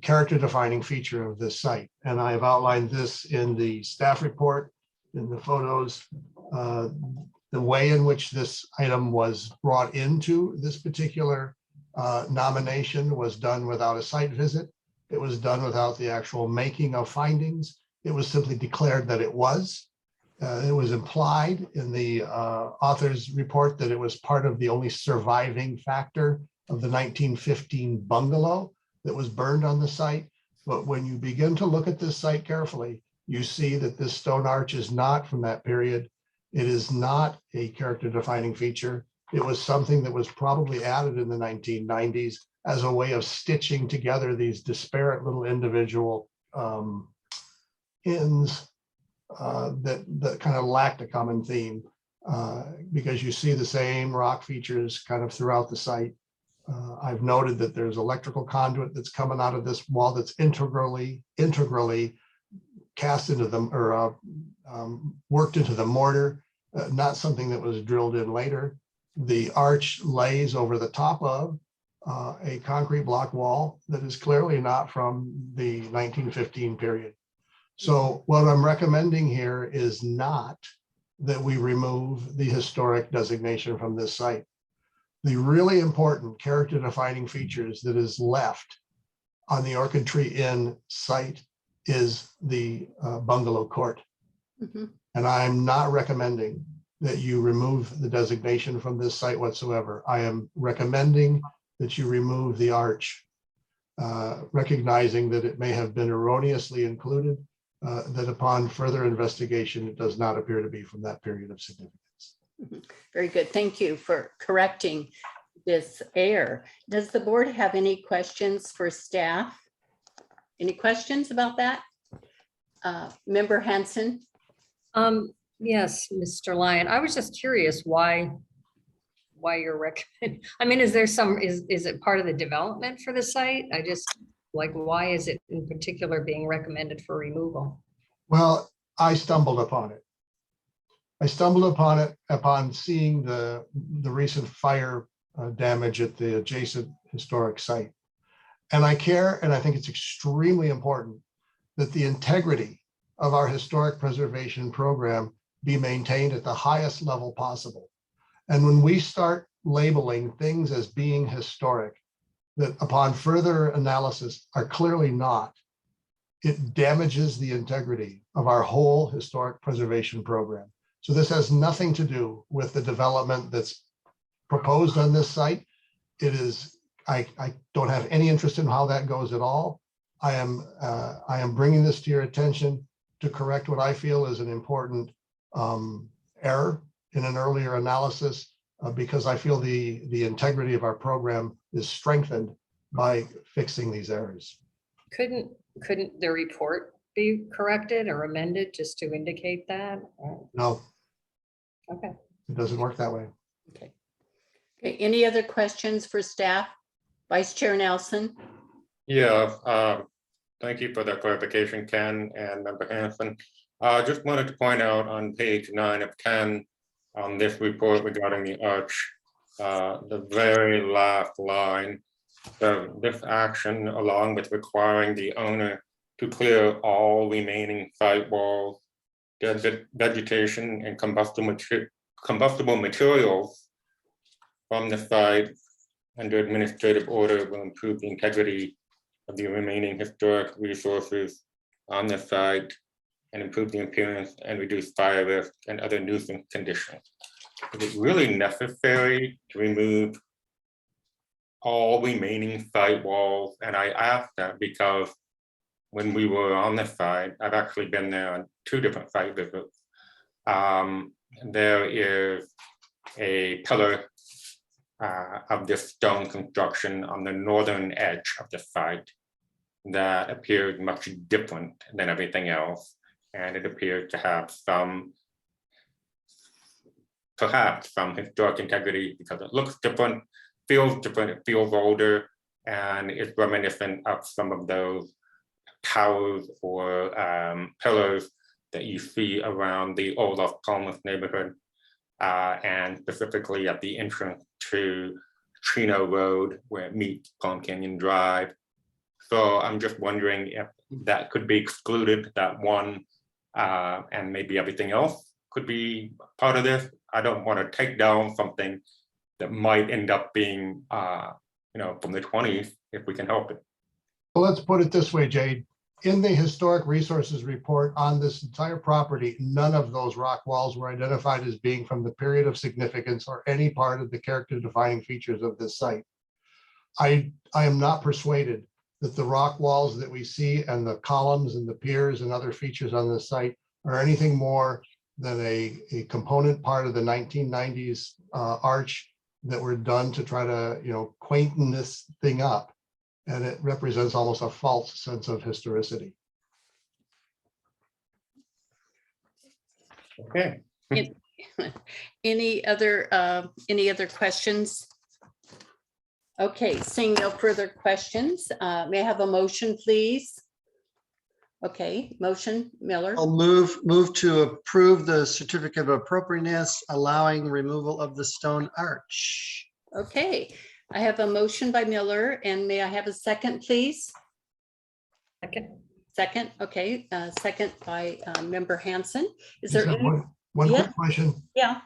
character defining feature of this site. And I have outlined this in the staff report, in the photos. The way in which this item was brought into this particular nomination was done without a site visit. It was done without the actual making of findings. It was simply declared that it was. It was implied in the author's report that it was part of the only surviving factor of the 1915 bungalow that was burned on the site. But when you begin to look at this site carefully, you see that this stone arch is not from that period. It is not a character defining feature. It was something that was probably added in the 1990s as a way of stitching together these disparate little individual inns that kind of lacked a common theme, because you see the same rock features kind of throughout the site. I've noted that there's electrical conduit that's coming out of this wall that's integrally cast into them or worked into the mortar. not something that was drilled in later. The arch lays over the top of a concrete block wall that is clearly not from the 1915 period. So what I'm recommending here is not that we remove the historic designation from this site. The really important character defining features that is left on the Orchid Tree Inn site is the bungalow court. And I'm not recommending that you remove the designation from this site whatsoever. I am recommending that you remove the arch, recognizing that it may have been erroneously included, that upon further investigation, it does not appear to be from that period of significance. Very good. Thank you for correcting this error. Does the board have any questions for staff? Any questions about that? Member Hanson? Yes, Mr. Lyon, I was just curious why you're recommending. I mean, is there some, is it part of the development for the site? I just, like, why is it in particular being recommended for removal? Well, I stumbled upon it. I stumbled upon it upon seeing the recent fire damage at the adjacent historic site. And I care, and I think it's extremely important that the integrity of our historic preservation program be maintained at the highest level possible. And when we start labeling things as being historic, that upon further analysis are clearly not, it damages the integrity of our whole historic preservation program. So this has nothing to do with the development that's proposed on this site. It is, I don't have any interest in how that goes at all. I am bringing this to your attention to correct what I feel is an important error in an earlier analysis, because I feel the integrity of our program is strengthened by fixing these errors. Couldn't the report be corrected or amended just to indicate that? No. Okay. It doesn't work that way. Okay. Okay. Any other questions for staff? Vice Chair Nelson? Yeah, thank you for that clarification, Ken and Member Hanson. Just wanted to point out on page 9 of 10 on this report regarding the arch, the very last line. So this action, along with requiring the owner to clear all remaining site walls, vegetation, and combustible materials from the site under administrative order will improve the integrity of the remaining historic resources on the site and improve the appearance and reduce fire risk and other nuisance conditions. Is it really necessary to remove all remaining site walls? And I ask that because when we were on the site, I've actually been there on 2 different site visits. There is a pillar of this stone construction on the northern edge of the site that appeared much different than everything else. And it appeared to have perhaps some historic integrity because it looks different, it feels older, and it's reminiscent of some of those towers or pillars that you see around the Olaf Palmas neighborhood, and specifically at the entrance to Trino Road where it meets Palm Canyon Drive. So I'm just wondering if that could be excluded, that one, and maybe everything else could be part of this. I don't want to take down something that might end up being, from the 20s if we can help it. Well, let's put it this way, Jade. In the historic resources report on this entire property, none of those rock walls were identified as being from the period of significance or any part of the character defining features of this site. I am not persuaded that the rock walls that we see and the columns and the piers and other features on this site are anything more than a component part of the 1990s arch that were done to try to, quainten this thing up. And it represents almost a false sense of historicity. Okay. Any other questions? Okay, seeing no further questions, may I have a motion, please? Okay, motion, Miller. I'll move to approve the certificate of appropriateness, allowing removal of the stone arch. Okay, I have a motion by Miller, and may I have a second, please? Second. Second, okay, second by Member Hanson. Is Just there have any? one Yeah. quick question. Yeah.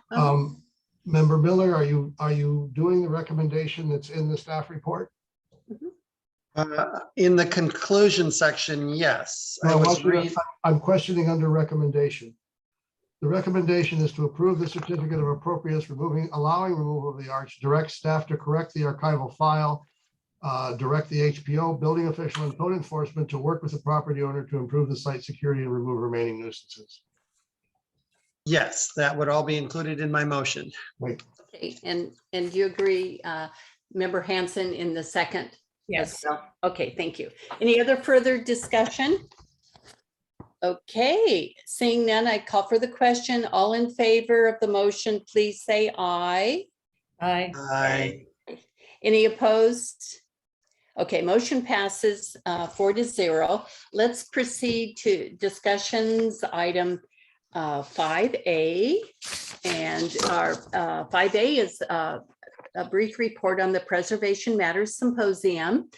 Member Miller, are you doing the recommendation that's in the staff report? In the conclusion section, yes. No, I'm questioning under recommendation. The recommendation is to approve the certificate of appropriateness, allowing removal of the arch, direct staff to correct the archival file, direct the HPO, building official, and code enforcement to work with the property owner to improve the site security and remove remaining nuisances. Yes, that would all be included in my motion. Wait. Okay, and do you agree, Member Hanson, in the second? Yes. Okay, thank you. Any other further discussion? Okay, seeing none, I call for the question. All in favor of the motion, please say aye. Aye. Aye. Any opposed? Okay, motion passes 4-0. Let's proceed to discussions item 5A. And our 5A is a brief report on the Preservation Matters Symposium.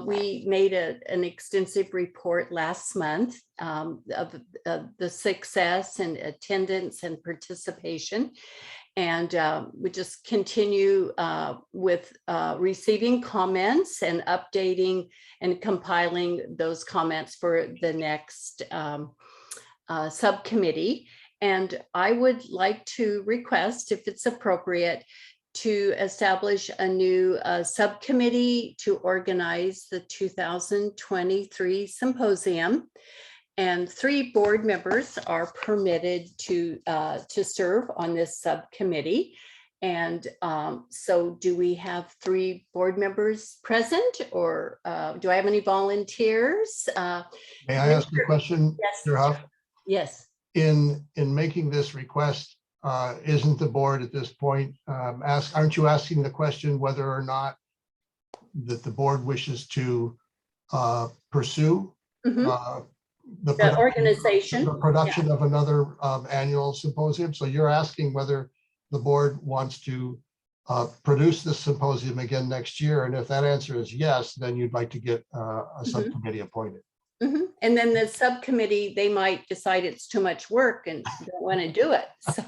We made an extensive report last month of the success and attendance and participation. And we just continue with receiving comments and updating and compiling those comments for the next subcommittee. And I would like to request, if it's appropriate, to establish a new subcommittee to organize the 2023 symposium. And 3 board members are permitted to serve on this subcommittee. And so do we have 3 board members present, or do I have any volunteers? May I ask a question? Yes. Mr. Huff? Yes. In making this request, isn't the board at this point aren't you asking the question whether or not that the board wishes to pursue the organization, the production of another annual symposium? So you're asking whether the board wants to produce this symposium again next year, and if that answer is yes, then you'd like to get a subcommittee appointed. And then the subcommittee, they might decide it's too much work and don't want to do it. So,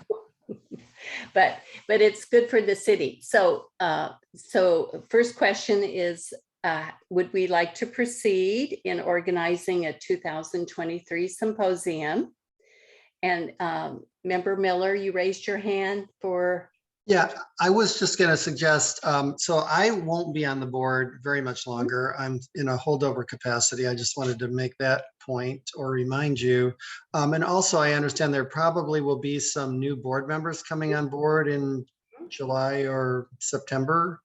but it's good for the city. So first question is, would we like to proceed in organizing a 2023 symposium? And Member Miller, you raised your hand for. Yeah, I was just going to suggest, so I won't be on the board very much longer. I'm in a holdover capacity. I just wanted to make that point or remind you. And also, I understand there probably will be some new board members coming on board in July or September.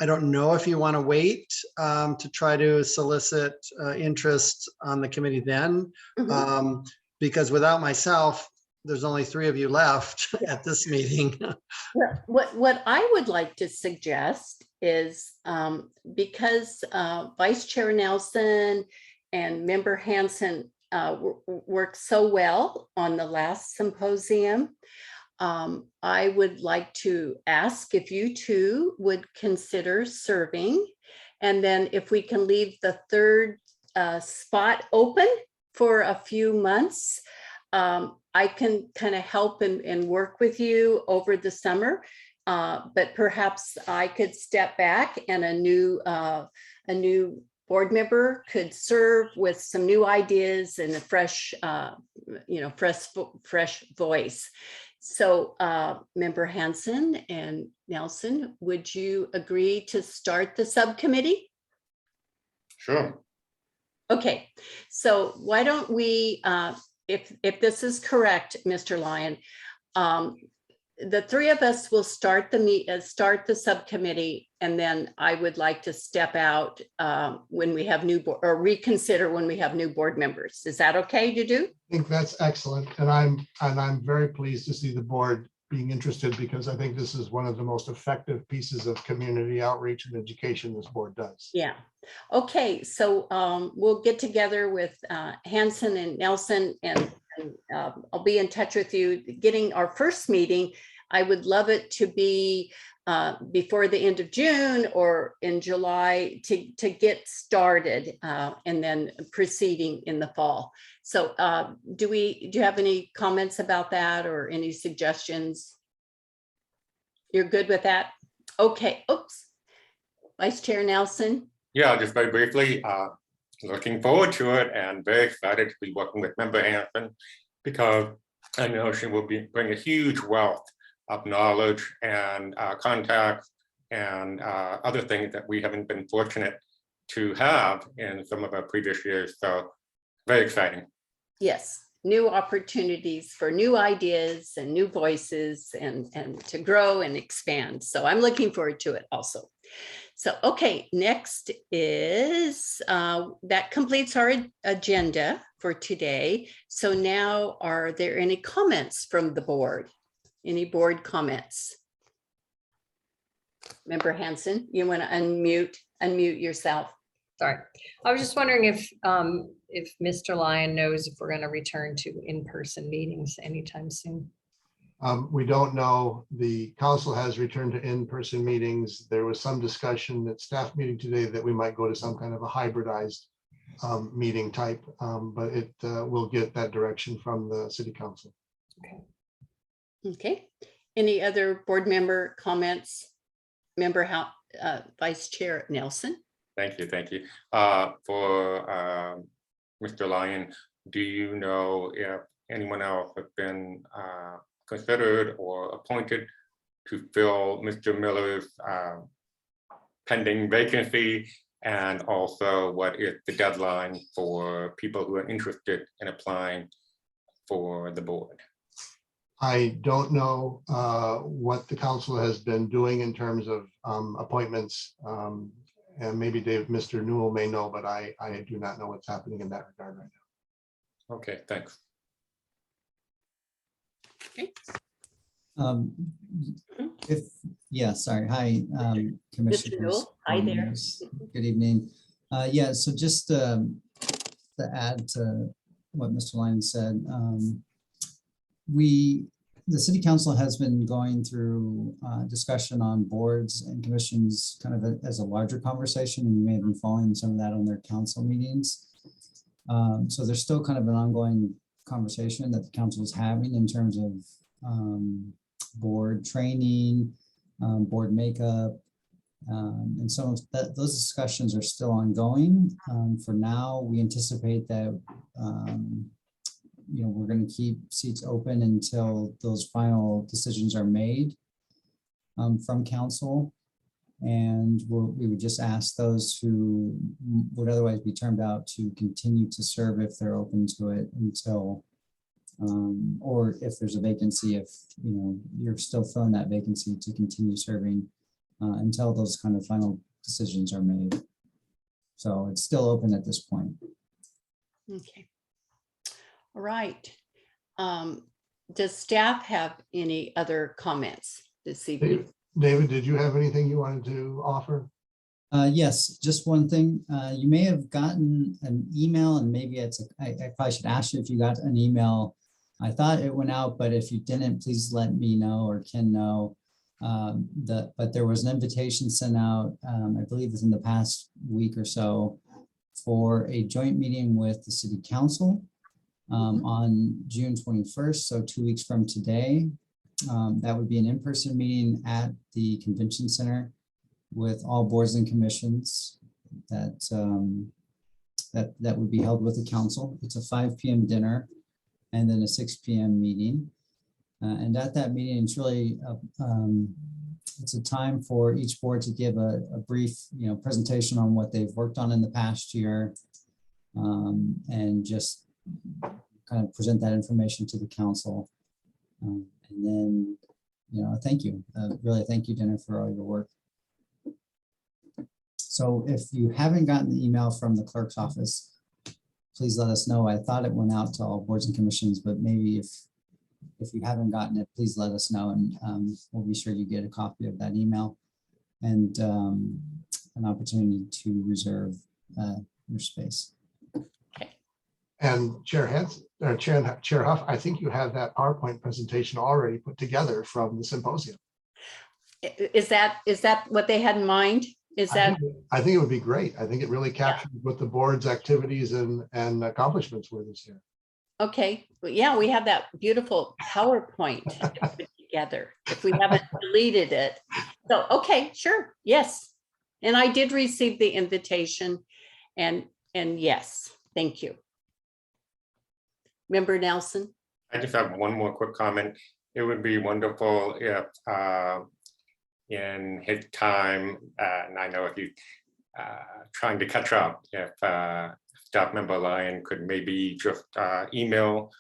I don't know if you want to wait to try to solicit interest on the committee then, because without myself, there's only 3 of you left at this meeting. What I would like to suggest is because Vice Chair Nelson and Member Hanson worked so well on the last symposium, I would like to ask if you 2 would consider serving. And then if we can leave the 3rd spot open for a few months, I can kind of help and work with you over the summer, but perhaps I could step back and a new board member could serve with some new ideas and a fresh, fresh voice. So Member Hanson and Nelson, would you agree to start the subcommittee? Sure. Okay, so why don't we, if this is correct, Mr. Lyon, the 3 of us will start the subcommittee, and then I would like to step out when we have or reconsider when we have new board members. Is that okay to do? I think that's excellent, and I'm very pleased to see the board being interested, because I think this is one of the most effective pieces of community outreach and education this board does. Yeah. Okay, so we'll get together with Hanson and Nelson, and I'll be in touch with you. Getting our first meeting, I would love it to be before the end of June or in July to get started, and then proceeding in the fall. So do you have any comments about that or any suggestions? You're good with that? Okay. Oops. Vice Chair Nelson. Yeah, just very briefly, looking forward to it and very excited to be working with Member Hanson, because I know she will bring a huge wealth of knowledge and contacts and other things that we haven't been fortunate to have in some of our previous years. So very exciting. Yes, new opportunities for new ideas and new voices and to grow and expand. So I'm looking forward to it also. So, okay, next is, that completes our agenda for today. So now, are there any comments from the board? Any board comments? Member Hanson, you want to unmute yourself? Sorry, I was just wondering if Mr. Lyon knows if we're going to return to in-person meetings anytime soon. We don't know. The council has returned to in-person meetings. There was some discussion at staff meeting today that we might go to some kind of a hybridized meeting type, but it will get that direction from the city council. Okay. Any other board member comments? Member Vice Chair Nelson. Thank you. Thank you. For Mr. Lyon, do you know if anyone else has been considered or appointed to fill Mr. Miller's pending vacancy? And also, what is the deadline for people who are interested in applying for the board? I don't know what the council has been doing in terms of appointments. And maybe Mr. Newell may know, but I do not know what's happening in that regard right now. Okay, thanks. Okay. Sorry. Hi, Commissioners. Newell, hi there. Good evening. Yeah, so just to add to what Mr. Lyon said, the City Council has been going through discussion on boards and commissions kind of as a larger conversation, and you may have been following some of that on their council meetings. So there's still kind of an ongoing conversation that the council is having in terms of board training, board makeup, and some of those discussions are still ongoing. For now, we anticipate that we're going to keep seats open until those final decisions are made from council. And we would just ask those who would otherwise be termed out to continue to serve if they're open to it until, or if there's a vacancy, if you're still filling that vacancy, to continue serving until those kind of final decisions are made. So it's still open at this point. Okay. All right. Does staff have any other comments this evening? David, did you have anything you wanted to offer? Yes, just one thing. You may have gotten an email, and maybe I probably should ask you if you got an email. I thought it went out, but if you didn't, please let me know or Ken know. But there was an invitation sent out, I believe within the past week or so, for a joint meeting with the City Council on June 21st, so 2 weeks from today. That would be an in-person meeting at the Convention Center with all boards and commissions that would be held with the council. It's a 5 p.m. dinner and then a 6 p.m. meeting. And at that meeting, it's really it's a time for each board to give a brief presentation on what they've worked on in the past year, and just kind of present that information to the council. And then, thank you. Really, thank you, Jenna, for all your work. So if you haven't gotten the email from the clerk's office, please let us know. I thought it went out to all boards and commissions, but maybe if if you haven't gotten it, please let us know, and we'll be sure you get a copy of that email and an opportunity to reserve your space. And Chair Huff, I think you have that PowerPoint presentation already put together from the symposium. Is that what they had in mind? I think it would be great. I think it really captures what the board's activities and accomplishments were this year. Okay, well, yeah, we have that beautiful PowerPoint put together, if we haven't deleted it. So, okay, sure, yes. And I did receive the invitation, and yes, thank you. Member Nelson? I just have one more quick comment. It would be wonderful if in his time, and I know if he's trying to catch up, if staff member Lyon could maybe just email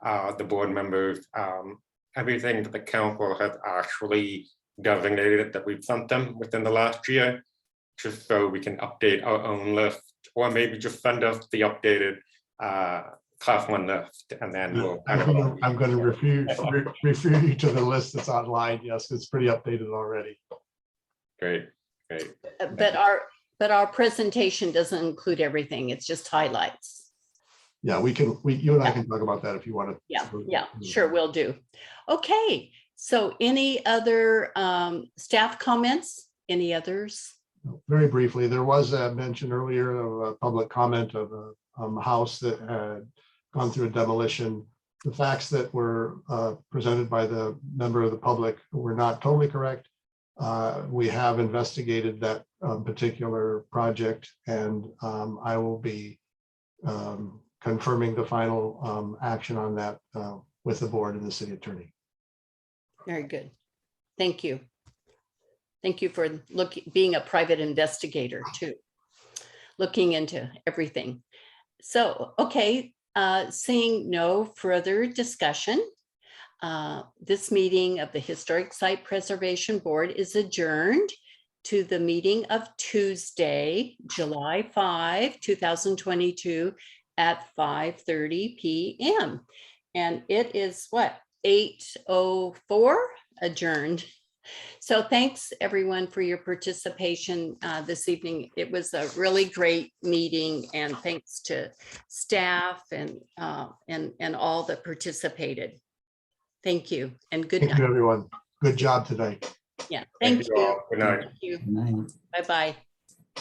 the board members everything that the council has actually designated that we've sent them within the last year, just so we can update our own list, or maybe just send us the updated class 1 list, and then we'll. I'm going to refer you to the list that's online. Yes, it's pretty updated already. Great. But our presentation doesn't include everything. It's just highlights. Yeah, you and I can talk about that if you want to. Yeah, sure, will do. Okay, so any other staff comments? Any others? Very briefly, there was a mention earlier of a public comment of a house that had gone through a demolition. The facts that were presented by the member of the public were not totally correct. We have investigated that particular project, and I will be confirming the final action on that with the board and the city attorney. Very good. Thank you. Thank you for being a private investigator too, looking into everything. So, okay, seeing no further discussion, this meeting of the Historic Site Preservation Board is adjourned to the meeting of Tuesday, July 5, 2022 at 5:30 p.m. And it is what, 8:04 adjourned. So thanks everyone for your participation this evening. It was a really great meeting, and thanks to staff and all that participated. Thank you and good night. Thank you, everyone. Good job today. Yeah, thank you. All. Good night. Thank you. Bye-bye.